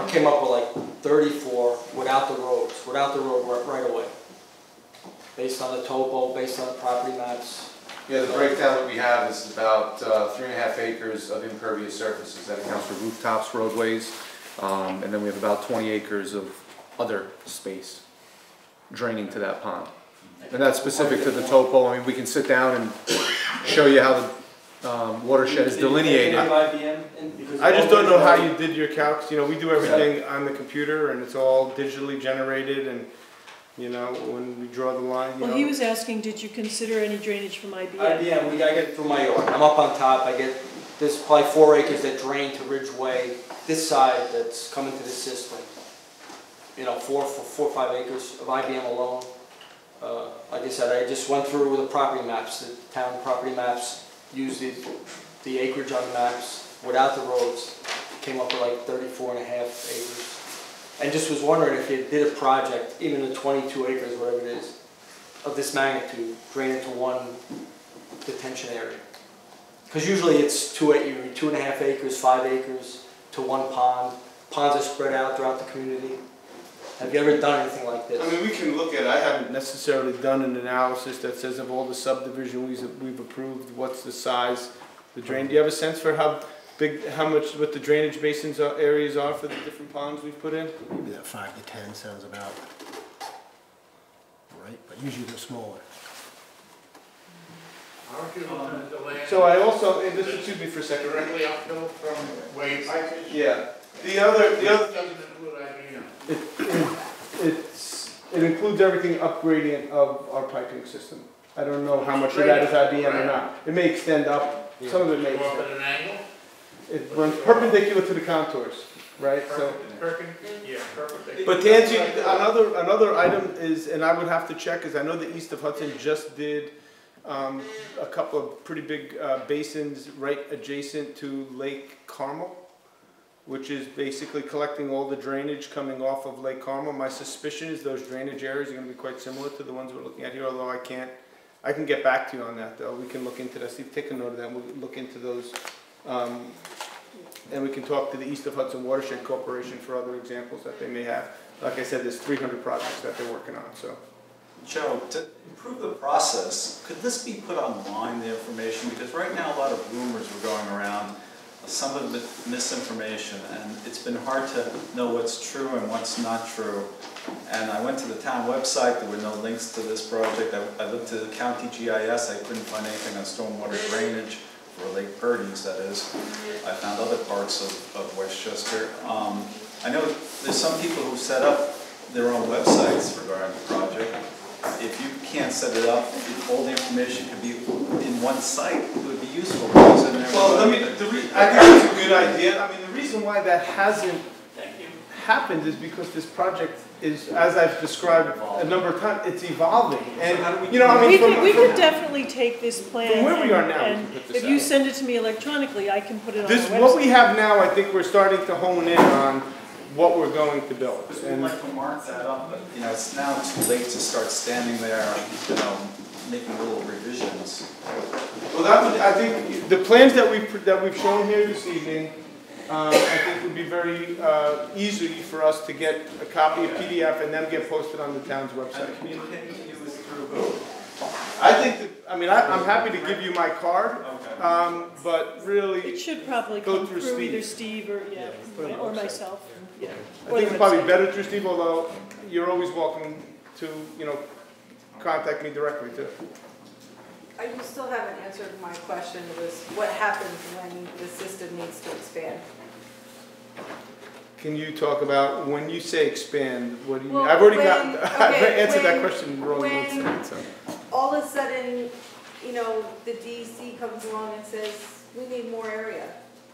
came up with like 34 without the roads, without the road right away. Based on the topo, based on the property maps. Yeah, the breakdown that we have is about 3.5 acres of impervious surfaces. That accounts for rooftops, roadways, and then we have about 20 acres of other space draining to that pond. And that's specific to the topo. I mean, we can sit down and show you how the watershed is delineated. I just don't know how you did your calcs. You know, we do everything on the computer and it's all digitally generated, and you know, when we draw the line, Well, he was asking, did you consider any drainage from IBM? IBM, I get it through my yard. I'm up on top, there's probably 4 acres that drain to Ridgeway, this side that's coming to the system. You know, 4 or 5 acres of IBM alone. Like I said, I just went through the property maps, the town property maps, used the acreage on the maps without the roads. Came up with like 34.5 acres. And just was wondering if you did a project, even the 22 acres, whatever it is, of this magnitude, drain into one detention area. Because usually it's 2.5 acres, 5 acres to one pond. Ponds are spread out throughout the community. Have you ever done anything like this? I mean, we can look at it. I haven't necessarily done an analysis that says of all the subdivisions we've approved, what's the size, the drain. Do you have a sense for how big, what the drainage basins areas are for the different ponds we've put in? Maybe that 5 to 10 sounds about right, but usually they're smaller. Aren't you looking at the land? So I also, and this, excuse me for a second. Directly uphill from where you pipe is? Yeah. The other doesn't include IBM. It includes everything upgrading of our piping system. I don't know how much of that is IBM or not. It may extend up. Some of it may Go up extend. at an angle? It runs perpendicular to the contours, right? So. Yeah, perfect. But to answer you, another item is, and I would have to check, is I know the East of Hudson just did a couple of pretty big basins right adjacent to Lake Carmel, which is basically collecting all the drainage coming off of Lake Carmel. My suspicion is those drainage areas are going to be quite similar to the ones we're looking at here, although I can get back to you on that though. We can look into that. Steve, take a note of that. We'll look into those. And we can talk to the East of Hudson Watershed Corporation for other examples that they may have. Like I said, there's 300 projects that they're working on. So, Joe, to improve the process, could this be put online, the information? Because right now a lot of rumors were going around, some of it misinformation, and it's been hard to know what's true and what's not true. And I went to the town website, there were no links to this project. I looked at the county GIS, I couldn't find anything on stormwater drainage for Lake Purdys, that is. I found other parts of Westchester. I know there's some people who set up their own websites regarding the project. If you can't set it up, if all the information could be in one site, it would be useful. well, I think it's a good idea. I mean, the reason why that hasn't happened is because this project is, as I've described a number of times, it's evolving. And you know, I mean, we could definitely take this plan. From where we are now, and if you send it to me electronically, I can put it on the website. What we have now, I think we're starting to hone in on what we're going to build. And I'd like to mark that up, but you know, it's now too late to start standing there, you know, making little revisions. Well, I think the plans that we've shown here this evening, I think would be very easy for us to get a copy of PDF and then get posted on the town's website. And communicating to you is through who? I think that, I mean, I'm happy to give you my card, but really it should probably go come through through Steve. either Steve or myself. Yeah. I think it's probably better through Steve, although you're always welcome to, you know, contact me directly too. You still haven't answered my question, was what happens when the system needs to expand? can you talk about, when you say expand, what do you mean? Well, I've already when- I've okay, answered that when- question wrong when- once tonight, so. All of a sudden, you know, the DEC comes along and says, we need more area.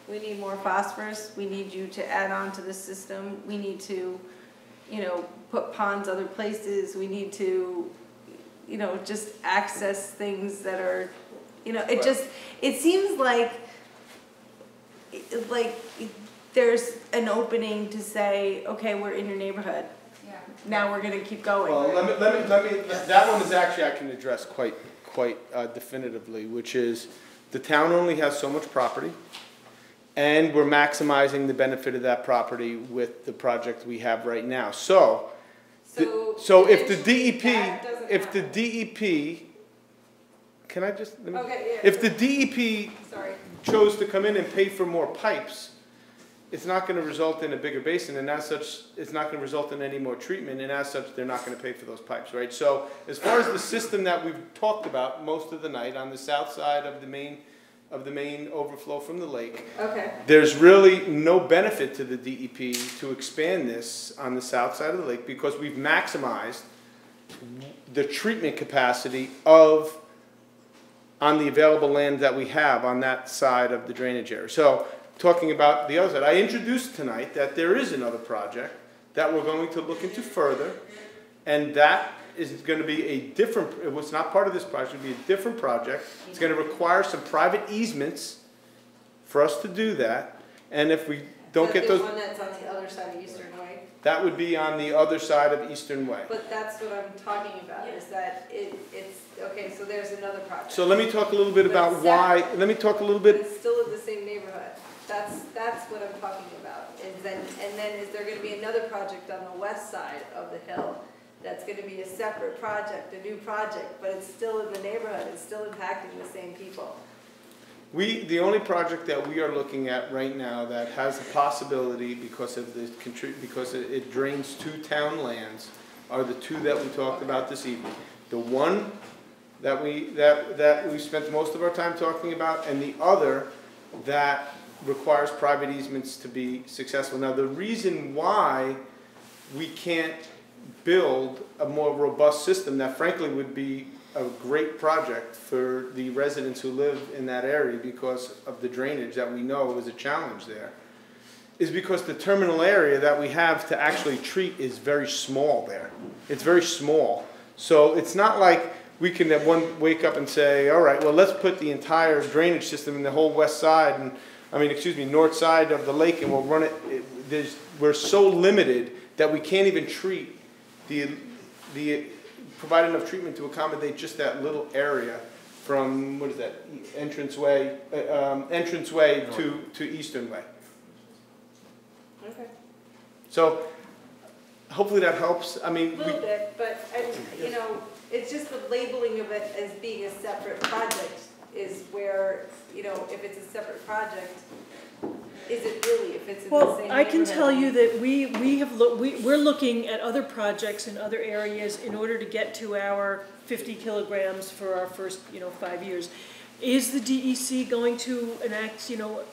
We need more phosphorus. We need you to add on to the system. We need to, you know, put ponds other places. We need to, you know, just access things that are, you know, it just, it seems like there's an opening to say, okay, we're in your neighborhood. Now we're gonna keep going. Well, let me, that one is actually, I can address quite definitively, which is, the town only has so much property, and we're maximizing the benefit of that property with the project we have right now. So if the DEP, can I just, let me, Okay, yeah. if the DEP Sorry. chose to come in and pay for more pipes, it's not going to result in a bigger basin, and as such, it's not going to result in any more treatment, and as such, they're not going to pay for those pipes, right? So as far as the system that we've talked about most of the night on the south side of the main overflow from the lake, Okay. there's really no benefit to the DEP to expand this on the south side of the lake, because we've maximized the treatment capacity on the available land that we have on that side of the drainage area. So, talking about the other side, I introduced tonight that there is another project that we're going to look into further, and that is going to be a different, it was not part of this project, it will be a different project. It's going to require some private easements for us to do that, and if we don't get those, The one that's on the other side of Eastern Way? that would be on the other side of Eastern Way. But that's what I'm talking about, is that it's, okay, so there's another project. So let me talk a little bit about why, let me talk a little But bit, it's still in the same neighborhood. That's what I'm talking about. And then is there gonna be another project on the west side of the hill that's gonna be a separate project, a new project, but it's still in the neighborhood, it's still impacting the same people? the only project that we are looking at right now that has a possibility because of the because it drains two town lands are the two that we talked about this evening. The one that we spent most of our time talking about, and the other that requires private easements to be successful. Now, the reason why we can't build a more robust system that frankly would be a great project for the residents who live in that area because of the drainage that we know is a challenge there, is because the terminal area that we have to actually treat is very small there. It's very small. So it's not like we can at one wake up and say, all right, well, let's put the entire drainage system in the whole west side, and north side of the lake, and we'll run it. We're so limited that we can't even treat provide enough treatment to accommodate just that little area from, what is that, entranceway to Eastern Way. Okay. So hopefully that helps. I mean, A little bit, but, you know, it's just the labeling of it as being a separate project is where, you know, if it's a separate project, is it really, if it's in the same Well, I can tell you neighborhood? that we're looking at other projects in other areas in order to get to our 50 kilograms for our first, 5 years. Is the DEC going to enact,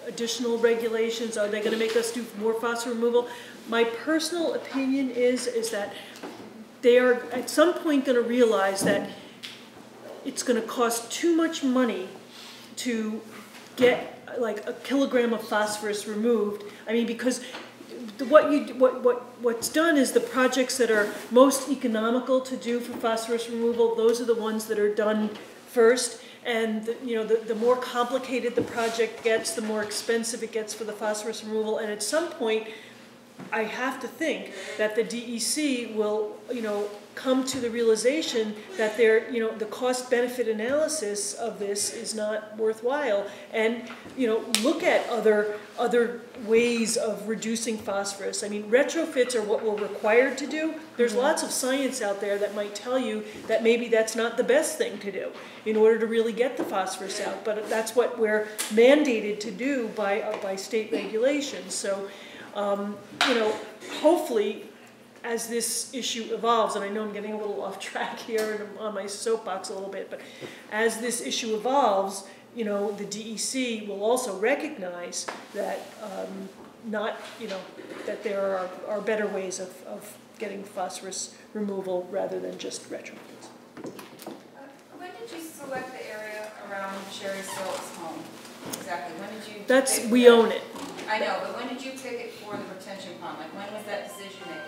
additional regulations? Are they going to make us do more phosphorus removal? My personal opinion is that they are at some point going to realize that it's going to cost too much money to get like a kilogram of phosphorus removed. I mean, because what's done is the projects that are most economical to do for phosphorus removal, those are the ones that are done first. And the more complicated the project gets, the more expensive it gets for the phosphorus removal. And at some point, I have to think that the DEC will, come to the realization that the cost-benefit analysis of this is not worthwhile, and look at other ways of reducing phosphorus. I mean, retrofits are what we're required to do. There's lots of science out there that might tell you that maybe that's not the best thing to do in order to really get the phosphorus out, but that's what we're mandated to do by state regulations. So, hopefully, as this issue evolves, and I know I'm getting a little off track here and I'm on my soapbox a little bit, but as this issue evolves, the DEC will also recognize that not, you know, that there are better ways of getting phosphorus removal rather than just retrofits. When did you select the area around Sherry Silk's home? Exactly, when did you? We own it. I know, but when did you pick it for the retention pond? Like, when was that decision made?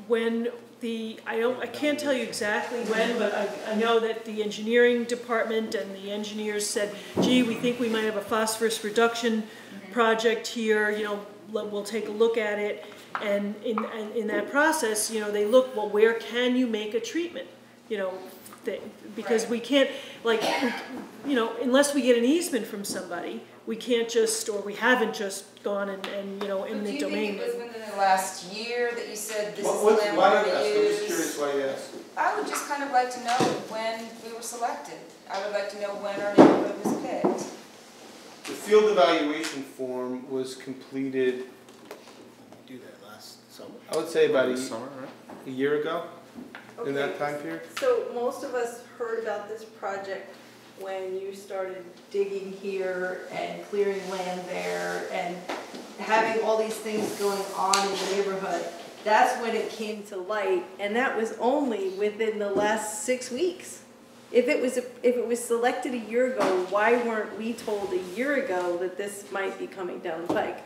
When I can't tell you exactly when, but I know that the engineering department and the engineers said, gee, we think we might have a phosphorus reduction project here, you know, we'll take a look at it. And in that process, you know, they look, well, where can you make a treatment? You know, because we can't, like, you know, unless we get an easement from somebody, we can't just, or we haven't just gone and you know, in the domain. Do you think it was within the last year that you said this is the land why we're not going ask? to I'm use? just curious why you asked. I would just kind of like to know when we were selected. I would like to know when our neighborhood was picked. The field evaluation form was completed, Do that last summer. I would say about Summer, right? a year ago, in that time period. So most of us heard about this project when you started digging here and clearing land there and having all these things going on in the neighborhood. That's when it came to light, and that was only within the last 6 weeks. If it was selected a year ago, why weren't we told a year ago that this might be coming down the pike?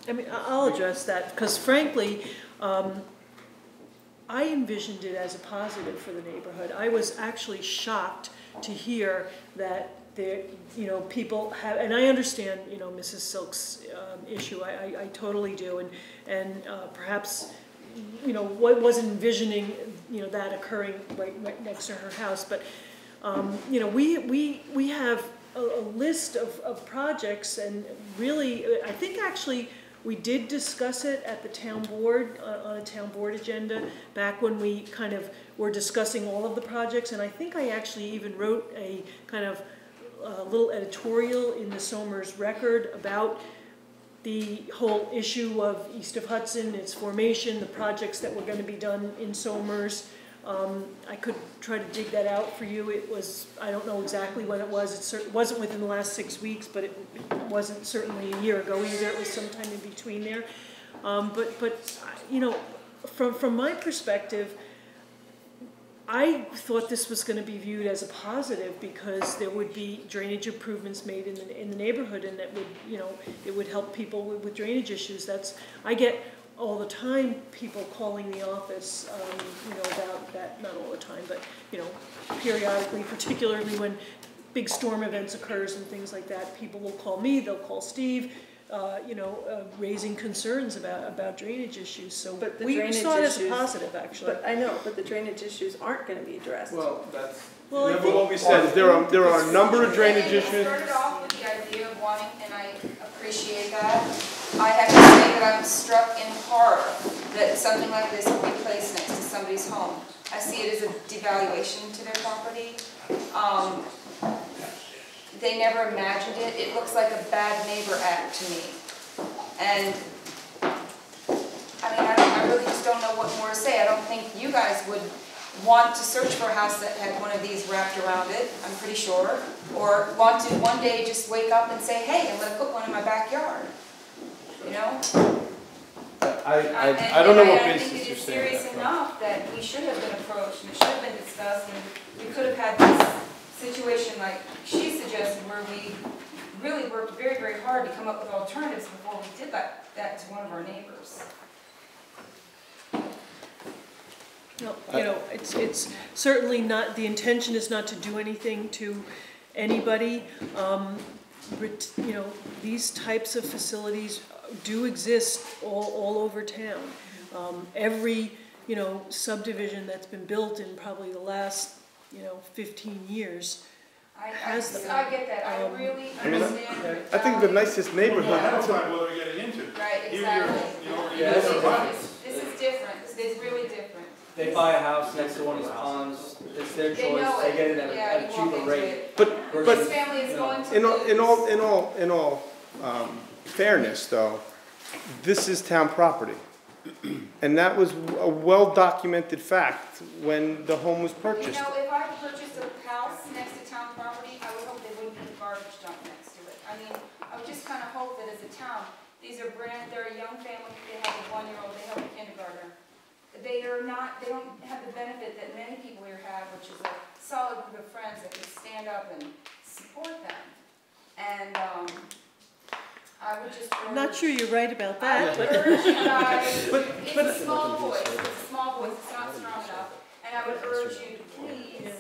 I mean, I'll address that, because frankly, I envisioned it as a positive for the neighborhood. I was actually shocked to hear that there, you know, people have, and I understand, you know, Mrs. Silk's issue. I totally do, and perhaps, you know, wasn't envisioning, you know, that occurring right next to her house. But you know, we have a list of projects, and really, I think actually. We did discuss it at the town board, on a town board agenda, back when we kind of were discussing all of the projects, and I think I actually even wrote a kind of little editorial in the Somers Record about the whole issue of East of Hudson, its formation, the projects that were going to be done in Somers. I could try to dig that out for you. It was, I don't know exactly when it was. It wasn't within the last 6 weeks, but it wasn't certainly a year ago either. It was sometime in between there. But you know, from my perspective, I thought this was going to be viewed as a positive because there would be drainage improvements made in the neighborhood, and that would, you know, it would help people with drainage issues. I get all the time people calling the office, you know, about that, not all the time, but, you know, periodically, particularly when big storm events occurs and things like that, people will call me, they'll call Steve, you know, raising concerns about drainage issues. So but we saw it as a positive, actually. But I know, but the drainage issues aren't going to be addressed. Well, that's, well, remember what we said, is there are a number of drainage issues. You started off with the idea of wanting, and I appreciate that. I have to say that I'm struck in horror that something like this will be placed next to somebody's home. I see it as a devaluation to their property. They never imagined it. It looks like a bad neighbor act to me. And I mean, I really just don't know what more to say. I don't think you guys would want to search for a house that had one of these wrapped around it, I'm pretty sure, or want to one day just wake up and say, hey, I'm going to put one in my backyard. You know? I don't know what I basis think you're it is saying serious that from. enough that we should have been approached and it should have been discussed, and we could have had this situation like she suggested where we really worked very, very hard to come up with alternatives before we did that to one of our neighbors. No, you know, it's certainly not, the intention is not to do anything to anybody. You know, these types of facilities do exist all over town. Every, you know, subdivision that's been built in probably the last, you know, 15 years has them. I get that. I really understand. I think the nicest neighborhood. Ahead of time, what are we getting into? Right, Here exactly. you're This is different. This is really different. They buy a house next to one of these ponds, it's their They choice, know they it. get it Yeah, at a you walk cheaper into rate. it. But This family is going to in all fairness, though, this is town property, and that was a well-documented fact when the home was You purchased. know, if I purchased a house next to town property, I would hope they wouldn't be garbage dumped next to it. I mean, I would just kind of hope that as a town, These are they're a young family, they have a 1-year-old, they have a kindergartner. They don't have the benefit that many people here have, which is a solid group of friends that can stand up and support them. And I would just urge, I'm not sure you're right about I that. would urge you guys, it's a small voice, it's not strong enough, and I would urge you to please.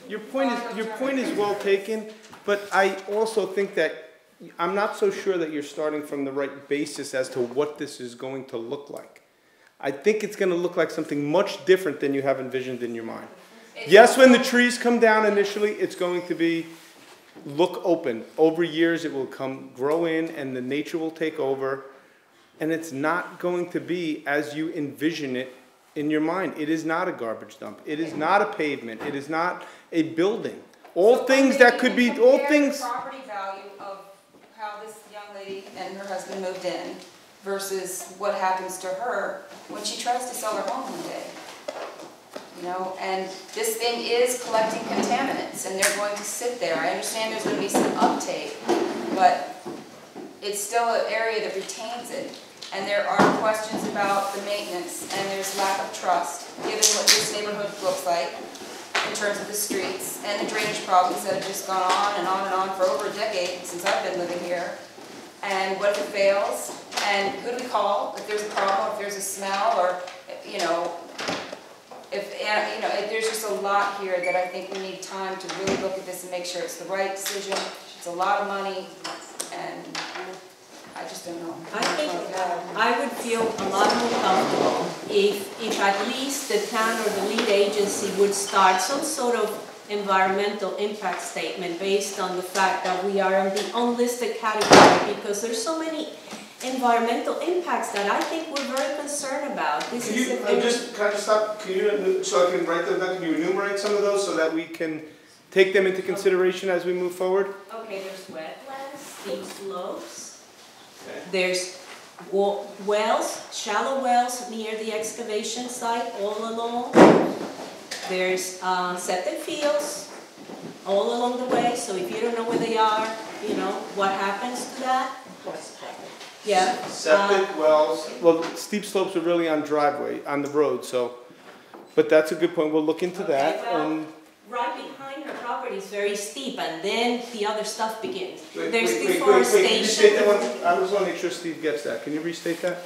Your point is well taken, but I also think that I'm not so sure that you're starting from the right basis as to what this is going to look like. I think it's going to look like something much different than you have envisioned in your mind. Yes, when the trees come down initially, it's going to look open. Over years, it will grow in, and the nature will take over. And it's not going to be as you envision it in your mind. It is not a garbage dump. It is not a pavement. It is not a building. All things that could be, all things. The property value of how this young lady and her husband moved in versus what happens to her when she tries to sell her home one day. You know, and this thing is collecting contaminants, and they're going to sit there. I understand there's going to be some uptake, but it's still an area that retains it. And there are questions about the maintenance, and there's lack of trust, given what this neighborhood looks like in terms of the streets and the drainage problems that have just gone on and on and on for over a decade since I've been living here. And what if it fails? And who do we call if there's a problem, if there's a smell, or, you know, there's just a lot here that I think we need time to really look at this and make sure it's the right decision. It's a lot of money, and I just don't know. I think I would feel a lot more comfortable if at least the town or the lead agency would start some sort of environmental impact statement based on the fact that we are in the unlisted category, because there's so many environmental impacts that I think we're very concerned about. Can I just stop? So I can write them down? Can you enumerate some of those so that we can take them into consideration as we move forward? Okay, there's wetlands, steep slopes. Okay. There's wells, shallow wells near the excavation site all along. There's septic fields all along the way, so if you don't know where they are, you know, what happens to that? Yeah. Septic wells. Well, steep slopes are really on the road, so, but that's a good point. We'll look into that. Well, right behind her property is very steep, and then the other stuff begins. There's deforestation. Can you restate that one? I just want to make sure Steve gets that. Can you restate that?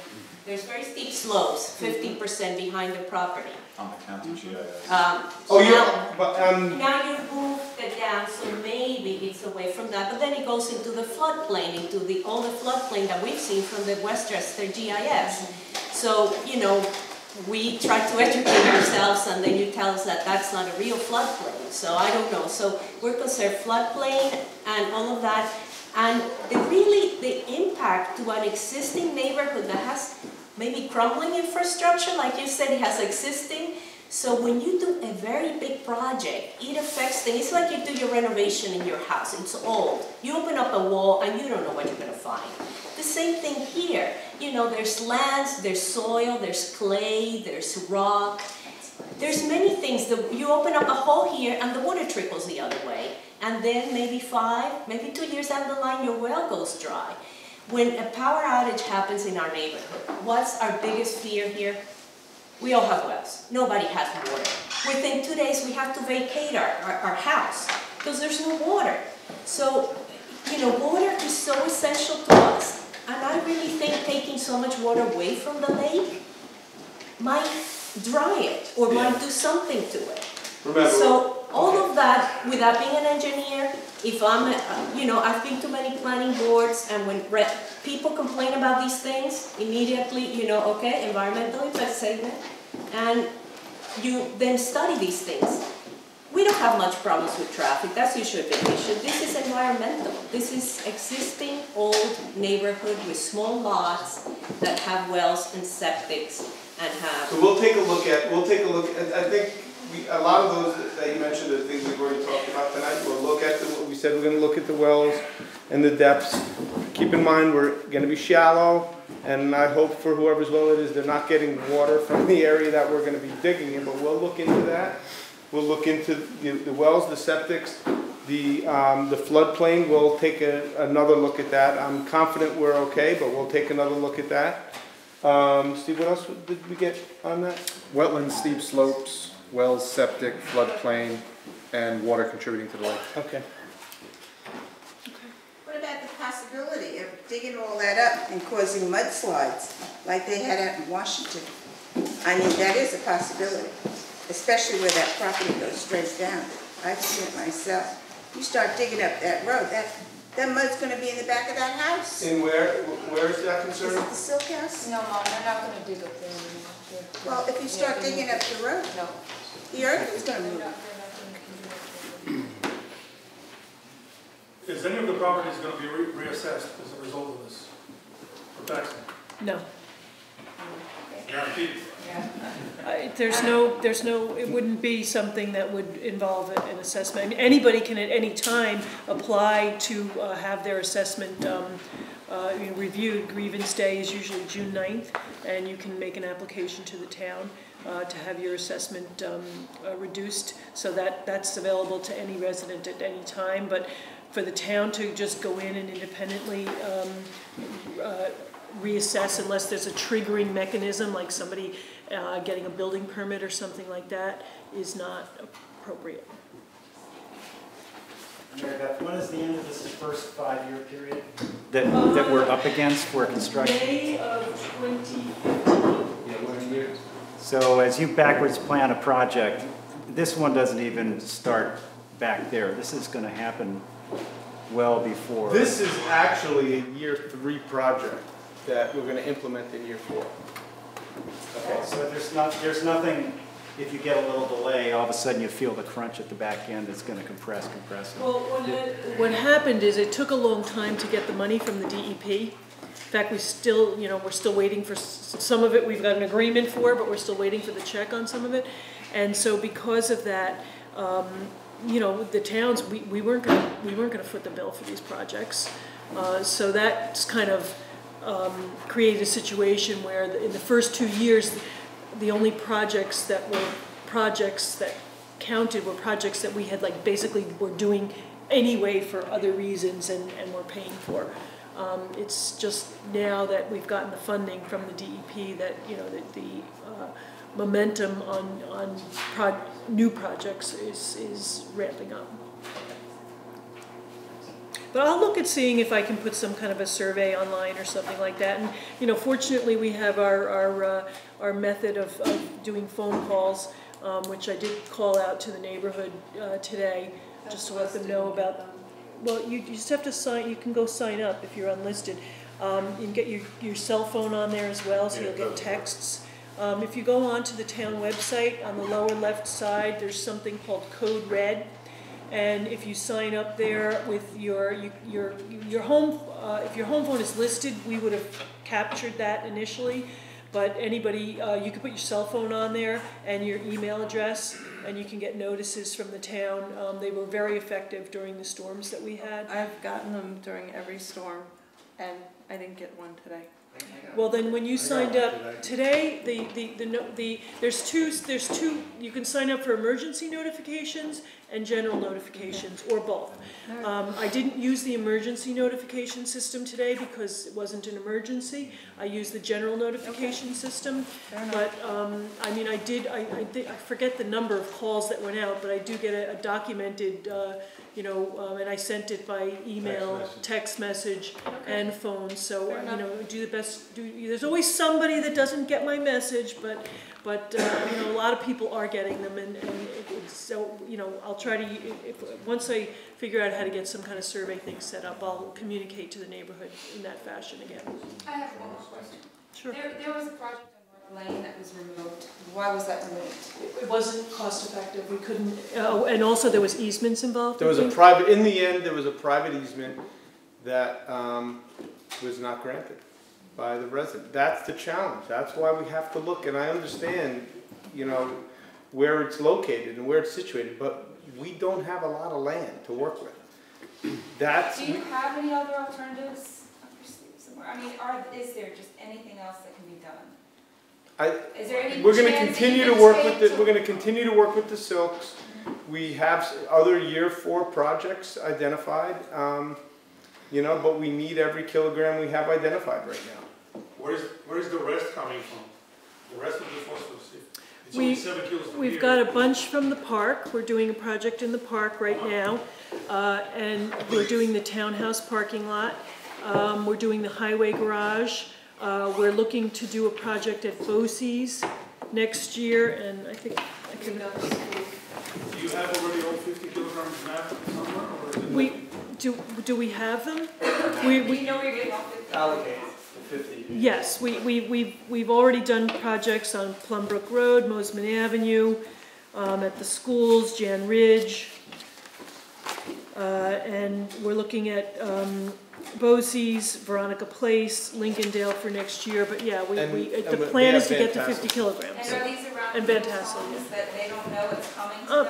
There's very steep slopes, 50% behind the property. On the county GIS. Now you move it down, so maybe it's away from that, but then it goes into the floodplain, into all the floodplain that we've seen from the Westchester GIS. So, you know, we try to educate ourselves, and then you tell us that that's not a real floodplain. So I don't know. So we're concerned floodplain and all of that. And the impact to an existing neighborhood that has maybe crumbling infrastructure, like you said, it has existing. So when you do a very big project, it affects things. It's like you do your renovation in your house. It's old. You open up a wall and you don't know what you're going to find. The same thing here. You know, there's lands, there's soil, there's clay, there's rock. There's many things. You open up a hole here and the water trickles the other way. And then maybe 2 years down the line, your well goes dry. When a power outage happens in our neighborhood, what's our biggest fear here? We all have wells. Nobody has water. Within 2 days, we have to vacate our house because there's no water. So, you know, water is so essential to us. And I really think taking so much water away from the lake might dry it or might do something to it. Remember, so all of that, without being an engineer, if I'm, you know, I've been to many planning boards, and when people complain about these things, immediately, you know, okay, environmental impact statement, and you then study these things. We don't have much problems with traffic. That's usually a big issue. This is environmental. This is existing old neighborhood with small lots that have wells and septics and have. So we'll take a look at. I think a lot of those that you mentioned are things we've already talked about tonight. We'll look at what we said. We're going to look at the wells and the depths. Keep in mind we're going to be shallow, and I hope for whoever's well it is, they're not getting water from the area that we're going to be digging in. But we'll look into that. We'll look into the wells, the septics, The floodplain, we'll take another look at that. I'm confident we're okay, but we'll take another look at that. Steve, what else did we get on that? Wetlands, steep slopes, wells, septic, floodplain, and water contributing to the lake. Okay. What about the possibility of digging all that up and causing mudslides like they had out in Washington? I mean, that is a possibility, especially where that property goes straight down. I've seen it myself. You start digging up that road, that mud's going to be in the back of that house. And where is that concerned? Is it the Silk House? No, Mom, they're not gonna dig up there anymore. Well, if you start digging up the road, No. the earth is going to move. Is any of the properties going to be reassessed as a result of this? For taxing? No. Guaranteed? There's no, it wouldn't be something that would involve an assessment. I mean, anybody can at any time apply to have their assessment reviewed. Grievance day is usually June 9th, and you can make an application to the town to have your assessment reduced. So that's available to any resident at any time. But for the town to just go in and independently reassess, unless there's a triggering mechanism like somebody getting a building permit or something like that, is not appropriate. Mary Beth, when is the end of this first 5-year period that we're up against for construction? May of 2015. Yeah, 1 year. So as you backwards plan a project, this one doesn't even start back there. This is going to happen well before. This is actually a year 3 project that we're going to implement in year 4. Okay, so there's nothing, if you get a little delay, all of a sudden you feel the crunch at the back end, it's going to compress. Well, what happened is it took a long time to get the money from the DEP. In fact, we're still waiting for some of it. We've got an agreement for, but we're still waiting for the check on some of it. And so because of that, the towns, we weren't going to foot the bill for these projects. So that's kind of created a situation where in the first 2 years, the only projects that counted were projects that we had basically were doing anyway for other reasons and were paying for. It's just now that we've gotten the funding from the DEP that the momentum on new projects is ramping up. But I'll look at seeing if I can put some kind of a survey online or something like that. And fortunately, we have our method of doing phone calls, which I did call out to the neighborhood today, just to let them know about. Well, you just have to sign. You can go sign up if you're unlisted. You can get your cell phone on there as well, so you'll get texts. If you go onto the town website, on the lower left side, there's something called Code Red. And if you sign up there with your home, if your home phone is listed, we would have captured that initially. But anybody, you can put your cell phone on there and your email address, and you can get notices from the town. They were very effective during the storms that we had. I've gotten them during every storm, and I didn't get one today. Well, then when you signed up today, there's two. You can sign up for emergency notifications and general notifications, or both. I didn't use the emergency notification system today because it wasn't an emergency. I used the general notification system. But I mean, I forget the number of calls that went out, but I do get a documented. And I sent it by email, text message, and phone. So do the best. There's always somebody that doesn't get my message, but a lot of people are getting them, and so I'll try to. Once I figure out how to get some kind of survey thing set up, I'll communicate to the neighborhood in that fashion again. I have one more question. Sure. There was a project on North Lane that was removed. Why was that removed? It wasn't cost effective. We couldn't. And also there was easements involved. There was a private. In the end, there was a private easement that was not granted by the resident. That's the challenge. That's why we have to look. And I understand, where it's located and where it's situated, but we don't have a lot of land to work with. Do you have any other alternatives up your sleeve somewhere? I mean, is there just anything else that can be done? Is there any We're going to continue to work with the Silks. We have other year 4 projects identified, you know, but we need every kilogram we have identified right now. Where's the rest coming from? The rest of the phosphorus? It's only 7 kilos per We've year. got a bunch from the park. We're doing a project in the park right now. And we're doing the townhouse parking lot. We're doing the highway garage. We're looking to do a project at Bosse's next year, and I think I can... Do you have already all 50 kilograms mapped somewhere? Or is it Do we have them? We know you're getting off the Allocated to 50. Yes, we've already done projects on Plumbrook Road, Mosman Avenue, at the schools, Jan Ridge, and we're looking at Bosse's, Veronica Place, Lincolndale for next year. But yeah, the plan is to get to 50 kilograms. And are these around And people's Van homes that they don't know it's coming to them?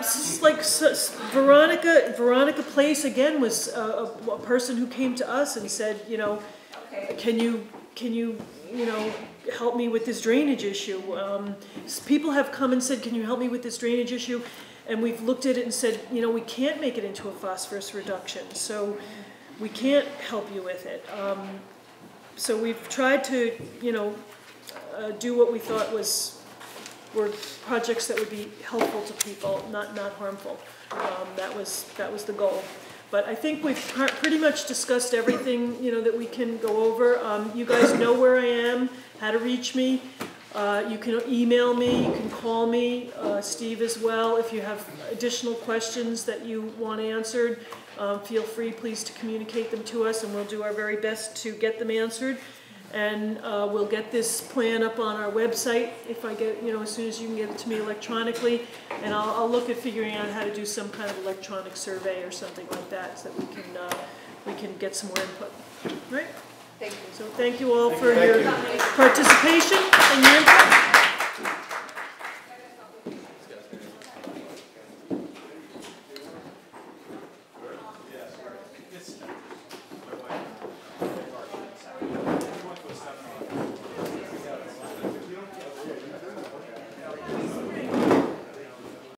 Veronica Place again was a person who came to us and said, you know, can you help me with this drainage issue? People have come and said, can you help me with this drainage issue? And we've looked at it and said, you know, we can't make it into a phosphorus reduction, so we can't help you with it. So we've tried to, you know, do what we thought were projects that would be helpful to people, not harmful. That was the goal. But I think we've pretty much discussed everything, you know, that we can go over. You guys know where I am, how to reach me. You can email me, you can call me, Steve as well. If you have additional questions that you want answered, feel free, please, to communicate them to us, and we'll do our very best to get them answered. And we'll get this plan up on our website if I get, you know, as soon as you can get it to me electronically. And I'll look at figuring out how to do some kind of electronic survey or something like that, so that we can get some more input. Right? Thank you. So thank you all for your participation and your input.